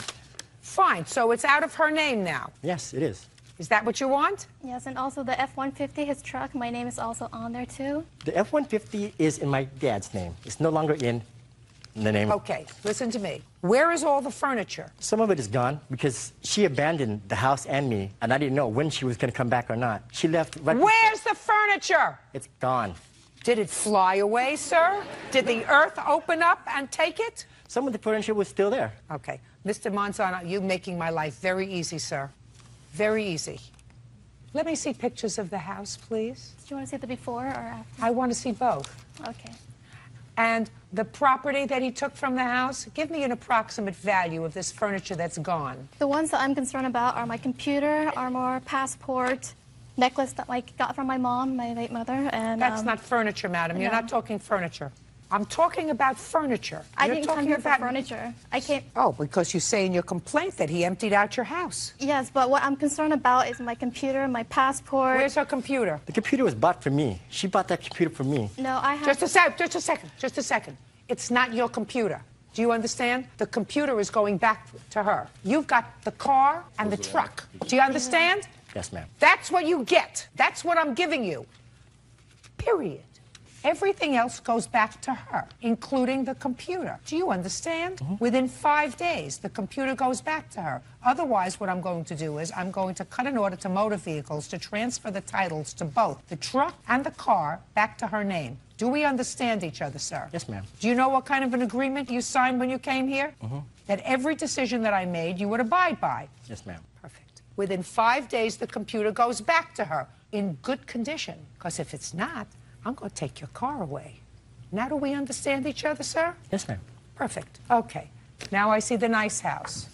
Fine, so it's out of her name now. Yes, it is. Is that what you want? Yes, and also the F-150, his truck, my name is also on there too. The F-150 is in my dad's name. It's no longer in the name. Okay, listen to me. Where is all the furniture? Some of it is gone because she abandoned the house and me, and I didn't know when she was going to come back or not. She left right Where's the furniture? It's gone. Did it fly away, sir? Did the earth open up and take it? Some of the furniture was still there. Okay. Mr. Monzon, you're making my life very easy, sir. Very easy. Let me see pictures of the house, please. Do you want to see the before or after? I want to see both. Okay. And the property that he took from the house, give me an approximate value of this furniture that's gone. The ones that I'm concerned about are my computer, armor, passport, necklace that I got from my mom, my late mother, and... That's not furniture, madam. You're not talking furniture. I'm talking about furniture. I didn't come here for furniture. I came... Oh, because you say in your complaint that he emptied out your house. Yes, but what I'm concerned about is my computer, my passport... Where's her computer? The computer was bought for me. She bought that computer for me. No, I have... Just a second. It's not your computer. Do you understand? The computer is going back to her. You've got the car and the truck. Do you understand? Yes, ma'am. That's what you get. That's what I'm giving you. Period. Everything else goes back to her, including the computer. Do you understand? Mm-hmm. Within 5 days, the computer goes back to her. Otherwise, what I'm going to do is I'm going to cut an order to motor vehicles to transfer the titles to both the truck and the car back to her name. Do we understand each other, sir? Yes, ma'am. Do you know what kind of an agreement you signed when you came here? Mm-hmm. That every decision that I made, you would abide by. Yes, ma'am. Perfect. Within 5 days, the computer goes back to her in good condition. Because if it's not, I'm going to take your car away. Now do we understand each other, sir? Yes, ma'am. Perfect. Okay. Now I see the nice house.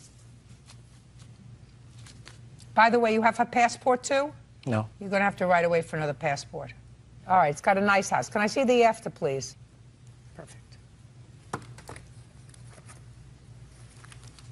By the way, you have her passport, too? No. You're going to have to write away for another passport. All right, it's got a nice house. Can I see the after, please? Perfect.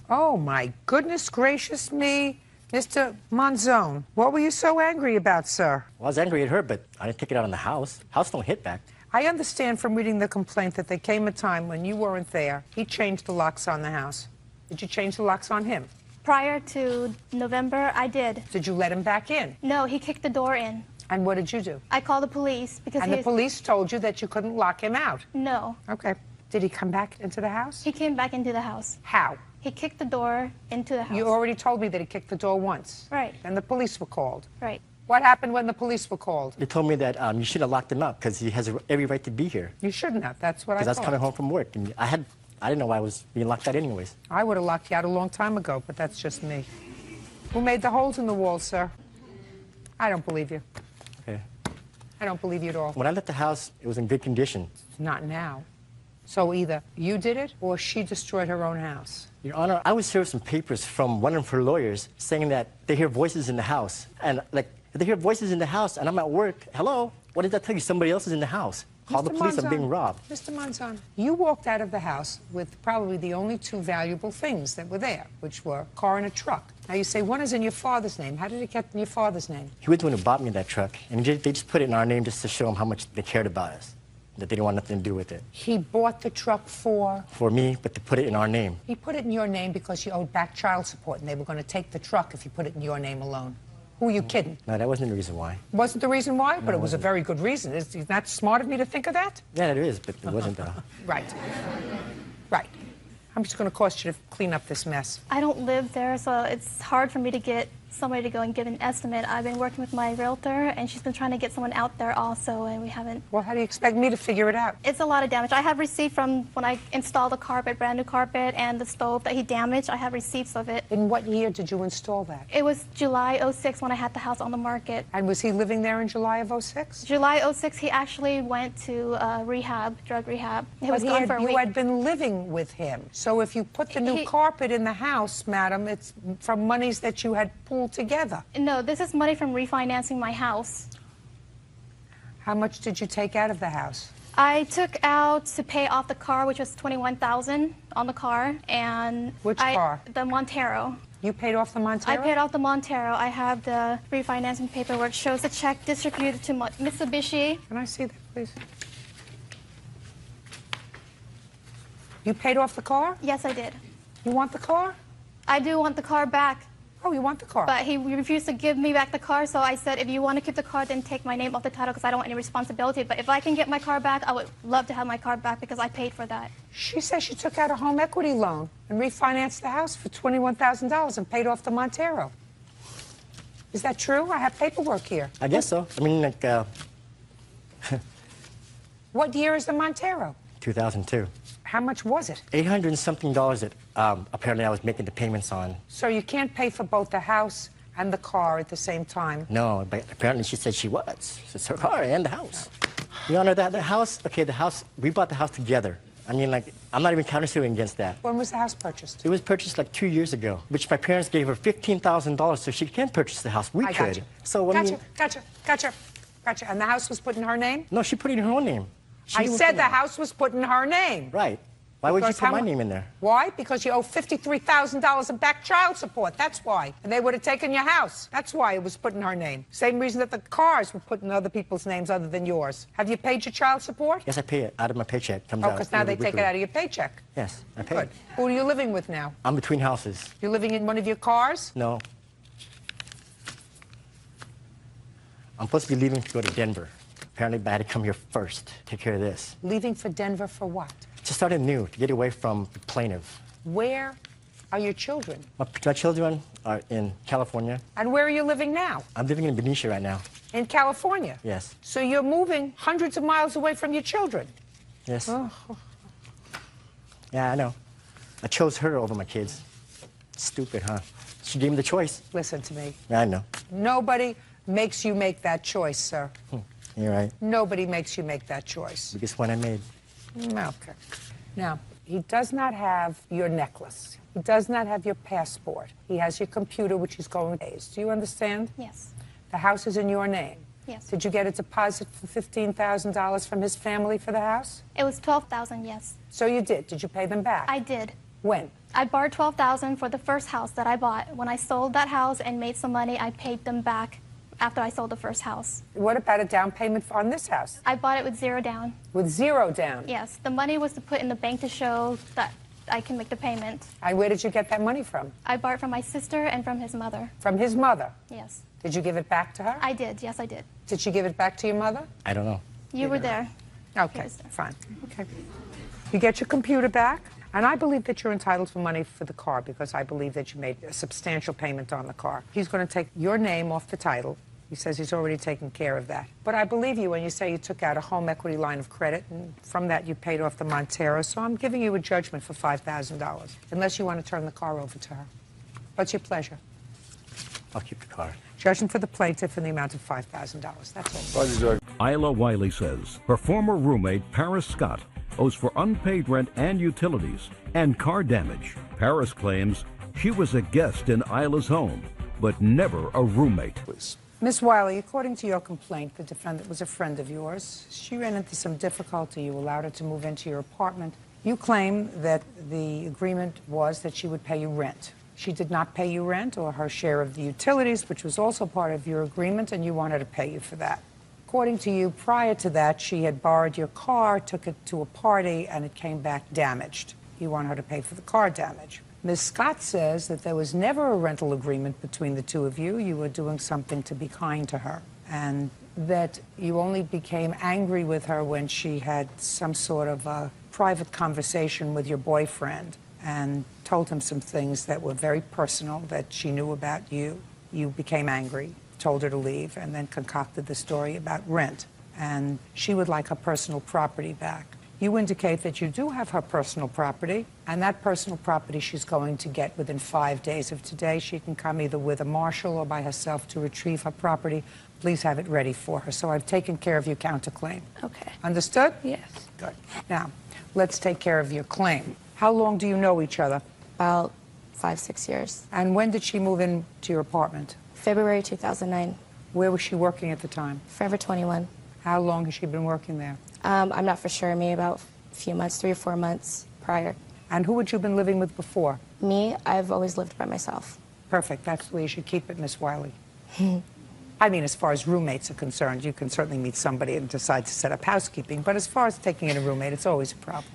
Oh, my goodness gracious me. Mr. Monzone, what were you so angry about, sir? Well, I was angry at her, but I didn't take it out on the house. House don't hit back. I understand from reading the complaint that there came a time when you weren't there. He changed the locks on the house. Did you change the locks on him? Prior to November, I did. Did you let him back in? No, he kicked the door in. And what did you do? I called the police because And the police told you that you couldn't lock him out? No. Okay. Did he come back into the house? He came back into the house. How? He kicked the door into the house. You already told me that he kicked the door once. Right. And the police were called. Right. What happened when the police were called? They told me that you shouldn't have locked him out because he has every right to be here. You shouldn't have. That's what I thought. Because I was coming home from work, and I didn't know I was being locked out anyways. I would have locked you out a long time ago, but that's just me. Who made the holes in the wall, sir? I don't believe you. Okay. I don't believe you at all. When I left the house, it was in good condition. Not now. So either you did it or she destroyed her own house. Your Honor, I was served some papers from one of her lawyers saying that they hear voices in the house. And, like, if they hear voices in the house and I'm at work, hello, what did that tell you? Somebody else is in the house. Call the police, I'm being robbed. Mr. Monzon, you walked out of the house with probably the only two valuable things that were there, which were a car and a truck. Now you say one is in your father's name. How did it get in your father's name? He was the one who bought me that truck, and they just put it in our name just to show him how much they cared about us, that they didn't want nothing to do with it. He bought the truck for? For me, but to put it in our name. He put it in your name because you owed back child support, and they were going to take the truck if you put it in your name alone. Who are you kidding? No, that wasn't the reason why. Wasn't the reason why? No, but it was a very good reason. Is that smart of me to think of that? Yeah, it is, but it wasn't though. Right. Right. I'm just going to cost you to clean up this mess. I don't live there, so it's hard for me to get somebody to go and give an estimate. I've been working with my realtor, and she's been trying to get someone out there also, and we haven't. Well, how do you expect me to figure it out? It's a lot of damage. I have receipts from when I installed the carpet, brand new carpet, and the stove that he damaged. I have receipts of it. In what year did you install that? It was July '06 when I had the house on the market. And was he living there in July of '06? July '06, he actually went to rehab, drug rehab. He was gone for a week. You had been living with him. So if you put the new carpet in the house, madam, it's from monies that you had pooled together. No, this is money from refinancing my house. How much did you take out of the house? I took out to pay off the car, which was $21,000 on the car, and which car? The Montero. You paid off the Montero? I paid off the Montero. I have the refinancing paperwork. Shows the check distributed to Mitsubishi. Can I see that, please? You paid off the car? Yes, I did. You want the car? I do want the car back. Oh, you want the car? But he refused to give me back the car, so I said, if you want to keep the car, then take my name off the title because I don't want any responsibility. But if I can get my car back, I would love to have my car back because I paid for that. She says she took out a home equity loan and refinanced the house for $21,000 and paid off the Montero. Is that true? I have paperwork here. I guess so. I mean, like, What year is the Montero? 2002. How much was it? $800 and something that apparently I was making the payments on. So you can't pay for both the house and the car at the same time? No, but apparently she said she was. It's her car and the house. Your Honor, the house, we bought the house together. I mean, like, I'm not even countersuing against that. When was the house purchased? It was purchased like 2 years ago, which my parents gave her $15,000 so she can purchase the house. We could. So, Gotcha. And the house was put in her name? No, she put it in her own name. I said the house was put in her name. Right. Why would you put my name in there? Why? Because you owe $53,000 in back child support. That's why. And they would have taken your house. That's why it was put in her name. Same reason that the cars were put in other people's names other than yours. Have you paid your child support? Yes, I pay it out of my paycheck. Comes out. Oh, because now they take it out of your paycheck. Yes, I pay Good. it. Who are you living with now? I'm between houses. You're living in one of your cars? No. I'm supposed to be leaving to go to Denver. Apparently, I had to come here first, take care of this. Leaving for Denver for what? To start anew, to get away from the plaintiff. Where are your children? My children are in California. And where are you living now? I'm living in Benicia right now. In California? Yes. So you're moving hundreds of miles away from your children? Yes. Oh. Yeah, I know. I chose her over my kids. Stupid, huh? She gave me the choice. Listen to me. Yeah, I know. Nobody makes you make that choice, sir. You're right. Nobody makes you make that choice. Biggest one I made. Okay. Now, he does not have your necklace. He does not have your passport. He has your computer, which he's going to use. Do you understand? Yes. The house is in your name. Yes. Did you get a deposit for $15,000 from his family for the house? It was $12,000, yes. So you did. Did you pay them back? I did. When? I borrowed $12,000 for the first house that I bought. When I sold that house and made some money, I paid them back after I sold the first house. What about a down payment on this house? I bought it with 0 down. With 0 down? Yes. The money was to put in the bank to show that I can make the payment. And where did you get that money from? I borrowed from my sister and from his mother. From his mother? Yes. Did you give it back to her? I did. Yes, I did. Did she give it back to your mother? I don't know. You were there. Okay, fine. Okay. You get your computer back, and I believe that you're entitled to money for the car because I believe that you made a substantial payment on the car. He's going to take your name off the title. He says he's already taken care of that. But I believe you when you say you took out a home equity line of credit, and from that you paid off the Montero, so I'm giving you a judgment for $5,000, unless you want to turn the car over to her. What's your pleasure? I'll keep the car. Judgment for the plaintiff in the amount of $5,000. That's all. Isla Wiley says her former roommate, Paris Scott, owes for unpaid rent and utilities and car damage. Paris claims she was a guest in Isla's home, but never a roommate. Miss Wiley, according to your complaint, the defendant was a friend of yours. She ran into some difficulty. You allowed her to move into your apartment. You claim that the agreement was that she would pay you rent. She did not pay you rent or her share of the utilities, which was also part of your agreement, and you want her to pay you for that. According to you, prior to that, she had borrowed your car, took it to a party, and it came back damaged. You want her to pay for the car damage. Ms. Scott says that there was never a rental agreement between the two of you. You were doing something to be kind to her, and that you only became angry with her when she had some sort of a private conversation with your boyfriend and told him some things that were very personal that she knew about you. You became angry, told her to leave, and then concocted the story about rent. And she would like her personal property back. You indicate that you do have her personal property, and that personal property she's going to get within 5 days of today. She can come either with a marshal or by herself to retrieve her property. Please have it ready for her. So I've taken care of your counterclaim. Okay. Understood? Yes. Good. Now, let's take care of your claim. How long do you know each other? About 5-6 years. And when did she move into your apartment? February 2009. Where was she working at the time? Forever 21. How long has she been working there? I'm not for sure. Maybe about a few months, 3 or 4 months prior. And who had you been living with before? Me, I've always lived by myself. Perfect. That's the way you should keep it, Miss Wiley. I mean, as far as roommates are concerned, you can certainly meet somebody and decide to set up housekeeping. But as far as taking in a roommate, it's always a problem.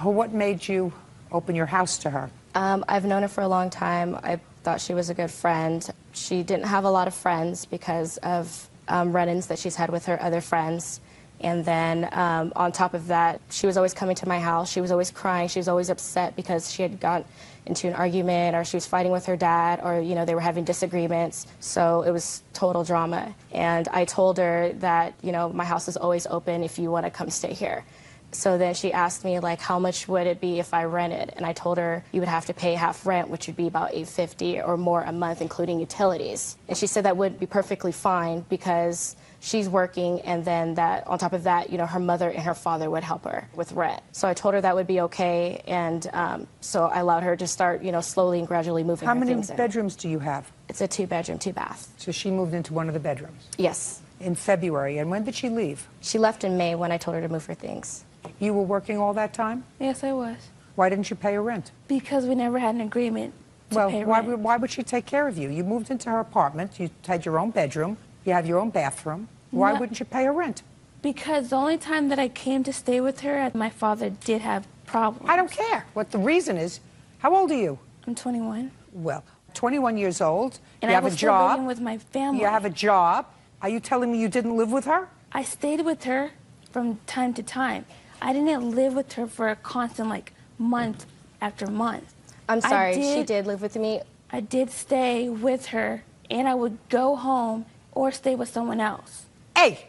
What made you open your house to her? I've known her for a long time. I thought she was a good friend. She didn't have a lot of friends because of run-ins that she's had with her other friends. And then on top of that, she was always coming to my house. She was always crying. She was always upset because she had got into an argument or she was fighting with her dad or, you know, they were having disagreements. So it was total drama. And I told her that, you know, my house is always open if you want to come stay here. So then she asked me, like, how much would it be if I rented? And I told her you would have to pay half rent, which would be about $850 or more a month, including utilities. And she said that would be perfectly fine because she's working, and then that on top of that, you know, her mother and her father would help her with rent. So I told her that would be okay, and so I allowed her to start, you know, slowly and gradually moving her things in. How many bedrooms do you have? It's a 2-bedroom, 2-bath. So she moved into one of the bedrooms? Yes. In February. And when did she leave? She left in May when I told her to move her things. You were working all that time? Yes, I was. Why didn't you pay her rent? Because we never had an agreement to pay rent. Why would she take care of you? You moved into her apartment. You had your own bedroom. You have your own bathroom. Why wouldn't you pay her rent? Because the only time that I came to stay with her, my father did have problems. I don't care what the reason is. How old are you? I'm 21. Well, 21 years old. And you I have was a still job. living with my family. You have a job. Are you telling me you didn't live with her? I stayed with her from time to time. I didn't live with her for a constant, like, month after month. I'm sorry, she did live with me. I did stay with her, and I would go home or stay with someone else. Hey,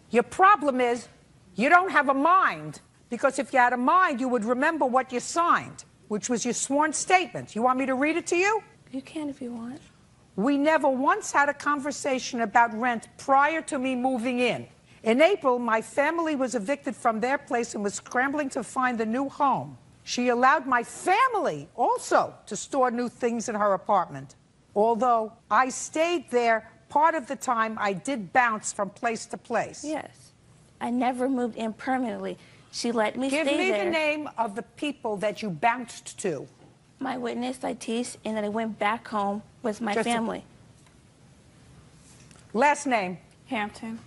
your problem is you don't have a mind, because if you had a mind, you would remember what you signed, which was your sworn statement. You want me to read it to you? You can if you want. We never once had a conversation about rent prior to me moving in. In April, my family was evicted from their place and was scrambling to find a new home. She allowed my family also to store new things in her apartment. Although I stayed there part of the time, I did bounce from place to place. Yes. I never moved in permanently. She let me Give stay me there. the name of the people that you bounced to. My witness, Latice, and then I went back home with my family. Last name? Hampton.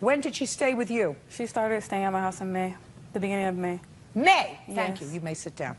When did she stay with you? She started staying at my house in May, the beginning of May. May? Thank Yes. you. You may sit down.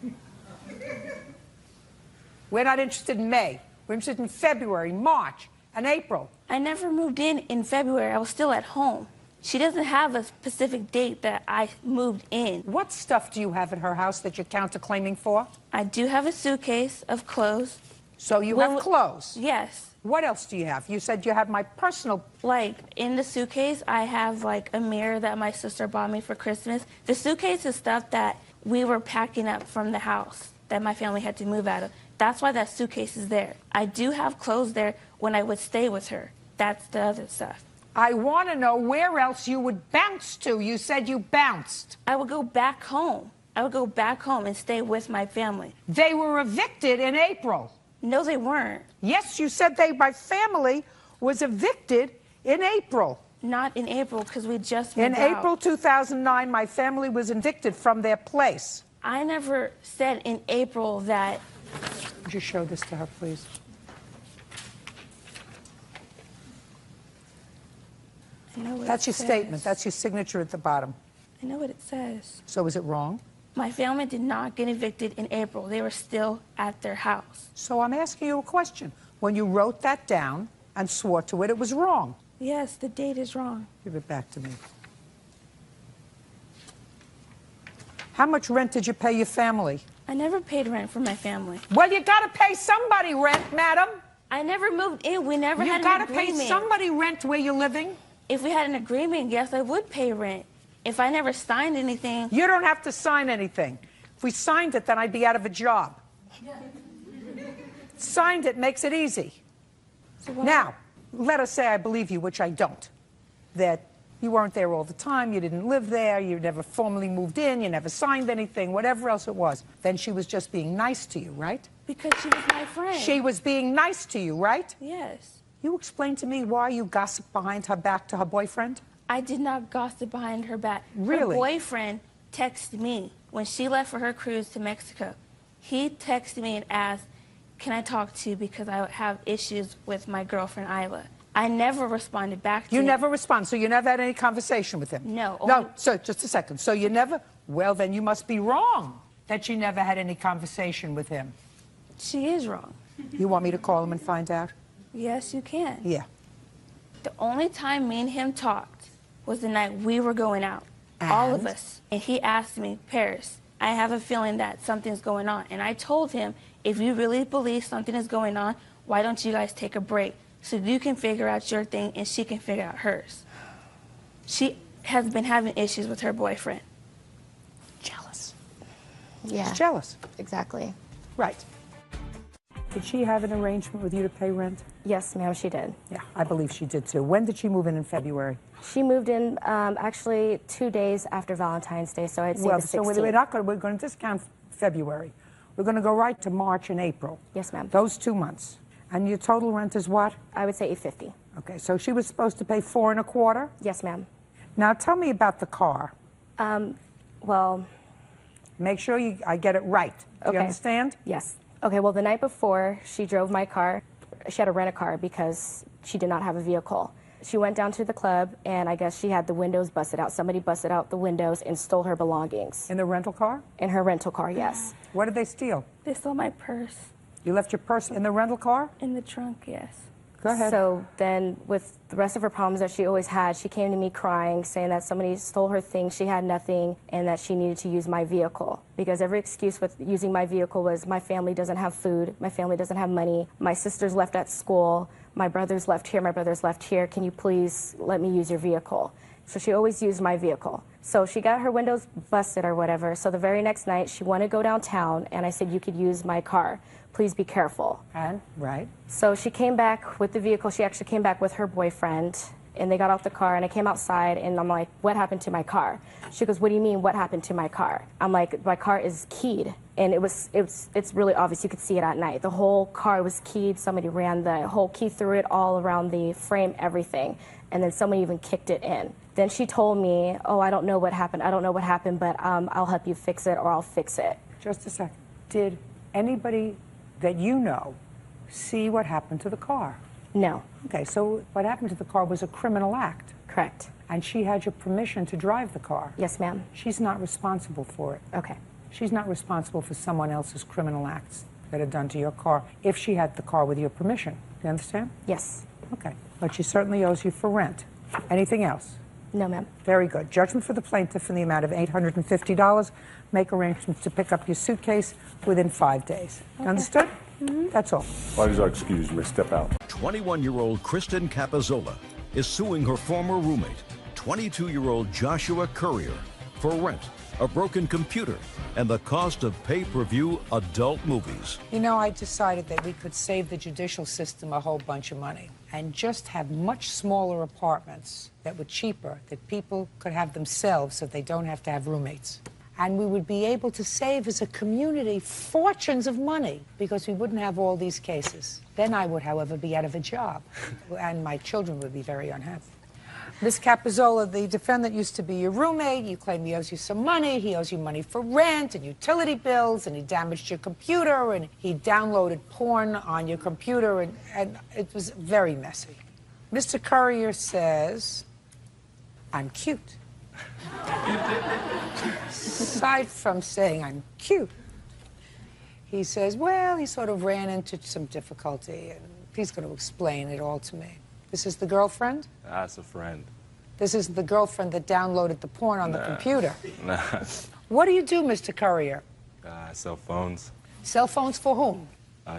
We're not interested in May. We're interested in February, March, and April. I never moved in February. I was still at home. She doesn't have a specific date that I moved in. What stuff do you have at her house that you're counterclaiming for? I do have a suitcase of clothes. So you have clothes? Yes. What else do you have? You said you have my personal... Like, in the suitcase, I have, like, a mirror that my sister bought me for Christmas. The suitcase is stuff that we were packing up from the house that my family had to move out of. That's why that suitcase is there. I do have clothes there when I would stay with her. That's the other stuff. I want to know where else you would bounce to. You said you bounced. I would go back home. I would go back home and stay with my family. They were evicted in April. No, they weren't. Yes, you said my family was evicted in April. Not in April, because we just moved In out. April 2009, my family was evicted from their place. I never said in April that... Would you show this to her, please? I know what That's it your says. statement. That's your signature at the bottom. I know what it says. So is it wrong? My family did not get evicted in April. They were still at their house. So I'm asking you a question. When you wrote that down and swore to it, it was wrong. Yes, the date is wrong. Give it back to me. How much rent did you pay your family? I never paid rent for my family. Well, you got to pay somebody rent, madam. I never moved in. We never You had got an to pay agreement. somebody rent where you're living. If we had an agreement, yes, I would pay rent. If I never signed anything... You don't have to sign anything. If we signed it, then I'd be out of a job. Signed it makes it easy. So what? Now, let us say I believe you, which I don't, that you weren't there all the time, you didn't live there, you never formally moved in, you never signed anything, whatever else it was. Then she was just being nice to you, right? Because she was my friend. She was being nice to you, right? Yes. You explain to me why you gossiped behind her back to her boyfriend? I did not gossip behind her back. Really? Her boyfriend texted me when she left for her cruise to Mexico. He texted me and asked, can I talk to you because I have issues with my girlfriend, Isla. I never responded back to him. You never respond, so you never had any conversation with him? No. No, so just a second. So you never, well, then you must be wrong that you never had any conversation with him. She is wrong. You want me to call him and find out? Yes, you can. Yeah. The only time me and him talked was the night we were going out. All of And? us. And he asked me, Paris, I have a feeling that something's going on. And I told him, if you really believe something is going on, why don't you guys take a break so you can figure out your thing and she can figure out hers. She has been having issues with her boyfriend. Jealous. Yeah. She's jealous. Exactly. Right. Did she have an arrangement with you to pay rent? Yes, ma'am, she did. Yeah, I believe she did too. When did she move in February? She moved in actually 2 days after Valentine's Day, so I'd say Well, the 16th. so we're going to discount February. We're going to go right to March and April. Yes, ma'am. Those 2 months. And your total rent is what? I would say $850. Okay, so she was supposed to pay $4 1/4? Yes, ma'am. Now tell me about the car. Well... Make sure I get it right. Do you understand? Yes. Okay, well, the night before, she drove my car. She had to rent a car because she did not have a vehicle. She went down to the club, and I guess she had the windows busted out. Somebody busted out the windows and stole her belongings. In the rental car? In her rental car, yes. What did they steal? They stole my purse. You left your purse in the rental car? In the trunk, yes. Go ahead. So then, with the rest of her problems that she always had, she came to me crying, saying that somebody stole her things, she had nothing, and that she needed to use my vehicle. Because every excuse with using my vehicle was, my family doesn't have food, my family doesn't have money, my sister's left at school, my brother's left here, my brother's left here, can you please let me use your vehicle? So she always used my vehicle. So she got her windows busted or whatever, so the very next night, she wanted to go downtown, and I said, you could use my car. Please be careful. And? Right. So she came back with the vehicle. She actually came back with her boyfriend, and they got out the car, and I came outside, and I'm like, what happened to my car? She goes, what do you mean, what happened to my car? I'm like, my car is keyed. And it's really obvious. You could see it at night. The whole car was keyed. Somebody ran the whole key through it all around the frame, everything. and then someone even kicked it in. Then she told me, oh, I don't know what happened, but I'll help you fix it or I'll fix it. Just a second. Did anybody that you know see what happened to the car? No. Okay, so what happened to the car was a criminal act. Correct. And she had your permission to drive the car. Yes, ma'am. She's not responsible for it. Okay. She's not responsible for someone else's criminal acts that are done to your car if she had the car with your permission. Do you understand? Yes. Okay. But she certainly owes you for rent. Anything else? No, ma'am. Very good. Judgment for the plaintiff in the amount of $850. Make arrangements to pick up your suitcase within 5 days. Okay. Understood? That's all. Please excuse me. Step out. 21-year-old Kristen Capizzola is suing her former roommate, 22-year-old Joshua Courier, for rent, a broken computer, and the cost of pay-per-view adult movies. You know, I decided that we could save the judicial system a whole bunch of money and just have much smaller apartments that were cheaper, that people could have themselves so they don't have to have roommates. And we would be able to save as a community fortunes of money because we wouldn't have all these cases. Then I would, however, be out of a job, and my children would be very unhappy. Ms. Capizzola, the defendant used to be your roommate. You claim he owes you some money. He owes you money for rent and utility bills, and he damaged your computer, and he downloaded porn on your computer, and it was very messy. Mr. Courier says, I'm cute. Aside from saying I'm cute, he says, well, he sort of ran into some difficulty, and he's going to explain it all to me. This is the girlfriend? That's a friend. This is the girlfriend that downloaded the porn on the computer. Nah. What do you do, Mr. Courier? Cell phones. Cell phones for whom?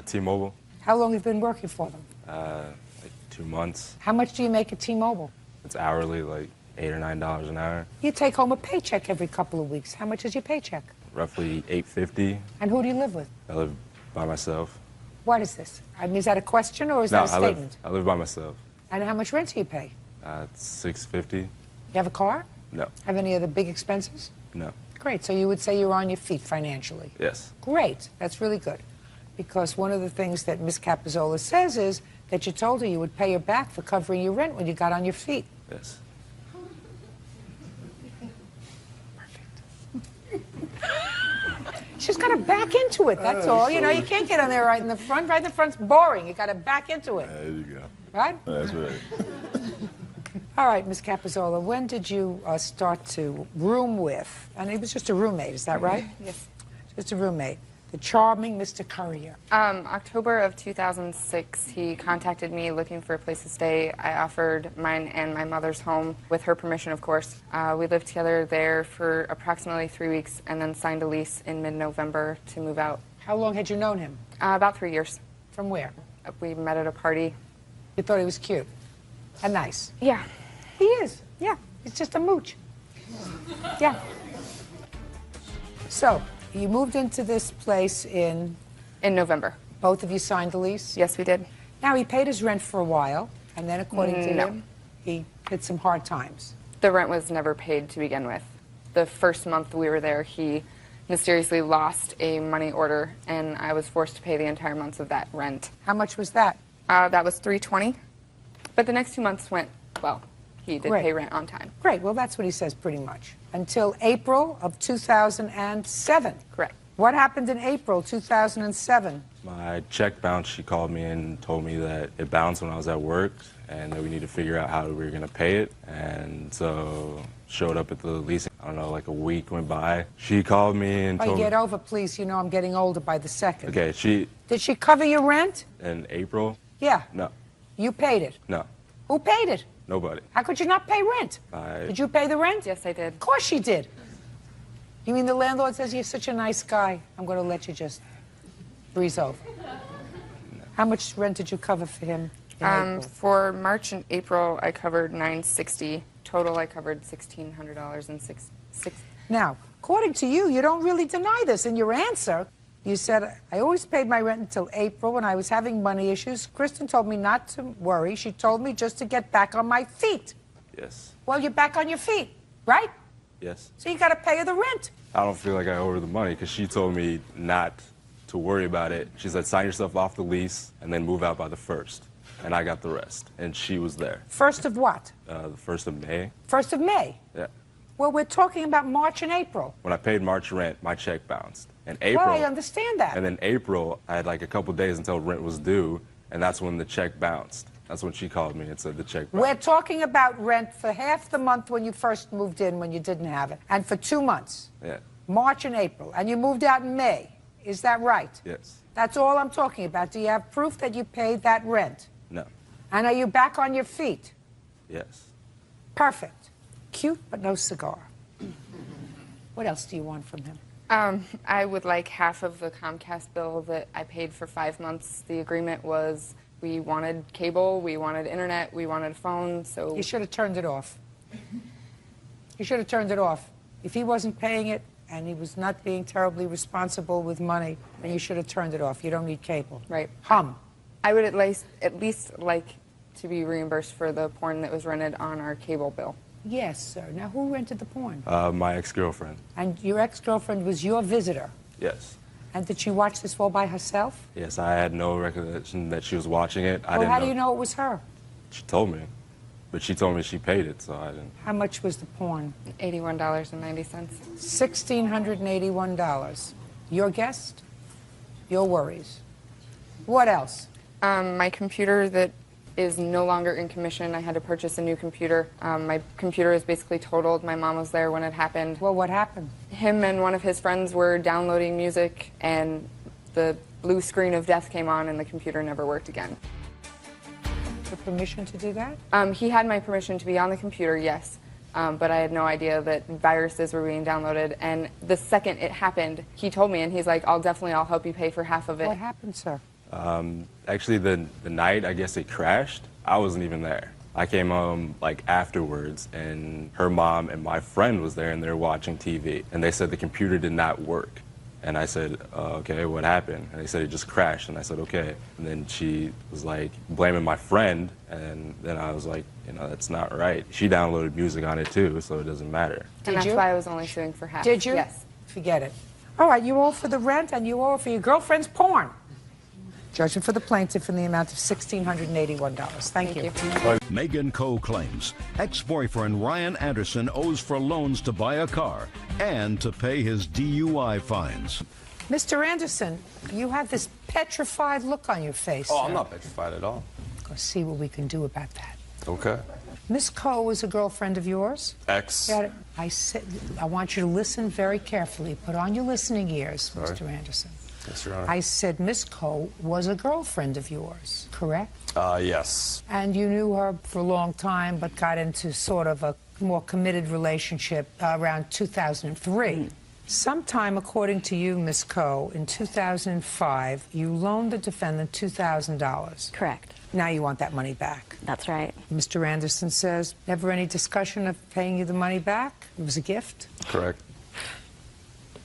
T-Mobile. How long have you been working for them? Like 2 months. How much do you make at T-Mobile? It's hourly, like $8 or $9 an hour. You take home a paycheck every couple of weeks. How much is your paycheck? Roughly $8.50. And who do you live with? I live by myself. What is this? I mean, is that a question or is that a statement? I live by myself. And how much rent do you pay? It's $6.50. You have a car? No. Have any other big expenses? No. Great. So you would say you're on your feet financially? Yes. Great. That's really good. Because one of the things that Ms. Capizzola says is that you told her you would pay her back for covering your rent when you got on your feet. Yes. She's got to back into it, that's all. You know, you can't get on there right in the front. Right in the front's boring. You got to back into it. There you go. Right? That's right. All right, Ms. Capizzola, when did you start to room with, and it was just a roommate, is that right? Yes. Just a roommate. The charming Mr. Courier. October of 2006, he contacted me looking for a place to stay. I offered mine and my mother's home, with her permission, of course. We lived together there for approximately 3 weeks and then signed a lease in mid-November to move out. How long had you known him? About 3 years. From where? We met at a party. You thought he was cute and nice? Yeah. He is. Yeah. He's just a mooch. Yeah. So, you moved into this place in November. Both of you signed the lease? Yes, we did. Now, he paid his rent for a while, and then according to him, he hit some hard times. The rent was never paid to begin with. The first month we were there, he mysteriously lost a money order, and I was forced to pay the entire months of that rent. How much was that? That was $320. But the next 2 months went well. He did pay rent on time. Great. Well, that's what he says pretty much. Until April of 2007. Correct. What happened in April 2007? My check bounced. She called me and told me that it bounced when I was at work and that we need to figure out how we were going to pay it. And so showed up at the leasing. I don't know, like a week went by. She called me and told me... Get over, please. You know I'm getting older by the second. Okay, Did she cover your rent? In April? Yeah. No. You paid it? No. Who paid it? Nobody. How could you not pay rent? Did you pay the rent? Yes, I did. Of course she did. You mean the landlord says you're such a nice guy, I'm going to let you just breeze over? No. How much rent did you cover for him in April? For March and April, I covered $960. Total, I covered $1,600 and six. Now, according to you, you don't really deny this in your answer. You said, I always paid my rent until April when I was having money issues. Kristen told me not to worry. She told me just to get back on my feet. Yes. Well, you're back on your feet, right? Yes. So you got to pay her the rent. I don't feel like I owe her the money because she told me not to worry about it. She said, sign yourself off the lease and then move out by the 1st. and I got the rest, and she was there. First of what? The 1st of May. 1st of May? Yeah. Well, we're talking about March and April. When I paid March rent, my check bounced. In April, Well, I understand that. And then April, I had like a couple days until rent was due, and that's when the check bounced. That's when she called me and said the check bounced. We're talking about rent for half the month when you first moved in, when you didn't have it, and for 2 months, Yeah. March and April, and you moved out in May. Is that right? Yes. That's all I'm talking about. Do you have proof that you paid that rent? No. And are you back on your feet? Yes. Perfect. Cute, but no cigar. What else do you want from him? I would like half of the Comcast bill that I paid for 5 months. The agreement was we wanted cable, we wanted internet, we wanted a phone, so... You should have turned it off. You should have turned it off. If he wasn't paying it and he was not being terribly responsible with money, then you should have turned it off. You don't need cable. Right. Hum. I would at least like to be reimbursed for the porn that was rented on our cable bill. Yes, sir. Now, who rented the porn? My ex-girlfriend. And your ex-girlfriend was your visitor? Yes. And did she watch this all by herself? Yes, I had no recollection that she was watching it. I Well, didn't how know. do you know it was her? She told me. But she told me she paid it, so I didn't. How much was the porn? $81.90. $1,681. Your guest? Your worries. What else? My computer that is no longer in commission. I had to purchase a new computer. My computer is basically totaled. My mom was there when it happened. Well, what happened? Him and one of his friends were downloading music, and the blue screen of death came on, and the computer never worked again. The permission to do that? He had my permission to be on the computer, yes. But I had no idea that viruses were being downloaded. And the second it happened, he told me, and he's like, I'll help you pay for half of it. What happened, sir? Actually, the night, I guess it crashed, I wasn't even there. I came home, like, afterwards, and her mom and my friend was there, and they were watching TV. And they said the computer did not work. And I said, okay, what happened? And they said it just crashed. And I said, okay. And then she was, like, blaming my friend. And then I was like, you know, that's not right. She downloaded music on it, too, so it doesn't matter. And that's why I was only suing for half. Did you? Yes. Forget it. All right, you owe for the rent and you owe for your girlfriend's porn. Judgment for the plaintiff in the amount of $1,681. Thank you. Megan Coe claims ex-boyfriend Ryan Anderson owes for loans to buy a car and to pay his DUI fines. Mr. Anderson, you have this petrified look on your face. Oh, sir. I'm not petrified at all. Let's see what we can do about that. Okay. Miss Coe was a girlfriend of yours? Ex. I said, I want you to listen very carefully. Put on your listening ears, Sorry. Mr. Anderson. Yes, Your Honor. I said Miss Coe was a girlfriend of yours, correct? Yes. And you knew her for a long time, but got into sort of a more committed relationship around 2003. Sometime, according to you, Miss Coe, in 2005, you loaned the defendant $2,000. Correct. Now you want that money back. That's right. Mr. Anderson says, never any discussion of paying you the money back? It was a gift? Correct.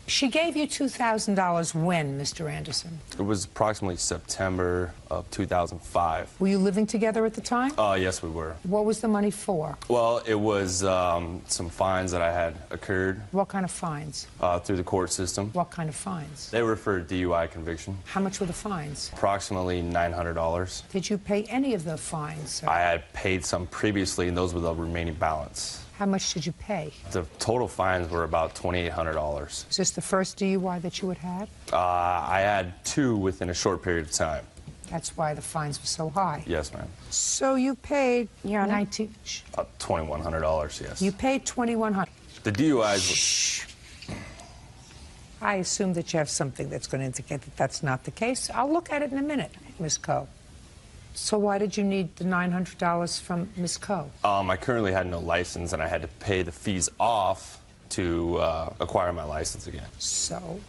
She gave you $2,000 when, Mr. Anderson? It was approximately September of 2005. Were you living together at the time? Yes, we were. What was the money for? Well, it was some fines that I had occurred What kind of fines? through the court system. What kind of fines? They were for DUI conviction. How much were the fines? Approximately $900. Did you pay any of the fines, sir? I had paid some previously, and those were the remaining balance. How much did you pay? The total fines were about $2,800. Is this the first DUI that you had had? I had two within a short period of time. That's why the fines were so high. Yes, ma'am. So you paid $2,100, yes. You paid $2,100. The DUIs were... I assume that you have something that's going to indicate that that's not the case. I'll look at it in a minute, Ms. Coe. So why did you need the $900 from Ms. Coe? I currently had no license, and I had to pay the fees off to acquire my license again. So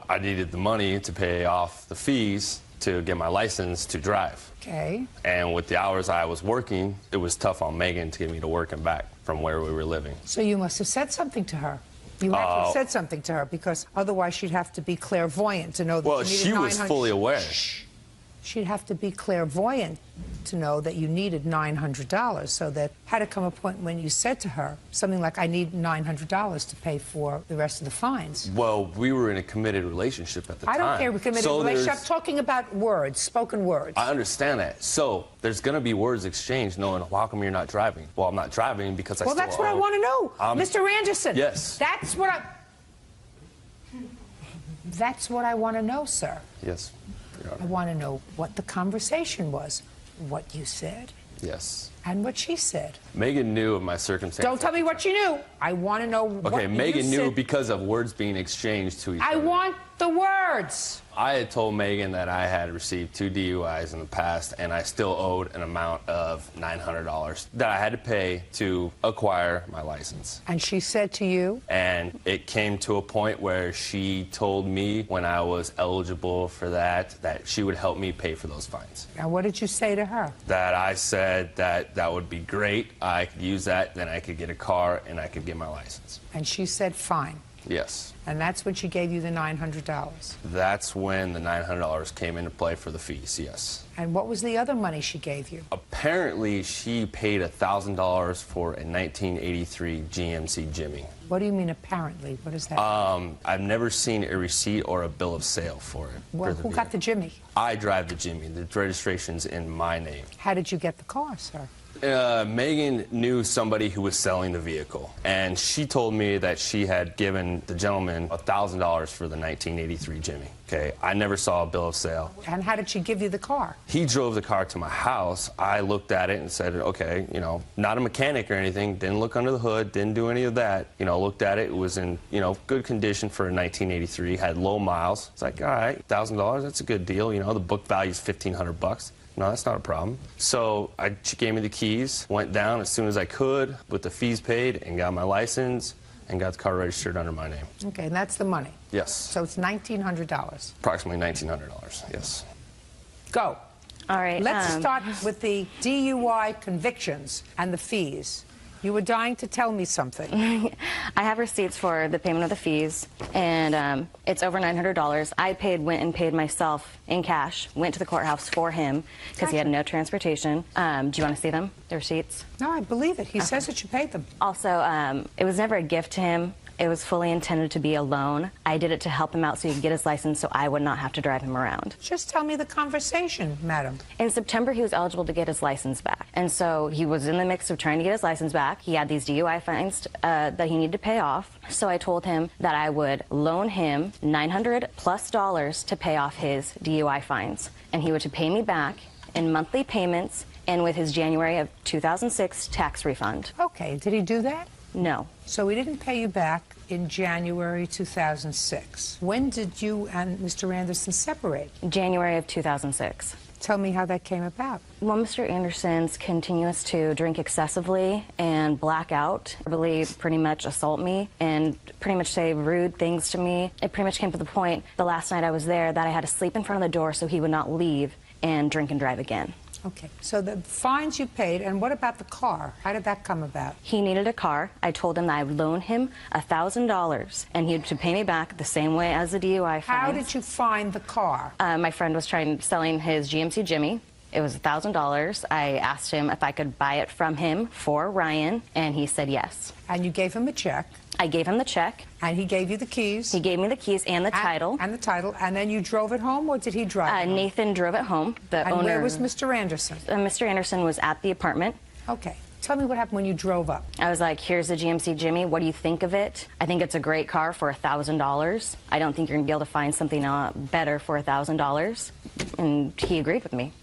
I needed the money to pay off the fees to get my license to drive. Okay. And with the hours I was working, it was tough on Megan to get me to work and back from where we were living. So you must have said something to her. You had to have said something to her, because otherwise she'd have to be clairvoyant to know that Well, you needed she was 900. fully aware. She'd have to be clairvoyant to know that you needed $900, so that had to come a point when you said to her something like, I need $900 to pay for the rest of the fines. Well, we were in a committed relationship at the time. I don't care, we committed relationship. I'm talking about words, spoken words. I understand that. So there's going to be words exchanged knowing, well, how come you're not driving? Well, I'm not driving because I still that's what I want to know. Mr. Anderson. Yes. That's what I want to know, sir. Yes. I want to know what the conversation was, what you said, yes, and what she said. Megan knew of my circumstances. Don't tell me what she knew. I want to know what Okay, Megan you knew said. because of words being exchanged to each other. I want the words. I had told Megan that I had received 2 DUIs in the past, and I still owed an amount of $900 that I had to pay to acquire my license. And she said to you? And it came to a point where she told me when I was eligible for that she would help me pay for those fines. And what did you say to her? That I said that would be great. I could use that, then I could get a car, and I could get my license. And she said, fine. Yes. And that's when she gave you the $900. That's when the $900 came into play for the fees, yes. And what was the other money she gave you? Apparently, she paid $1,000 for a 1983 GMC Jimmy. What do you mean apparently? What is that? I've never seen a receipt or a bill of sale for it. Well, who got the Jimmy? I drive the Jimmy. The registration's in my name. How did you get the car, sir? Megan knew somebody who was selling the vehicle, and she told me that she had given the gentleman $1,000 for the 1983 Jimmy. Okay, I never saw a bill of sale. And how did she give you the car? He drove the car to my house. I looked at it and said, okay, you know, not a mechanic or anything, didn't look under the hood, didn't do any of that. You know, looked at it, it was in, you know, good condition for a 1983, had low miles. It's like, all right, $1,000, that's a good deal. You know, the book value's $1,500. No, that's not a problem. So she gave me the keys, went down as soon as I could with the fees paid, and got my license and got the car registered under my name. Okay, and that's the money? Yes. So it's $1,900? Approximately $1,900, yes. Go. All right. Let's start with the DUI convictions and the fees. You were dying to tell me something. I have receipts for the payment of the fees, and it's over $900. I went and paid myself in cash, went to the courthouse for him because he had no transportation. Do you want to see them, the receipts? No, I believe it. He says that you paid them. Also, it was never a gift to him. It was fully intended to be a loan. I did it to help him out so he could get his license so I would not have to drive him around. Just tell me the conversation, madam. In September, he was eligible to get his license back. And so he was in the mix of trying to get his license back. He had these DUI fines that he needed to pay off. So I told him that I would loan him $900+ to pay off his DUI fines. And he would to pay me back in monthly payments and with his January of 2006 tax refund. Okay, did he do that? No. So he didn't pay you back in January 2006. When did you and Mr. Anderson separate? January of 2006. Tell me how that came about. Well, Mr. Anderson's continues to drink excessively and black out, verbally pretty much assault me and pretty much say rude things to me. It pretty much came to the point the last night I was there that I had to sleep in front of the door so he would not leave and drink and drive again. Okay, so the fines you paid, and what about the car? How did that come about? He needed a car. I told him that I would loan him $1,000, and he would pay me back the same way as the DUI fines. How did you find the car? My friend was selling his GMC Jimmy. It was $1,000. I asked him if I could buy it from him for Ryan, and he said yes. And you gave him a check? I gave him the check. And he gave you the keys? He gave me the keys and the title. And the title. And then you drove it home, or did he drive it home? Nathan drove it home. The and owner. Where was Mr. Anderson? Mr. Anderson was at the apartment. Okay. Tell me what happened when you drove up. I was like, here's the GMC Jimmy. What do you think of it? I think it's a great car for $1,000. I don't think you're going to be able to find something better for $1,000. And he agreed with me.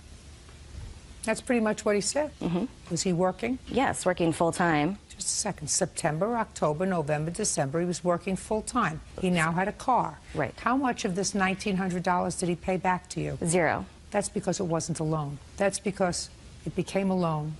That's pretty much what he said? Mm-hmm. Was he working? Yes, working full-time. Just a second. September, October, November, December, he was working full-time. He now had a car. Right. How much of this $1,900 did he pay back to you? Zero. That's because it wasn't a loan. That's because it became a loan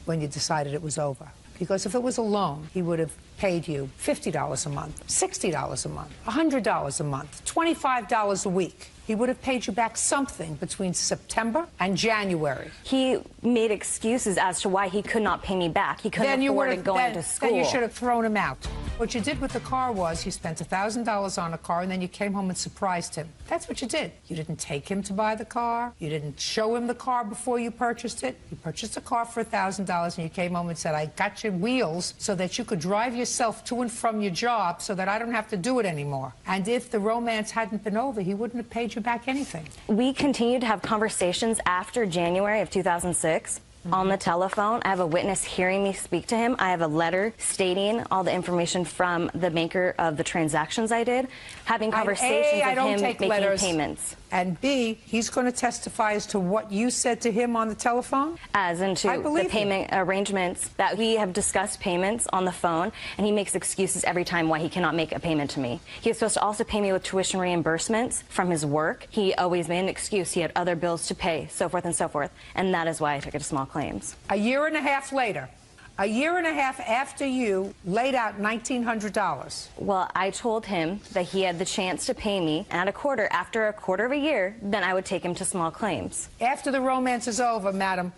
when you decided it was over. Because if it was a loan, he would have paid you $50 a month, $60 a month, $100 a month, $25 a week, he would have paid you back something between September and January. He made excuses as to why he could not pay me back. He couldn't afford going to school. Then you should have thrown him out. What you did with the car was you spent $1,000 on a car and then you came home and surprised him. That's what you did. You didn't take him to buy the car. You didn't show him the car before you purchased it. You purchased a car for $1,000 and you came home and said, I got your wheels so that you could drive yourself to and from your job so that I don't have to do it anymore. And if the romance hadn't been over, he wouldn't have paid you back anything. We continued to have conversations after January of 2006. On the telephone. I have a witness hearing me speak to him. I have a letter stating all the information from the maker of the transactions I did, having conversations with him making payments. And B, he's going to testify as to what you said to him on the telephone? As into the payment arrangements that we have discussed payments on the phone, and he makes excuses every time why he cannot make a payment to me. He was supposed to also pay me with tuition reimbursements from his work. He always made an excuse. He had other bills to pay, so forth and so forth. And that is why I took it to small claims. A year and a half later, a year and a half after you laid out $1,900. Well, I told him that he had the chance to pay me at after a quarter of a year, then I would take him to small claims. After the romance is over, madam,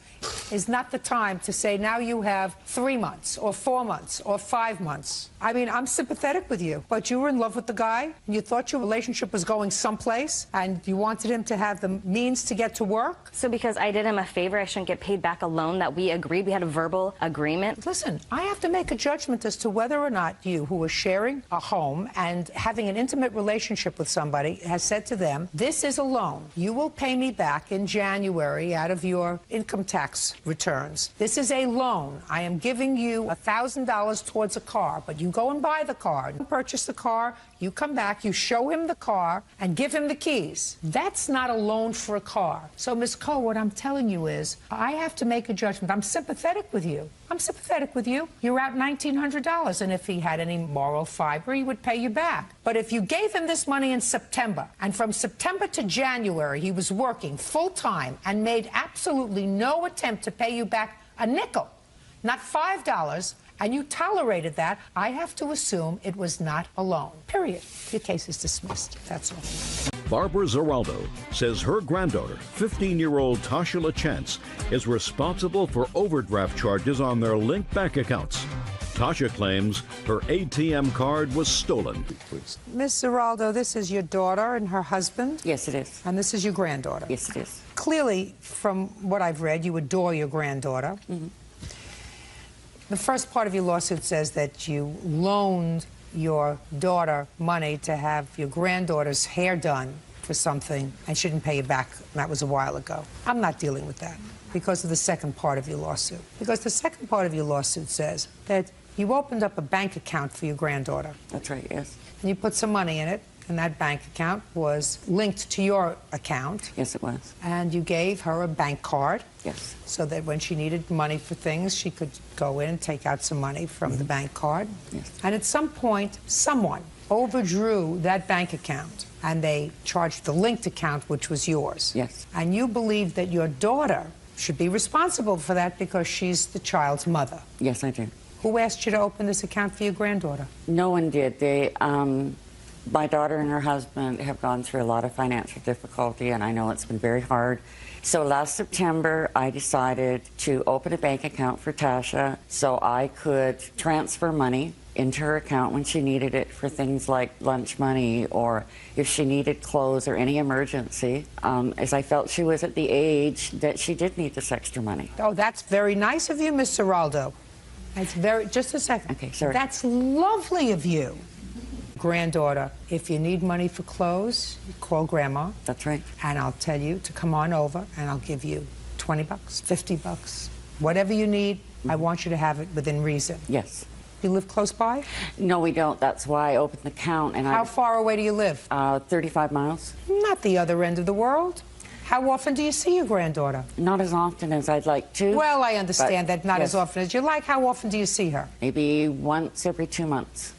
is not the time to say now you have 3 months or 4 months or 5 months. I mean, I'm sympathetic with you, but you were in love with the guy and you thought your relationship was going someplace and you wanted him to have the means to get to work. So because I did him a favor, I shouldn't get paid back a loan that we agreed. We had a verbal agreement. Listen, I have to make a judgment as to whether or not you, who are sharing a home and having an intimate relationship with somebody, has said to them, this is a loan. You will pay me back in January out of your income tax returns. This is a loan. I am giving you $1,000 towards a car, but you go and buy the car, you purchase the car, you come back, you show him the car, and give him the keys. That's not a loan for a car. So, Ms. Cole, what I'm telling you is, I have to make a judgment. I'm sympathetic with you. I'm sympathetic with you. You're out $1,900, and if he had any moral fiber, he would pay you back. But if you gave him this money in September, and from September to January, he was working full-time and made absolutely no attempt to pay you back a nickel, not $5, and you tolerated that, I have to assume it was not a loan. Period. Your case is dismissed. That's all. Barbara Zeraldo says her granddaughter, 15-year-old Tasha LaChance, is responsible for overdraft charges on their linked bank accounts. Tasha claims her ATM card was stolen. Ms. Zeraldo, this is your daughter and her husband? Yes, it is. And this is your granddaughter? Yes, it is. Clearly, from what I've read, you adore your granddaughter. Mm-hmm. The first part of your lawsuit says that you loaned your daughter money to have your granddaughter's hair done for something and she didn't pay you back. That was a while ago. I'm not dealing with that because of the second part of your lawsuit. Because the second part of your lawsuit says that you opened up a bank account for your granddaughter. That's right, yes. And you put some money in it, and that bank account was linked to your account. Yes, it was. And you gave her a bank card. Yes. So that when she needed money for things, she could go in and take out some money from the bank card. Yes. And at some point, someone overdrew that bank account, and they charged the linked account, which was yours. Yes. And you believe that your daughter should be responsible for that because she's the child's mother. Yes, I do. Who asked you to open this account for your granddaughter? No one did. My daughter and her husband have gone through a lot of financial difficulty, and I know it's been very hard. So last September, I decided to open a bank account for Tasha so I could transfer money into her account when she needed it for things like lunch money or if she needed clothes or any emergency, as I felt she was at the age that she did need this extra money. Oh, that's very nice of you, Miss Zeraldo. That's very, just a second. Okay, sorry. That's lovely of you. Granddaughter, if you need money for clothes, you call Grandma. That's right. And I'll tell you to come on over, and I'll give you $20, $50, whatever you need. I want you to have it within reason. Yes. You live close by? No, we don't. That's why I opened the account. And How far away do you live? 35 miles. Not the other end of the world. How often do you see your granddaughter? Not as often as I'd like to. Well, I understand that not yes. as often as you like. How often do you see her? Maybe once every 2 months.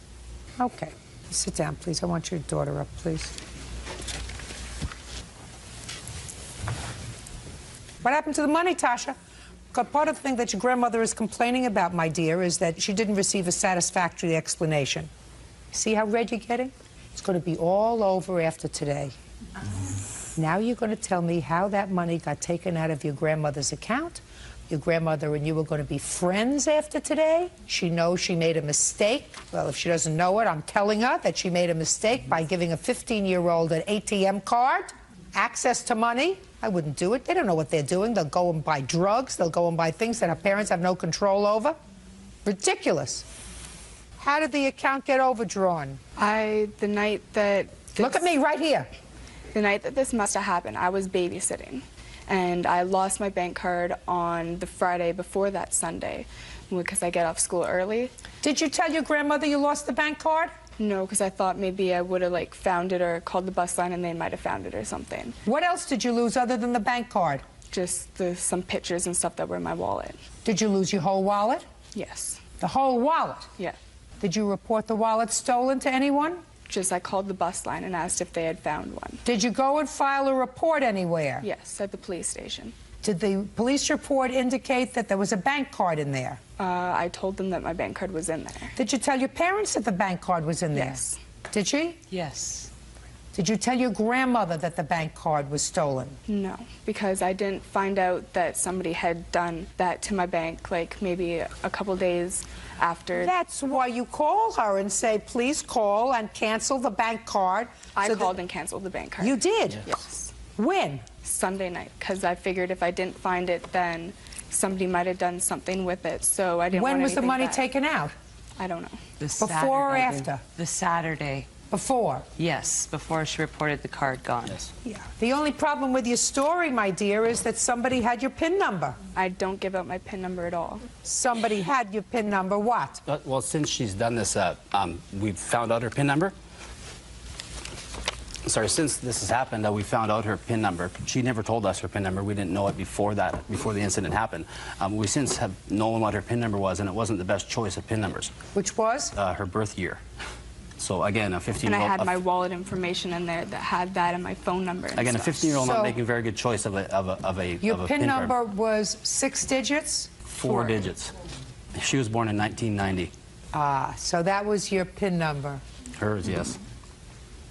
Okay. Sit down, please. I want your daughter up, please. What happened to the money, Tasha? Part of the thing that your grandmother is complaining about, my dear, is that she didn't receive a satisfactory explanation. See how red you're getting? It's going to be all over after today. Now you're going to tell me how that money got taken out of your grandmother's account. Your grandmother and you are going to be friends after today. She knows she made a mistake. Well, if she doesn't know it, I'm telling her that she made a mistake by giving a 15-year-old an ATM card, access to money. I wouldn't do it. They don't know what they're doing. They'll go and buy drugs. They'll go and buy things that our parents have no control over. Ridiculous. How did the account get overdrawn? The night that... Look at me right here. The night that this must have happened, I was babysitting. And I lost my bank card on the Friday before that Sunday because I get off school early. Did you tell your grandmother you lost the bank card? No, because I thought maybe I would have like found it or called the bus line and they might have found it or something. What else did you lose other than the bank card? Just some pictures and stuff that were in my wallet. Did you lose your whole wallet? Yes. The whole wallet? Yeah. Did you report the wallet stolen to anyone? Just I called the bus line and asked if they had found one. Did you go and file a report anywhere? Yes, at the police station. Did the police report indicate that there was a bank card in there? I told them that my bank card was in there. Did you tell your parents that the bank card was in there? Yes. Did she? Yes. Did you tell your grandmother that the bank card was stolen? No, because I didn't find out that somebody had done that to my bank like maybe a couple days after. That's why you call her and say, please call and cancel the bank card. I called and canceled the bank card. You did? Yes. When? Sunday night, because I figured if I didn't find it, then somebody might have done something with it, so I didn't want When was the anything money back. taken out? I don't know. Before or after? The Saturday. Before? Yes, before she reported the card gone. Yes. Yeah. The only problem with your story, my dear, is that somebody had your PIN number. I don't give out my PIN number at all. Somebody had your PIN number. What? Well, since she's done this, we found out her PIN number. Sorry, since this has happened, we found out her PIN number. She never told us her PIN number. We didn't know it before the incident happened. We since have known what her PIN number was, and it wasn't the best choice of PIN numbers. Which was? Her birth year. So again, a 15-year-old... And I had my wallet information in there that had that and my phone number and Again, stuff. a 15-year-old not making a very good choice of a Your of a PIN number card. was 6 digits? 4 digits. She was born in 1990. Ah, so that was your PIN number. Hers, yes.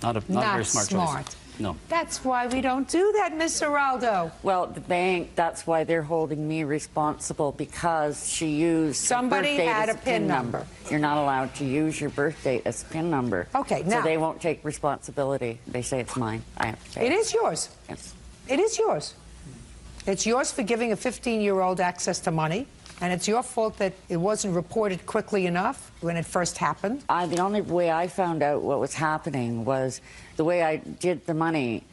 Not a very smart choice. No. That's why we don't do that, Miss Geraldo. Well, the bank, that's why they're holding me responsible, because she used Somebody her birth date had as a PIN number. You're not allowed to use your birth date as a PIN number. Okay, now... So they won't take responsibility. They say it's mine. I have to pay It is yours. Yes. It is yours. It's yours for giving a 15-year-old access to money, and it's your fault that it wasn't reported quickly enough when it first happened. The only way I found out what was happening was the way I did the money.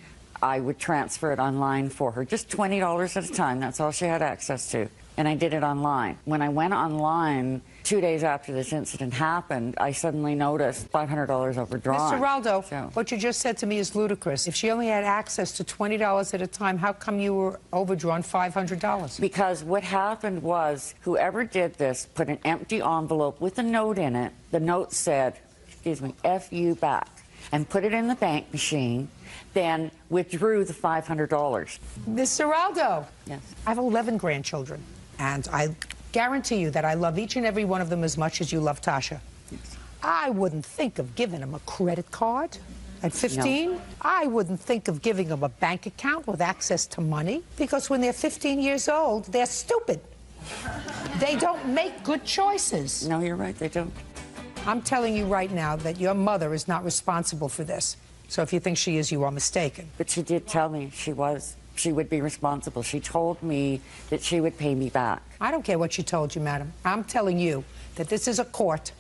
I would transfer it online for her, just $20 at a time. That's all she had access to. And I did it online. When I went online 2 days after this incident happened, I suddenly noticed $500 overdrawn. Mr. Geraldo, what you just said to me is ludicrous. If she only had access to $20 at a time, how come you were overdrawn $500? Because what happened was, whoever did this put an empty envelope with a note in it. The note said, excuse me, F you back, and put it in the bank machine, then withdrew the $500. Miss Geraldo. Yes. I have 11 grandchildren, and I guarantee you that I love each and every one of them as much as you love Tasha. Yes. I wouldn't think of giving them a credit card at 15. No. I wouldn't think of giving them a bank account with access to money, because when they're 15 years old, they're stupid. They don't make good choices. No, you're right, they don't. I'm telling you right now that your mother is not responsible for this. So if you think she is, you are mistaken. But she did tell me she would be responsible. She told me that she would pay me back. I don't care what she told you, madam. I'm telling you that this is a court,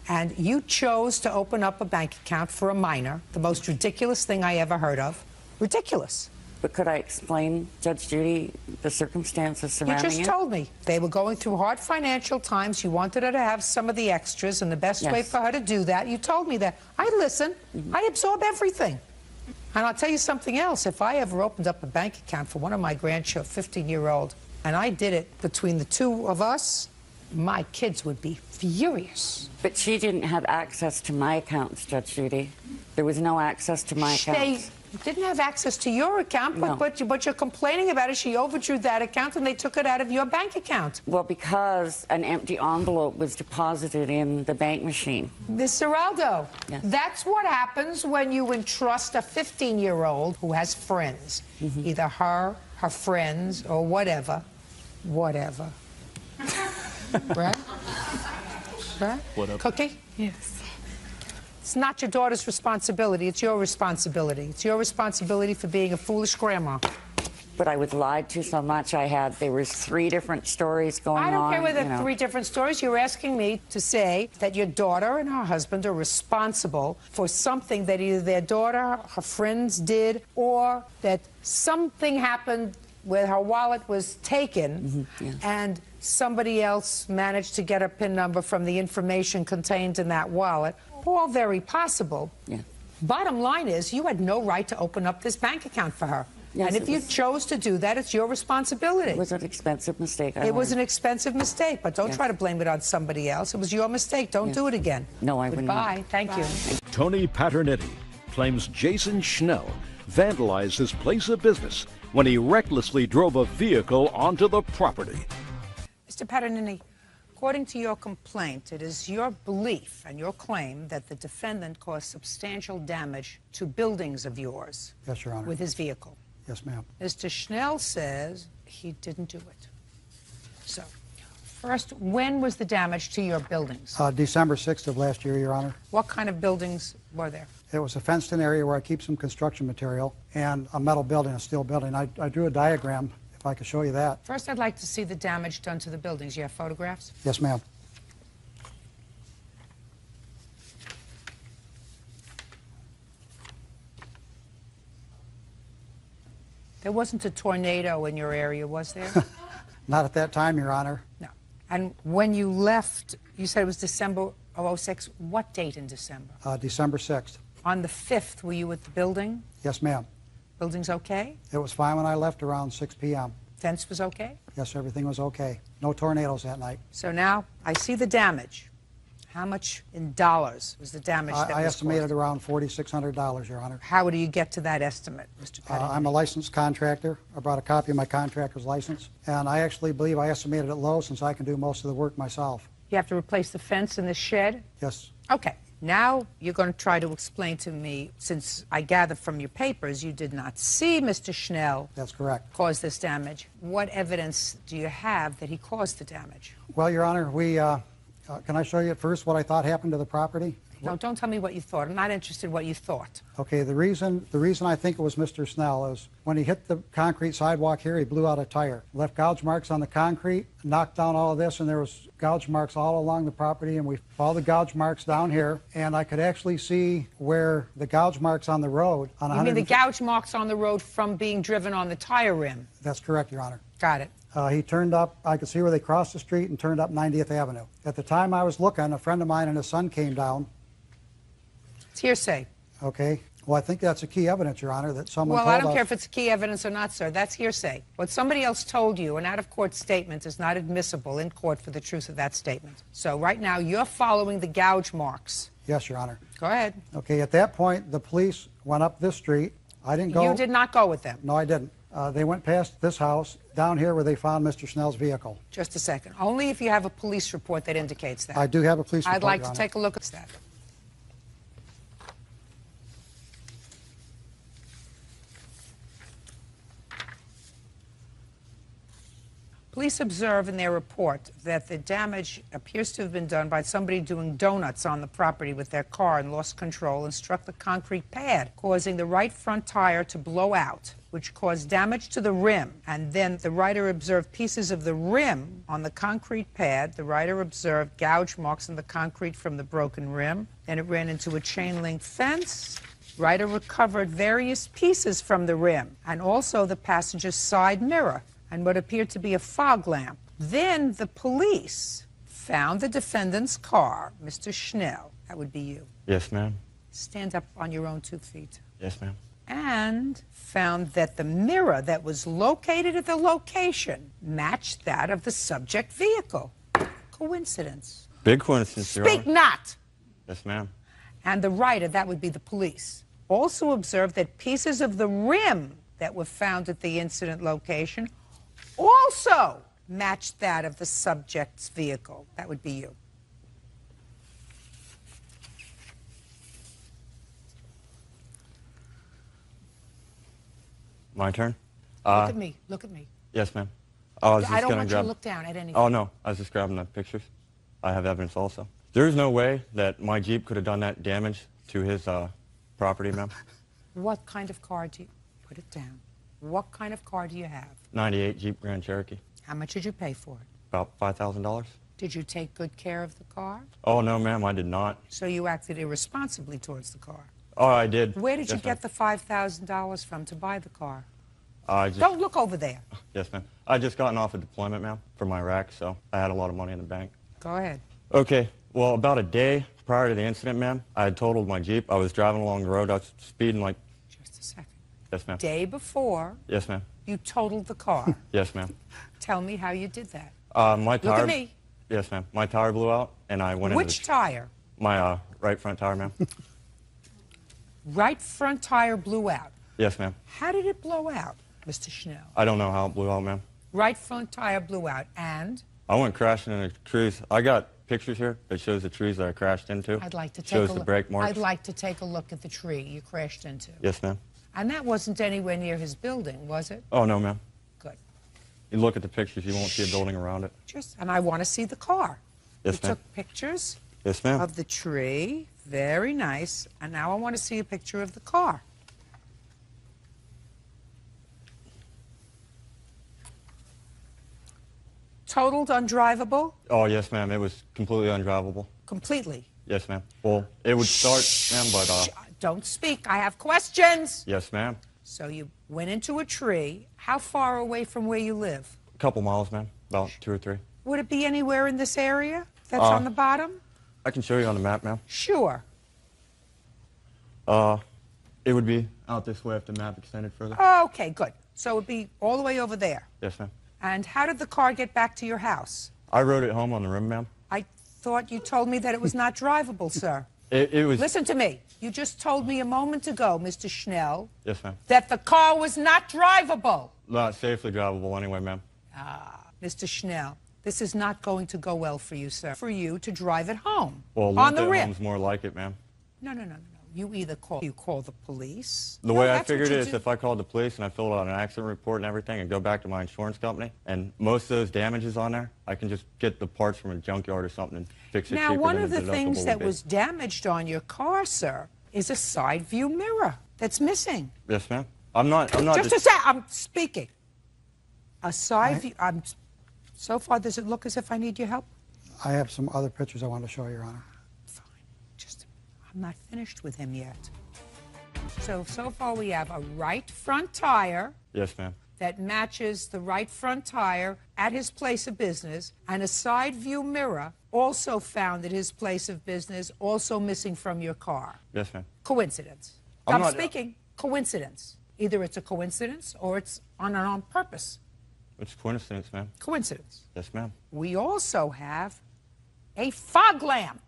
and you chose to open up a bank account for a minor, the most ridiculous thing I ever heard of. Ridiculous. But could I explain, Judge Judy, the circumstances surrounding it? You just told me. They were going through hard financial times. You wanted her to have some of the extras, and the best way for her to do that, you told me that. I listen. I absorb everything. And I'll tell you something else. If I ever opened up a bank account for one of my grandchildren, 15-year-old, and I did it between the two of us, my kids would be furious. But she didn't have access to my accounts, Judge Judy. There was no access to my accounts. Didn't have access to your account, No. but you're complaining about it. She overdrew that account and they took it out of your bank account. Well, because an empty envelope was deposited in the bank machine. Ms. Zeraldo, Yes. that's what happens when you entrust a 15-year-old who has friends, either her friends, or whatever. Right? Right? What up? Cookie? Yes. It's not your daughter's responsibility. It's your responsibility. It's your responsibility for being a foolish grandma. But I was lied to so much. There was 3 different stories going on. I don't care whether you know. 3 different stories. You're asking me to say that your daughter and her husband are responsible for something that either their daughter, her friends did, or that something happened where her wallet was taken and somebody else managed to get a PIN number from the information contained in that wallet. All very possible. Yeah. Bottom line is, you had no right to open up this bank account for her. Yes, and if you chose to do that, it's your responsibility. It was an expensive mistake. It was an expensive mistake, but don't try to blame it on somebody else. It was your mistake. Don't do it again. No, I wouldn't. Goodbye. Thank you. Tony Paternetti claims Jason Schnell vandalized his place of business when he recklessly drove a vehicle onto the property. Mr. Paternetti, according to your complaint, it is your belief and your claim that the defendant caused substantial damage to buildings of yours. Yes, Your Honor. With his vehicle. Yes, ma'am. Mr. Schnell says he didn't do it. So, first, when was the damage to your buildings? December 6th of last year, Your Honor. What kind of buildings were there? It was a fenced-in area where I keep some construction material and a metal building, a steel building. I drew a diagram, if I could show you that. First, I'd like to see the damage done to the buildings. You have photographs? Yes, ma'am. There wasn't a tornado in your area, was there? Not at that time, Your Honor. No. And when you left, you said it was December of '06. What date in December? December 6th. On the 5th, were you at the building? Yes, ma'am. Building's okay? It was fine when I left around 6 p.m. Fence was okay? Yes, everything was okay. No tornadoes that night. So now I see the damage. How much in dollars was the damage that I was estimated caused? around $4,600, Your Honor. How do you get to that estimate, Mr. Paternetti? I'm a licensed contractor. I brought a copy of my contractor's license, and I actually believe I estimated it low since I can do most of the work myself. You have to replace the fence in the shed? Yes. Okay. Now you're going to try to explain to me, since I gather from your papers you did not see Mr. Schnell. That's correct. Cause this damage. What evidence do you have that he caused the damage? Well, Your Honor, can I show you at first what I thought happened to the property? No, don't tell me what you thought. I'm not interested in what you thought. Okay, the reason I think it was Mr. Snell is when he hit the concrete sidewalk here, he blew out a tire, left gouge marks on the concrete, knocked down all of this, and there was gouge marks all along the property, and we followed the gouge marks down here, and I could actually see where the gouge marks on the road. You mean the gouge marks on the road from being driven on the tire rim? That's correct, Your Honor. Got it. He turned up, I could see where they crossed the street and turned up 90th Avenue. At the time I was looking, a friend of mine and his son came down. It's hearsay. Okay. Well, I think that's a key evidence, Your Honor, that someone told us. Well, I don't care if it's key evidence or not, sir. That's hearsay. What somebody else told you, an out-of-court statement, is not admissible in court for the truth of that statement. So right now, you're following the gouge marks. Yes, Your Honor. Go ahead. Okay, at that point, the police went up this street. I didn't go. You did not go with them? No, I didn't. They went past this house, down here where they found Mr. Schnell's vehicle. Just a second. Only if you have a police report that indicates that. I do have a police report, I'd like Your to Honor. take a look at that. Police observe in their report that the damage appears to have been done by somebody doing donuts on the property with their car and lost control and struck the concrete pad, causing the right front tire to blow out, which caused damage to the rim. And then the writer observed pieces of the rim on the concrete pad. The writer observed gouge marks in the concrete from the broken rim. Then it ran into a chain link fence. Writer recovered various pieces from the rim and also the passenger's side mirror and what appeared to be a fog lamp. Then the police found the defendant's car, Mr. Schnell. That would be you. Yes, ma'am. Stand up on your own 2 feet. Yes, ma'am. And found that the mirror that was located at the location matched that of the subject vehicle. Coincidence. Big coincidence, Your Speak Honor. not! Yes, ma'am. And the writer, that would be the police, also observed that pieces of the rim that were found at the incident location also matched that of the subject's vehicle. That would be you. My turn? Look at me. Look at me. Yes, ma'am. I don't want you to look down at anything. Oh, no. I was just grabbing the pictures. I have evidence also. There's no way that my Jeep could have done that damage to his property, ma'am. What kind of car do you... Put it down. What kind of car do you have? 98 Jeep Grand Cherokee. How much did you pay for it? About $5,000. Did you take good care of the car? Oh, no, ma'am, I did not. So you acted irresponsibly towards the car? Oh, I did. Where did you Yes, get the $5,000 from to buy the car? Just, Don't look over there. Yes, ma'am. I just gotten off of deployment, ma'am, from Iraq, so I had a lot of money in the bank. Go ahead. Okay, well, about a day prior to the incident, ma'am, I had totaled my Jeep. I was driving along the road. I was speeding like... Just a second. Yes, ma'am. Day before, Yes, ma'am. you totaled the car. Yes, ma'am. Tell me how you did that. My tire... Look at me. Yes, ma'am. My tire blew out, and I went Which tire? My right front tire, ma'am. Right front tire blew out. Yes, ma'am. How did it blow out, Mr. Schnell? I don't know how it blew out, ma'am. Right front tire blew out, and? I went crashing into trees. I got pictures here that shows the trees that I crashed into. I'd like to take shows a the look. brake marks. I'd like to take a look at the tree you crashed into. Yes, ma'am. And that wasn't anywhere near his building, was it? Oh, no, ma'am. Good. You look at the pictures, you won't see a building around it. And I want to see the car. Yes, You ma'am. took pictures Yes, ma'am. of the tree. Very nice. And now I want to see a picture of the car. Totaled undrivable? Oh, yes, ma'am. It was completely undrivable. Completely. Yes, ma'am. Well, it would start, ma'am, but... Don't speak. I have questions. Yes, ma'am. So you went into a tree. How far away from where you live? A couple miles, ma'am. About 2 or 3. Would it be anywhere in this area that's on the bottom? I can show you on the map, ma'am. Sure. It would be out this way if the map extended further. Okay, good. So it would be all the way over there. Yes, ma'am. And how did the car get back to your house? I rode it home on the rim, ma'am. I thought you told me that it was not drivable, sir. It was... Listen to me. You just told me a moment ago, Mr. Schnell, Yes, ma'am. that the car was not drivable. Not safely drivable anyway, ma'am. Mr. Schnell, this is not going to go well for you, sir. For you to drive it home. Well, on the limped rim. home's more like it, ma'am. No. You either call the police. The No, way I that's what figured you it is do. if I called the police and I filled out an accident report and everything and go back to my insurance company, and most of those damages on there, I can just get the parts from a junkyard or something and fix it Now, cheaper one than of the deductible things would that be. was damaged on your car, sir, is a side view mirror that's missing. Yes, ma'am. I'm not Just a sec. I'm speaking. A side view. So far, does it look as if I need your help? I have some other pictures I want to show you, Your Honor. I'm not finished with him yet. So far we have a right front tire Yes, ma'am. that matches the right front tire at his place of business, and a side view mirror also found at his place of business, also missing from your car. Yes, ma'am. Coincidence. I'm I'm not- speaking. Coincidence. Either it's a coincidence or it's on purpose. It's coincidence, ma'am. Coincidence. Yes, ma'am. We also have a fog lamp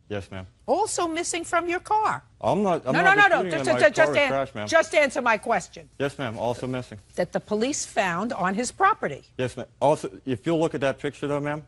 Yes, ma'am. also missing from your car. I'm not No. disputing that my car was crashed, ma'am. Just answer my question. Yes, ma'am. Also missing. That the police found on his property. Yes, ma'am. Also, if you'll look at that picture, though, ma'am,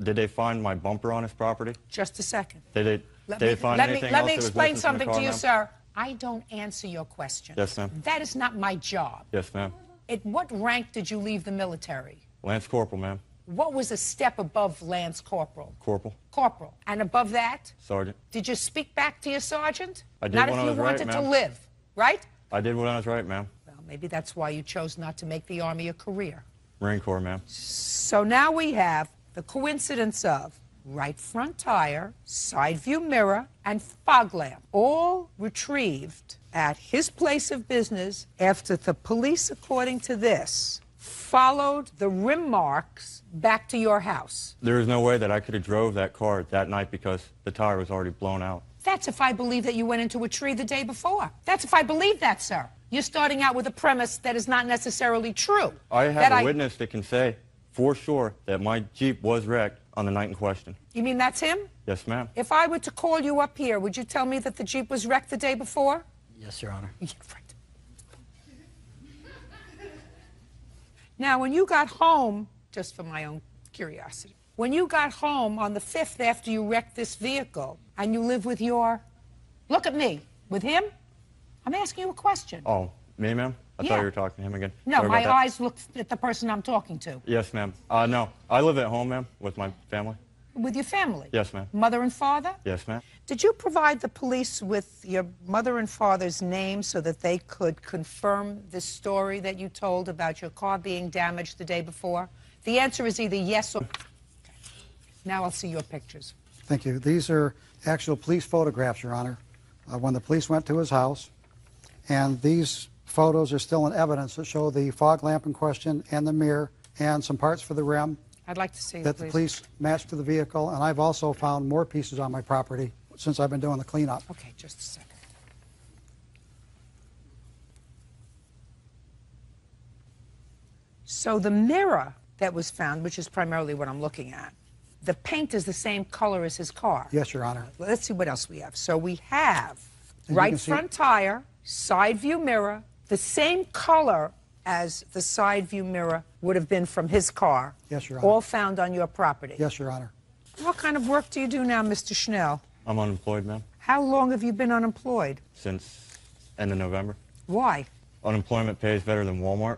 did they find my bumper on his property? Just a second. Did they find anything let else me that was explain missing from the something car, to you, ma'am? sir. I don't answer your questions. Yes, ma'am. That is not my job. Yes, ma'am. At what rank did you leave the military? Lance Corporal, ma'am. What was a step above Lance Corporal? Corporal. Corporal. And above that, Sergeant. did you speak back to your sergeant? I did Not when if I you was right, wanted to ma'am. live, right? I did when I was right, ma'am. Well, maybe that's why you chose not to make the Army a career. Marine Corps, ma'am. So now we have the coincidence of right front tire, side view mirror, and fog lamp, all retrieved at his place of business after the police, according to this, followed the rim marks back to your house. There is no way that I could have drove that car that night because the tire was already blown out. That's if I believe that you went into a tree the day before. That's if I believe that, sir. You're starting out with a premise that is not necessarily true. I have That a witness that can say for sure that my Jeep was wrecked on the night in question. You mean that's him? Yes, ma'am. If I were to call you up here, would you tell me that the Jeep was wrecked the day before? Yes, Your Honor. Yeah, right. Now, when you got home, just for my own curiosity, when you got home on the 5th after you wrecked this vehicle, and you live with your, look at me, with him? I'm asking you a question. Oh, me, ma'am? I Yeah. thought you were talking to him again. No, Sorry my about that. eyes look at the person I'm talking to. Yes, ma'am. No, I live at home, ma'am, with my family. With your family? Yes, ma'am. Mother and father? Yes, ma'am. Did you provide the police with your mother and father's names so that they could confirm this story that you told about your car being damaged the day before? The answer is either yes or... Okay. Now I'll see your pictures. Thank you. These are actual police photographs, Your Honor, when the police went to his house. And these photos are still in evidence that show the fog lamp in question and the mirror and some parts for the rim. I'd like to see that the police matched to the vehicle. And I've also found more pieces on my property since I've been doing the cleanup. Okay, just a second. So the mirror that was found, which is primarily what I'm looking at, the paint is the same color as his car. Yes, Your Honor. Well, let's see what else we have. So we have And you right can see- front tire, side view mirror, the same color as the side view mirror would have been from his car. Yes, Your Honor. All found on your property. Yes, Your Honor. What kind of work do you do now, Mr. Schnell? I'm unemployed, ma'am, How long have you been unemployed? since end of November. Why? Unemployment pays better than Walmart.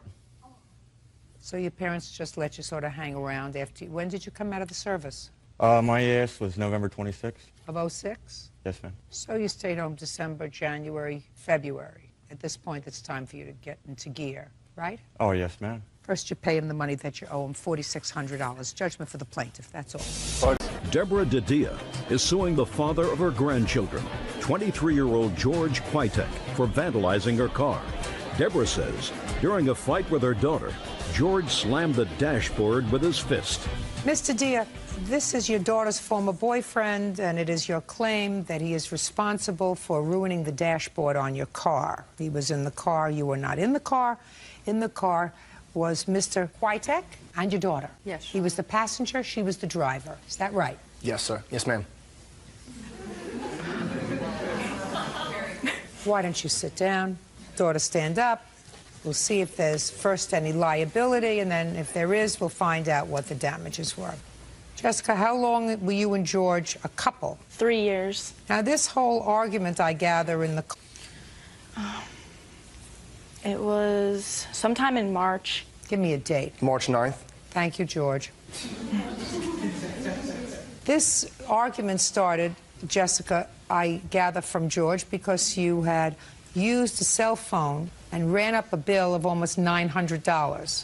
So your parents just let you sort of hang around after you... When did you come out of the service? My EAS was November 26th. Of 06? Yes, ma'am. So you stayed home December, January, February. At this point, it's time for you to get into gear, right? Oh, yes, ma'am. First, you pay him the money that you owe him, $4,600. Judgment for the plaintiff, that's all. Deborah Didia is suing the father of her grandchildren, 23-year-old George Kwitek, for vandalizing her car. Deborah says during a fight with her daughter, George slammed the dashboard with his fist. Mr. Dia, this is your daughter's former boyfriend, and it is your claim that he is responsible for ruining the dashboard on your car. He was in the car. You were not in the car. In the car was Mr. Kwitek and your daughter. Yes. He was the passenger. She was the driver. Is that right? Yes, sir. Yes, ma'am. Why don't you sit down? Daughter, stand up. We'll see if there's first any liability, and then if there is, we'll find out what the damages were. Jessica, how long were you and George a couple? 3 years. Now, this whole argument, I gather, in the... It was sometime in March. Give me a date. March 9th. Thank you, George. This argument started, Jessica, I gather from George, because you had used a cell phone and ran up a bill of almost $900.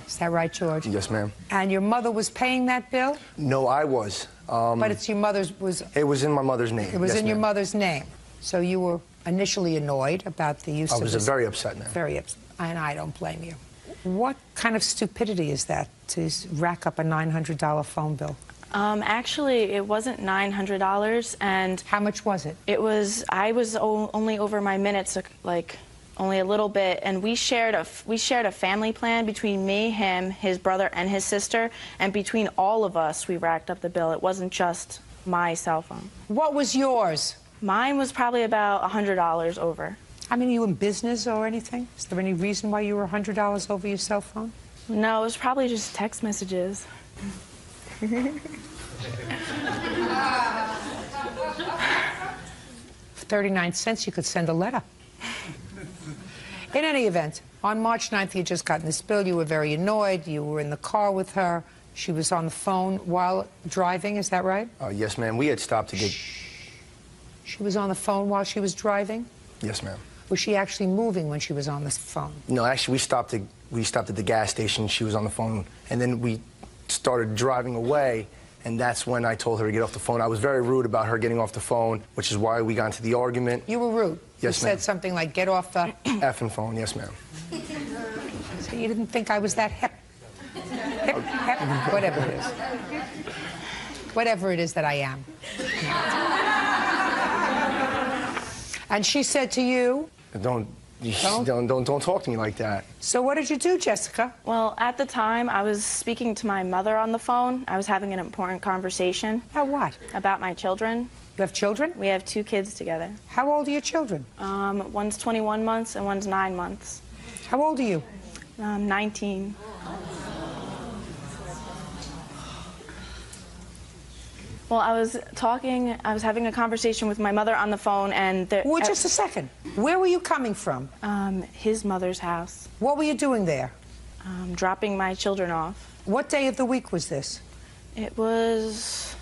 Is that right, George? Yes, ma'am. And your mother was paying that bill? No, I was. But it's your mother's... It was in my mother's name. It was Yes, in your ma'am. mother's name. So you were initially annoyed about the use I of was this... very upset, ma'am. Very upset. And I don't blame you. What kind of stupidity is that, to rack up a $900 phone bill? Actually, it wasn't $900, and... How much was it? It was... I was only over my minutes, like, only a little bit, and we shared a family plan between me, him, his brother, and his sister, and between all of us, we racked up the bill. It wasn't just my cell phone. What was yours? Mine was probably about $100 over. I mean, are you in business or anything? Is there any reason why you were $100 over your cell phone? No, it was probably just text messages. For 39 cents, you could send a letter. In any event, on March 9th, you had just gotten this bill. You were very annoyed. You were in the car with her. She was on the phone while driving. Is that right? Yes, ma'am. We had stopped to get... She was on the phone while she was driving? Yes, ma'am. Was she actually moving when she was on the phone? No, actually, we stopped at the gas station. She was on the phone, and then we started driving away, and that's when I told her to get off the phone. I was very rude about her getting off the phone, which is why we got into the argument. You were rude? Yes, you ma'am. said something like, get off the... effing phone, yes, ma'am. So you didn't think I was that hip? Hip, whatever it is. Whatever it is that I am. And she said to you... Don't talk to me like that. So what did you do, Jessica? Well, at the time, I was speaking to my mother on the phone. I was having an important conversation. About what? About my children. You have children? We have 2 kids together. How old are your children? One's 21 months and one's 9 months. How old are you? 19. Well, I was having a conversation with my mother on the phone, and Well, just a second. Where were you coming from? His mother's house. What were you doing there? Dropping my children off. What day of the week was this? It was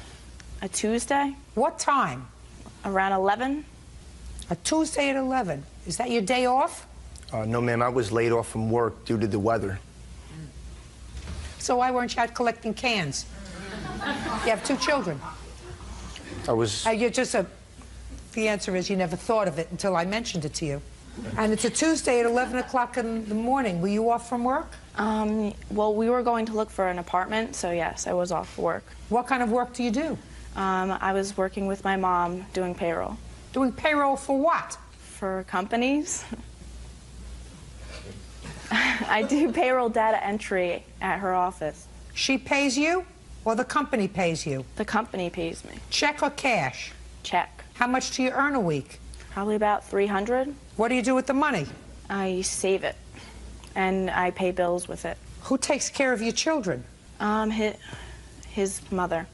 a Tuesday. What time? Around 11. A Tuesday at 11. Is that your day off? No, ma'am, I was laid off from work due to the weather. So why weren't you out collecting cans? You have 2 children. I was... The answer is you never thought of it until I mentioned it to you. And it's a Tuesday at 11 o'clock in the morning. Were you off from work? Well, we were going to look for an apartment, so yes, I was off work. What kind of work do you do? I was working with my mom doing payroll. Doing payroll for what? For companies. I do payroll data entry at her office. She pays you, or the company pays you? The company pays me. Check or cash? Check. How much do you earn a week? Probably about $300. What do you do with the money? I save it, and I pay bills with it. Who takes care of your children? His mother.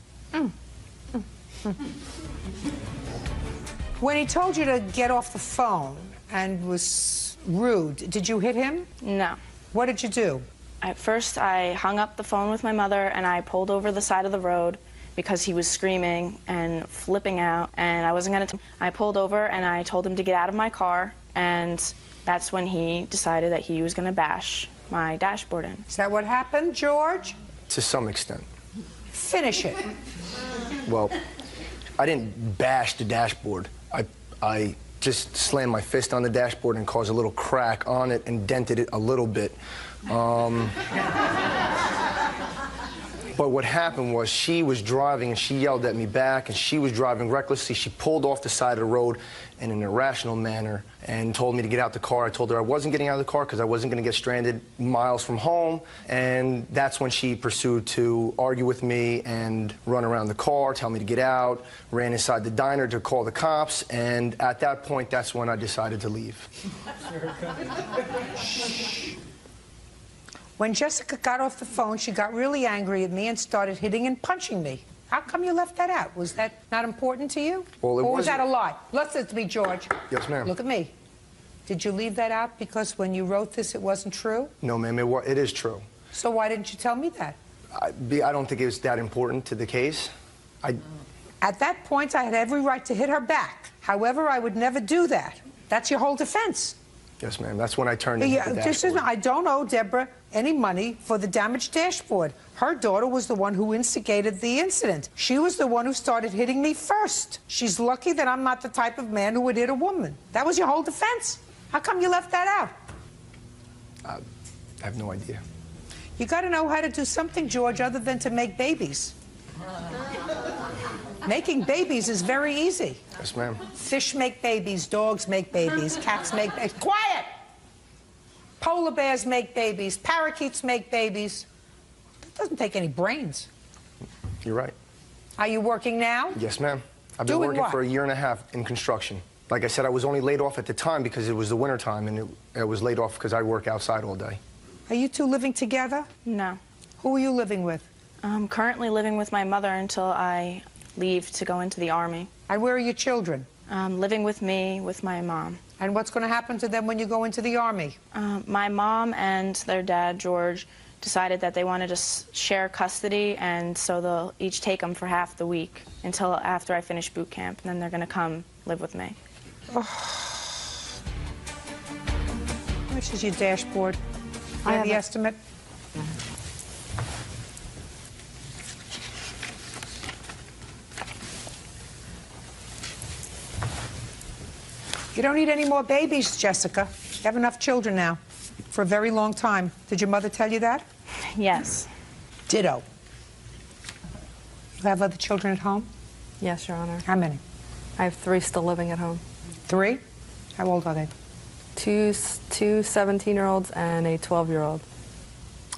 When he told you to get off the phone and was rude, did you hit him? No. What did you do? At first, I hung up the phone with my mother, and I pulled over the side of the road because he was screaming and flipping out, and I wasn't going to... I pulled over, and I told him to get out of my car, and that's when he decided that he was going to bash my dashboard in. Is that what happened, George? To some extent. Finish it. Well, I didn't bash the dashboard. I just slammed my fist on the dashboard and caused a little crack on it and dented it a little bit. But what happened was she was driving and she yelled at me back, and she was driving recklessly. She pulled off the side of the road in an irrational manner and told me to get out the car. I told her I wasn't getting out of the car because I wasn't going to get stranded miles from home. And that's when she pursued to argue with me and run around the car, tell me to get out, ran inside the diner to call the cops. And at that point, that's when I decided to leave. When Jessica got off the phone, she got really angry at me and started hitting and punching me. How come you left that out? Was that not important to you? Well, or was that a lie? Listen to me, George. Yes, ma'am. Look at me. Did you leave that out because when you wrote this, it wasn't true? No, ma'am, it is true. So why didn't you tell me that? I don't think it was that important to the case. At that point, I had every right to hit her back. However, I would never do that. That's your whole defense. Yes, ma'am. That's when I turned into the dashboard. I don't owe Deborah any money for the damaged dashboard. Her daughter was the one who instigated the incident. She was the one who started hitting me first. She's lucky that I'm not the type of man who would hit a woman. That was your whole defense. How come you left that out? I have no idea. You got to know how to do something, George, other than to make babies. Making babies is very easy. Yes, ma'am. Fish make babies, dogs make babies, cats make babies. Quiet! Polar bears make babies, parakeets make babies. It doesn't take any brains. You're right. Are you working now? Yes, ma'am. I've been working for 1.5 years in construction. Like I said, I was only laid off at the time because it was the winter time, and I was laid off because I work outside all day. Are you two living together? No. Who are you living with? I'm currently living with my mother until I leave to go into the Army. And where are your children? Living with me, with my mom. And what's going to happen to them when you go into the Army? My mom and their dad, George, decided that they wanted to share custody, and so they'll each take them for half the week until after I finish boot camp, and then they're going to come live with me. Oh. How much is your dashboard? I have the estimate. You don't need any more babies, Jessica. You have enough children now for a very long time. Did your mother tell you that? Yes. Ditto. You have other children at home? Yes, Your Honor. How many? I have 3 still living at home. 3? How old are they? two 17-year-olds and a 12-year-old.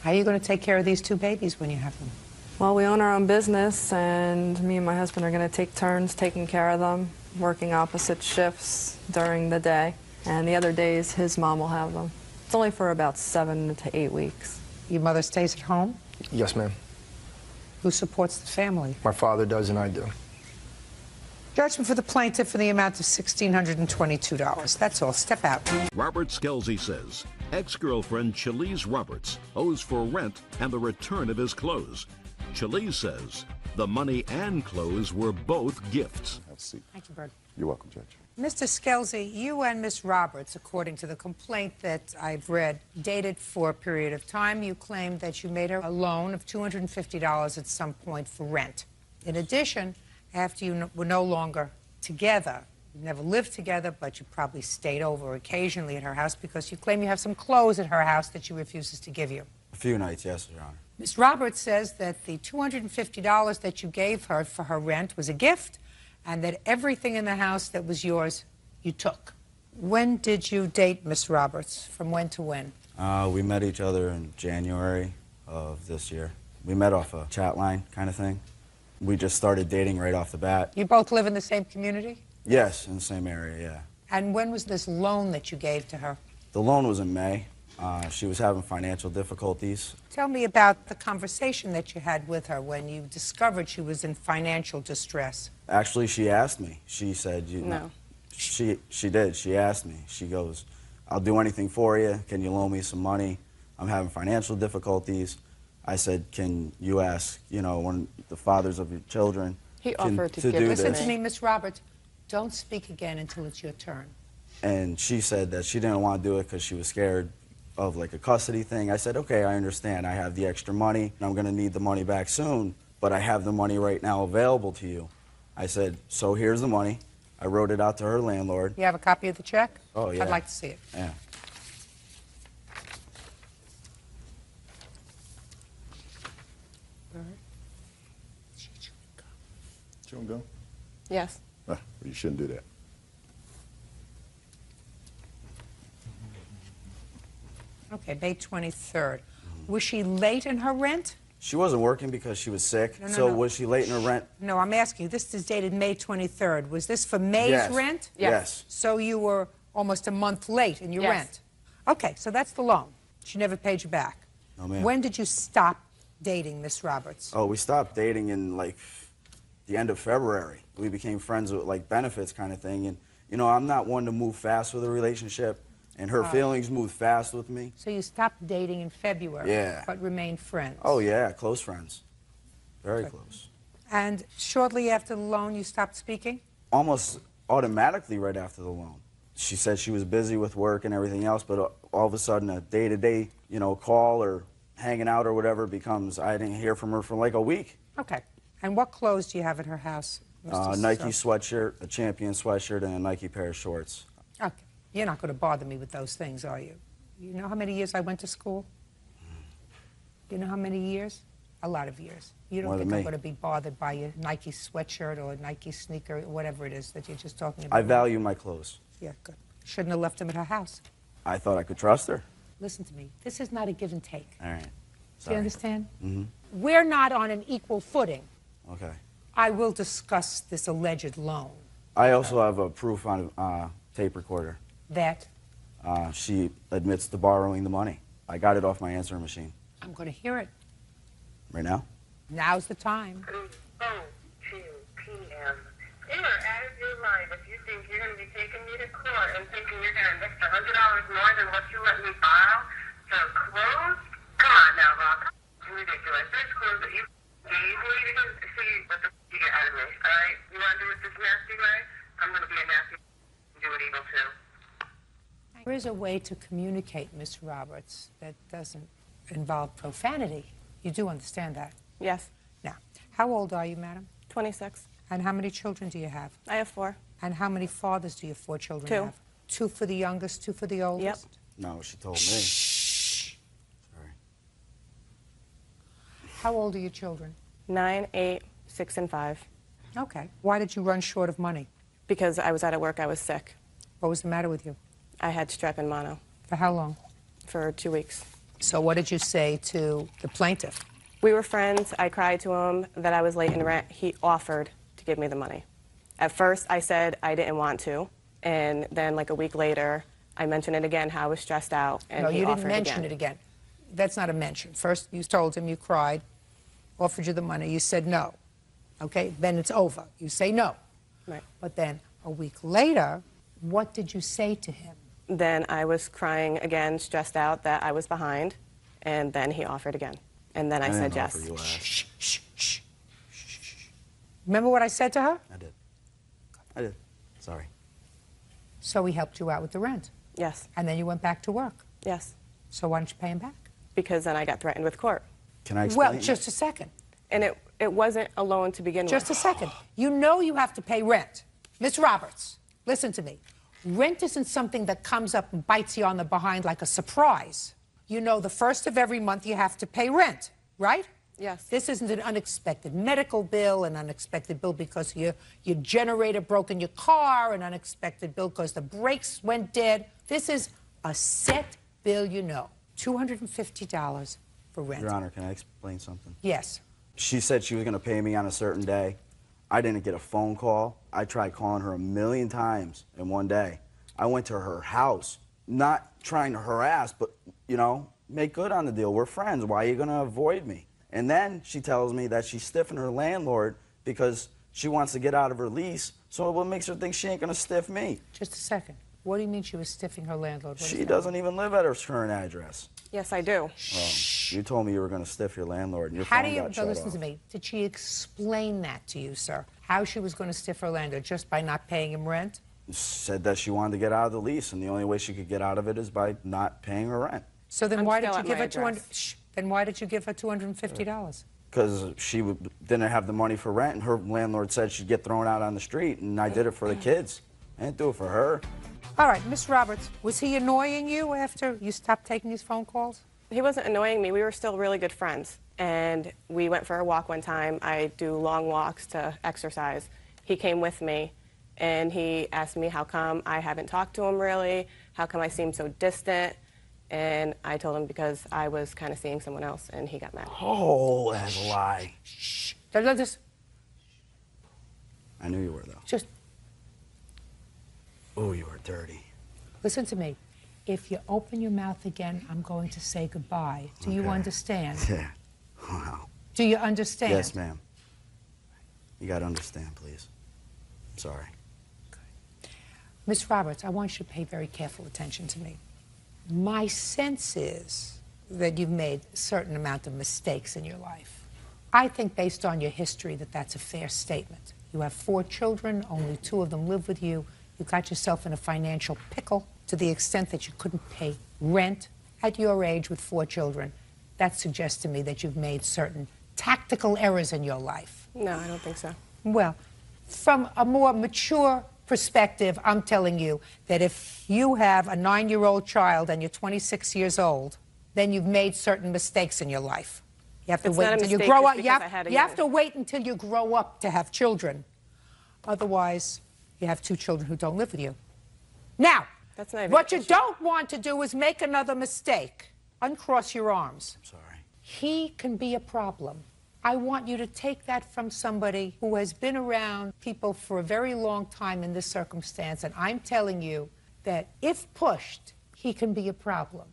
How are you going to take care of these two babies when you have them? Well, we own our own business, and me and my husband are going to take turns taking care of them, working opposite shifts during the day, and the other days his mom will have them. It's only for about 7 to 8 weeks. Your mother stays at home? Yes, ma'am. Who supports the family? My father does and I do. Judgment for the plaintiff in the amount of $1,622. That's all. Step out. Robert Skelsey says ex-girlfriend Chalise Roberts owes for rent and the return of his clothes. Chalise says the money and clothes were both gifts. Have a seat. Thank you, Bird. You're welcome, Judge. Mr. Skelsey, you and Miss Roberts, according to the complaint that I've read, dated for a period of time. You claimed that you made her a loan of $250 at some point for rent. In addition, after you were no longer together, you never lived together, but you probably stayed over occasionally at her house because you claim you have some clothes at her house that she refuses to give you. A few nights, yes, Your Honor. Ms. Roberts says that the $250 that you gave her for her rent was a gift and that everything in the house that was yours you took. When did you date Ms. Roberts? From when to when? We met each other in January of this year. We met off a chat line kind of thing. We just started dating right off the bat. You both live in the same community? Yes, in the same area, yeah. And when was this loan that you gave to her? The loan was in May. She was having financial difficulties. Tell me about the conversation that you had with her when you discovered she was in financial distress. Actually, she asked me. She said, No. She did. She asked me. She goes, I'll do anything for you. Can you loan me some money? I'm having financial difficulties. I said, can you ask, one of the fathers of your children He offered to give do Listen this? to me, Miss Roberts. Don't speak again until it's your turn. And she said that she didn't want to do it because she was scared of like a custody thing. I said, okay, I understand. I have the extra money, and I'm going to need the money back soon, but I have the money right now available to you. I said, so here's the money. I wrote it out to her landlord. You have a copy of the check? Oh, yeah. I'd like to see it. Yeah. Chewing gum? Yes. You shouldn't do that. Okay, May 23rd. Was she late in her rent? She wasn't working because she was sick. No. Was she late in her rent? No, I'm asking you. This is dated May 23rd. Was this for May's Yes. rent? Yes. So you were almost a month late in your Yes. rent. Okay, so that's the loan. She never paid you back. No, ma'am. When did you stop dating Miss Roberts? Oh, we stopped dating in like the end of February. We became friends with like benefits kind of thing. And, I'm not one to move fast with a relationship. And her feelings moved fast with me. So you stopped dating in February, Yeah. but remained friends. Oh, yeah, close friends. Very close. And shortly after the loan, you stopped speaking? Almost automatically right after the loan. She said she was busy with work and everything else, but all of a sudden a day-to-day, call or hanging out or whatever becomes, I didn't hear from her for like a week. Okay. And what clothes do you have at her house, Mr. Nike Sir? sweatshirt, a Champion sweatshirt, and a Nike pair of shorts. Okay. You're not going to bother me with those things, are you? You know how many years I went to school? You know how many years? A lot of years. You don't More think than I'm me. going to be bothered by your Nike sweatshirt or Nike sneaker, or whatever it is that you're just talking about? I value my clothes. Yeah, good. Shouldn't have left them at her house. I thought I could trust her. Listen to me. This is not a give and take. All right. Do Sorry. you understand? Mm-hmm. We're not on an equal footing. Okay. I will discuss this alleged loan. I also have a proof on a tape recorder. That She admits to borrowing the money. I got it off my answering machine. I'm going to hear it. Right now? Now's the time. 2 p.m. You are out of your mind if you think you're going to be taking me to court and thinking you're going to invest $100 more than what you let me borrow for clothes. Come on now, Rob. It's ridiculous. There's clothes that you gave me to see what the you get out of me. All right? You want to do it this nasty way? I'm going to be a nasty and do it evil too. There is a way to communicate, Miss Roberts, that doesn't involve profanity. You do understand that? Yes. Now, how old are you, madam? 26. And how many children do you have? I have 4. And how many fathers do your 4 children 2. have? 2 for the youngest, 2 for the oldest? No, she told me. Sorry. How old are your children? 9, 8, 6, and 5. Okay. Why did you run short of money? Because I was out of work, I was sick. What was the matter with you? I had strep and mono. For how long? For 2 weeks. So what did you say to the plaintiff? We were friends. I cried to him that I was late in rent. He offered to give me the money. At first, I said I didn't want to, and then like a week later, I mentioned it again, how I was stressed out, and No, he you offered didn't mention it again. That's not a mention. First, you told him, you cried, offered you the money, you said no. Okay, then it's over. You say no. Right. But then a week later, what did you say to him? Then I was crying again, stressed out that I was behind, and then he offered again. And then I said yes. Shh, shh, shh. Remember what I said to her? I did. Sorry. So he helped you out with the rent? Yes. And then you went back to work? Yes. So why don't you pay him back? Because then I got threatened with court. Can I explain? Well, just a second. And it wasn't a loan to begin with. Just a second. You know you have to pay rent. Miss Roberts, listen to me. Rent isn't something that comes up and bites you on the behind like a surprise. You know the first of every month you have to pay rent, right? Yes. This isn't an unexpected medical bill, an unexpected bill because your generator broke in your car, an unexpected bill because the brakes went dead. This is a set bill, you know. $250 for rent. Your Honor, can I explain something? Yes. She said she was going to pay me on a certain day. I didn't get a phone call. I tried calling her 1,000,000 times in one day. I went to her house, not trying to harass, but, you know, make good on the deal. We're friends. Why are you going to avoid me? And then she tells me that she's stiffing her landlord because she wants to get out of her lease. So what makes her think she ain't going to stiff me? Just a second. What do you mean she was stiffing her landlord? She doesn't even live at her current address. Yes, I do. Well, you told me you were going to stiff your landlord, and your How phone do you, got shut listen off. to me, did she explain that to you, sir? How she was going to stiff her landlord, just by not paying him rent? Said that she wanted to get out of the lease, and the only way she could get out of it is by not paying her rent. So then I'm why did still you at give my her address. Then why did you give her $250? Because she didn't have the money for rent, and her landlord said she'd get thrown out on the street, and I did it for the kids. I didn't do it for her. All right, Miss Roberts, was he annoying you after you stopped taking his phone calls? He wasn't annoying me. We were still really good friends. And we went for a walk one time. I do long walks to exercise. He came with me, and he asked me how come I haven't talked to him really, how come I seem so distant. And I told him because I was kind of seeing someone else, and he got mad. Oh, that's a lie. Shh. Just I knew you were, though. Just Oh, you were dirty. listen to me. If you open your mouth again, I'm going to say goodbye. Do you understand? Yeah. Wow. Do you understand? Yes, ma'am. You got to understand, please. I'm sorry. Miss Roberts, I want you to pay very careful attention to me. My sense is that you've made a certain amount of mistakes in your life. I think based on your history that that's a fair statement. You have 4 children, only 2 of them live with you. You got yourself in a financial pickle to the extent that you couldn't pay rent at your age with 4 children. That suggests to me that you've made certain tactical errors in your life. No, I don't think so. Well, from a more mature perspective, I'm telling you that if you have a 9-year-old child and you're 26 years old, then you've made certain mistakes in your life. You have to wait until you grow up. You have to wait until you grow up to have children. Otherwise, you have 2 children who don't live with you. Now, That's not even what you don't want to do is make another mistake. Uncross your arms. I'm sorry. He can be a problem. I want you to take that from somebody who has been around people for a very long time in this circumstance, and I'm telling you that if pushed, he can be a problem.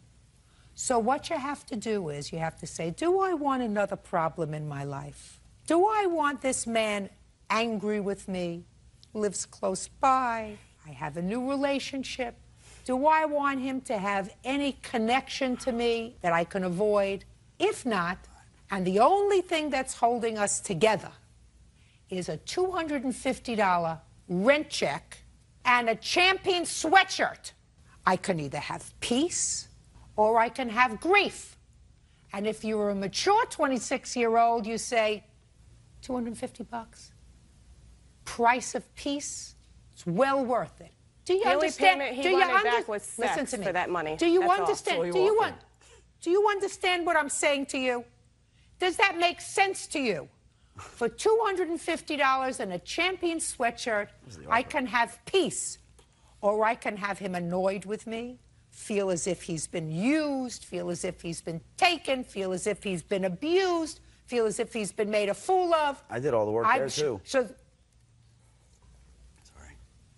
So what you have to do is you have to say, do I want another problem in my life? Do I want this man angry with me, lives close by, I have a new relationship? Do I want him to have any connection to me that I can avoid? If not, and the only thing that's holding us together is a $250 rent check and a Champion sweatshirt, I can either have peace or I can have grief. And if you're a mature 26-year-old, you say, $250? Price of peace? It's well worth it. Do you The only understand? payment he do you wanted back was sex Listen to me. for that money. Do you That's all. understand? So Do you understand what I'm saying to you? Does that make sense to you? For $250 and a Champion sweatshirt, I can have peace. Or I can have him annoyed with me, feel as if he's been used, feel as if he's been taken, feel as if he's been abused, feel as if he's been made a fool of. I did all the work there, too. So,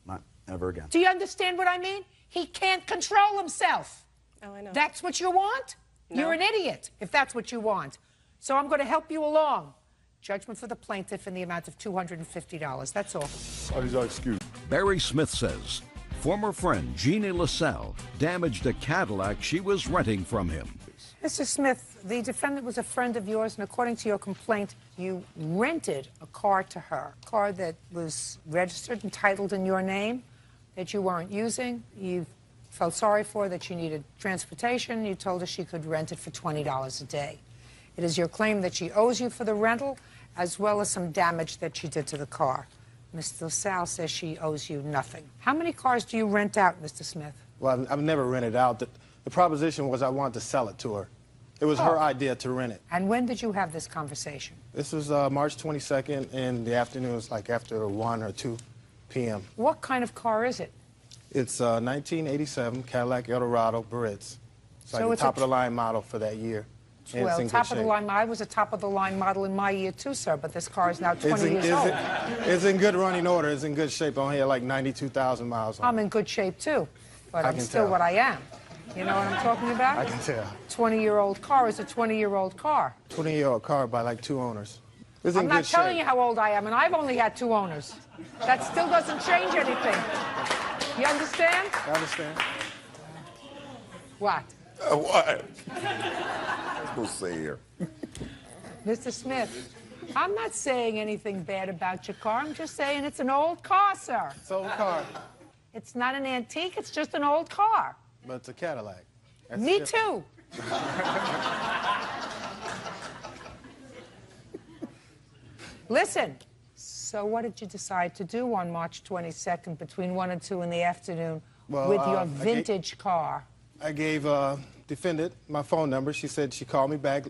Not ever again. do you understand what I mean? He can't control himself. Oh, I know. That's what you want? No. You're an idiot if that's what you want. So I'm going to help you along. Judgment for the plaintiff in the amount of $250. That's all. What is our excuse? Barry Smith says former friend Jeannie LaSalle damaged a Cadillac she was renting from him. Mr. Smith, the defendant was a friend of yours, and according to your complaint, you rented a car to her, a car that was registered and titled in your name, that you weren't using. You felt sorry for her, that she needed transportation. You told her she could rent it for $20 a day. It is your claim that she owes you for the rental, as well as some damage that she did to the car. Mr. LaSalle says she owes you nothing. How many cars do you rent out, Mr. Smith? Well, I've never rented out. The proposition was I wanted to sell it to her. It was her idea to rent it. And when did you have this conversation? This was March 22nd in the afternoon. It was like after 1 or 2 p.m. What kind of car is it? It's a 1987 Cadillac Eldorado Baritz. It's like the top-of-the-line model for that year. And Well, it's in good top-of-the-line, I was a top-of-the-line model in my year too, sir, but this car is now 20 years old. It's in good running order. It's in good shape. I only had like 92,000 miles on it. I'm in good shape too, but I I'm can still tell. what I am. You know what I'm talking about? I can tell. 20-year-old car is a 20-year-old car. 20-year-old car by like 2 owners. It's I'm in not good telling shape. you how old I am, and I've only had 2 owners. That still doesn't change anything. You understand? I understand. What? What? I'm supposed to say here. Mr. Smith, I'm not saying anything bad about your car. I'm just saying it's an old car, sir. It's an old car. It's not an antique. It's just an old car. But it's a Cadillac. That's Me different. too. Listen, so what did you decide to do on March 22nd between 1 and 2 in the afternoon with your vintage car? I gave defendant my phone number. She said she called me back,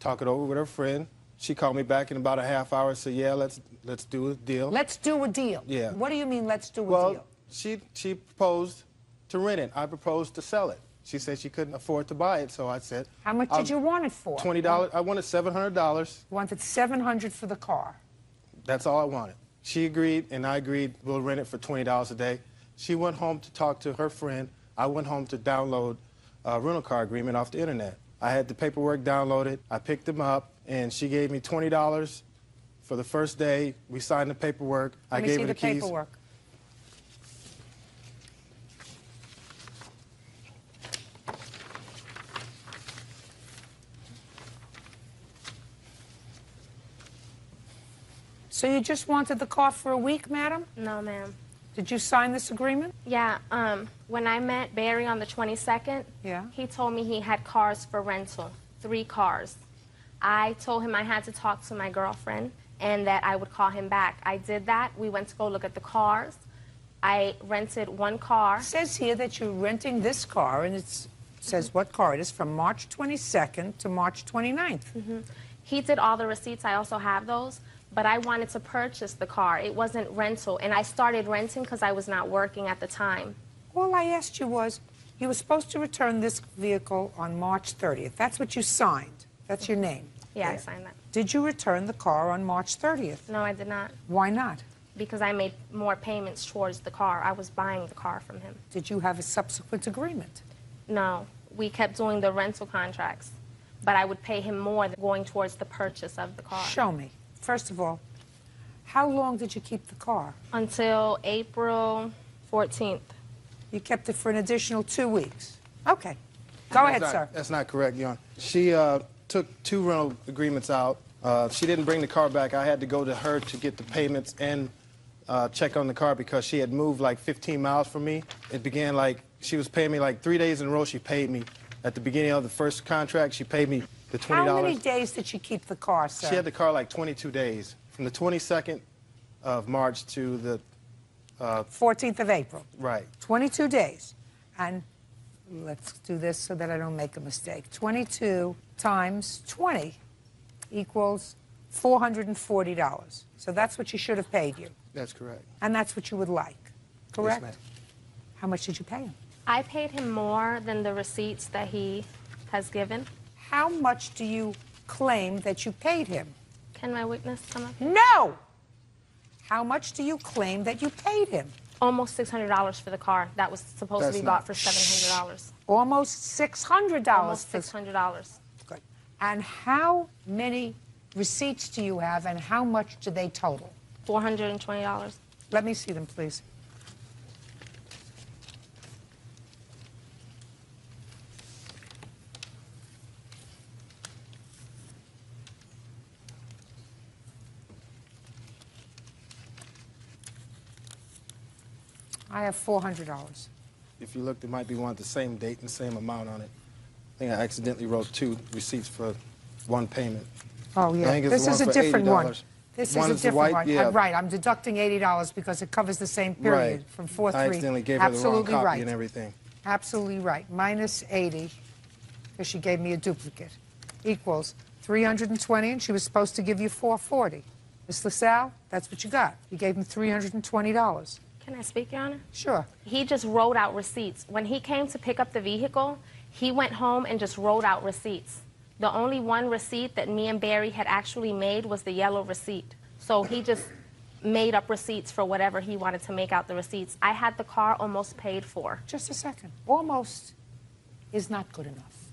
talk it over with her friend. She called me back in about a half hour and said, yeah, let's do a deal. Let's do a deal? Yeah. What do you mean, let's do a deal? Well, she proposed to rent it. I proposed to sell it. She said she couldn't afford to buy it, so I said... How much did you want it for? $20. I wanted $700. You wanted $700 for the car. That's all I wanted. She agreed, and I agreed we'll rent it for $20 a day. She went home to talk to her friend. I went home to download a rental car agreement off the internet. I had the paperwork downloaded. I picked them up, and she gave me $20 for the first day. We signed the paperwork. I gave her the keys. Let me see the paperwork. So you just wanted the car for a week, madam? No, ma'am. Did you sign this agreement? Yeah, when I met Barry on the 22nd, he told me he had cars for rental, 3 cars. I told him I had to talk to my girlfriend and that I would call him back. I did that. We went to go look at the cars. I rented 1 car. It says here that you're renting this car, and it says what car it is, from March 22nd to March 29th. He did all the receipts. I also have those. But I wanted to purchase the car. It wasn't rental. And I started renting because I was not working at the time. All I asked you was, you were supposed to return this vehicle on March 30th. That's what you signed. That's your name. Yeah, I signed that. Did you return the car on March 30th? No, I did not. Why not? Because I made more payments towards the car. I was buying the car from him. Did you have a subsequent agreement? No. We kept doing the rental contracts. But I would pay him more than going towards the purchase of the car. Show me. First of all, how long did you keep the car? Until April 14th. You kept it for an additional 2 weeks. Okay. Go ahead, sir. That's not correct, Your Honor. She took 2 rental agreements out. She didn't bring the car back. I had to go to her to get the payments and check on the car because she had moved like 15 miles from me. It began like, she was paying me like 3 days in a row. She paid me. At the beginning of the first contract, she paid me the $20. How many days did she keep the car, sir? She had the car like 22 days. From the 22nd of March to the... 14th of April. Right. 22 days. And let's do this so that I don't make a mistake. 22 times 20 equals $440. So that's what she should have paid you. That's correct. And that's what you would like, correct? Yes, ma'am. How much did you pay him? I paid him more than the receipts that he has given. How much do you claim that you paid him? Can my witness come up? No! How much do you claim that you paid him? Almost $600 for the car. That was supposed to be bought for $700. Almost $600. Almost $600. Good. And how many receipts do you have, and how much do they total? $420. Let me see them, please. I have $400. If you look, there might be one with the same date and the same amount on it. I think I accidentally wrote 2 receipts for one payment. Oh, I yeah. think it's This is a one for different $80. one. This One is a is the different white, one. yeah. Right, I'm deducting $80 because it covers the same period Right. from 4-3. I accidentally gave her the wrong Absolutely copy right. and everything. Absolutely right. Minus 80, because she gave me a duplicate, equals 320, and she was supposed to give you 440. Ms. LaSalle, that's what you got. You gave him $320. Can I speak, Your Honor? Sure. He just wrote out receipts. When he came to pick up the vehicle, he went home and just wrote out receipts. The only one receipt that me and Barry had actually made was the yellow receipt. So he just made up receipts for whatever he wanted to make out the receipts. I had the car almost paid for. Just a second. Almost is not good enough.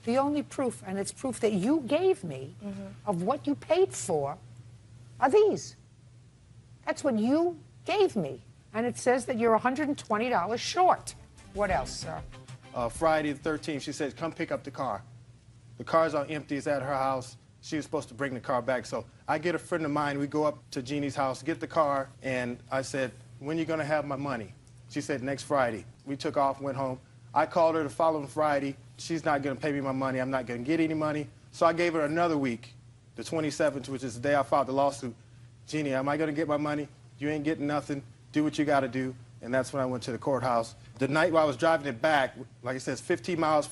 The only proof, and it's proof that you gave me of what you paid for, are these. That's what you gave me. And it says that you're $120 short. What else, sir? Friday the 13th, she said, come pick up the car. The car's all empty. It's at her house. She was supposed to bring the car back. So I get a friend of mine. We go up to Jeannie's house, get the car, and I said, when are you going to have my money? She said, next Friday. We took off, went home. I called her the following Friday. She's not going to pay me my money. I'm not going to get any money. So I gave her another week, the 27th, which is the day I filed the lawsuit. Jeannie, am I going to get my money? You ain't getting nothing. Do what you got to do. And that's when I went to the courthouse. The night while I was driving it back, like I said, it's 15 miles.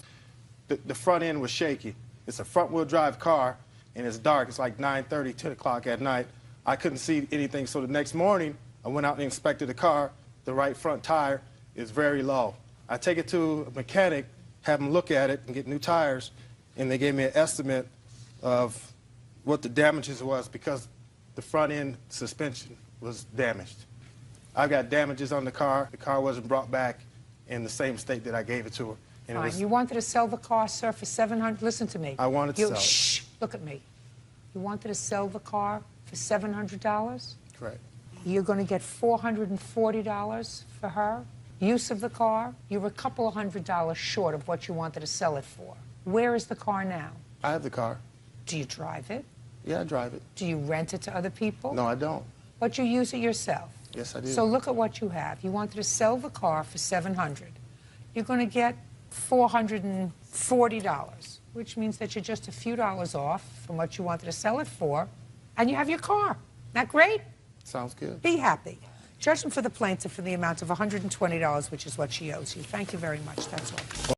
The front end was shaky. It's a front-wheel drive car, and it's dark. It's like 9:30, 10 o'clock at night. I couldn't see anything. So the next morning, I went out and inspected the car. The right front tire is very low. I take it to a mechanic, have him look at it and get new tires, and they gave me an estimate of what the damages was because the front end suspension was damaged. I've got damages on the car. The car wasn't brought back in the same state that I gave it to her. And Fine. You wanted to sell the car, sir, for $700. Listen to me. I wanted to sell it. Shh. Look at me. You wanted to sell the car for $700? Correct. You're going to get $440 for her. Use of the car, you're a couple of $100 short of what you wanted to sell it for. Where is the car now? I have the car. Do you drive it? Yeah, I drive it. Do you rent it to other people? No, I don't. But you use it yourself? Yes, I do. So look at what you have. You wanted to sell the car for $700. You're going to get $440, which means that you're just a few dollars off from what you wanted to sell it for, and you have your car. Isn't that great? Sounds good. Be happy. Judgment for the plaintiff for the amount of $120, which is what she owes you. Thank you very much. That's all.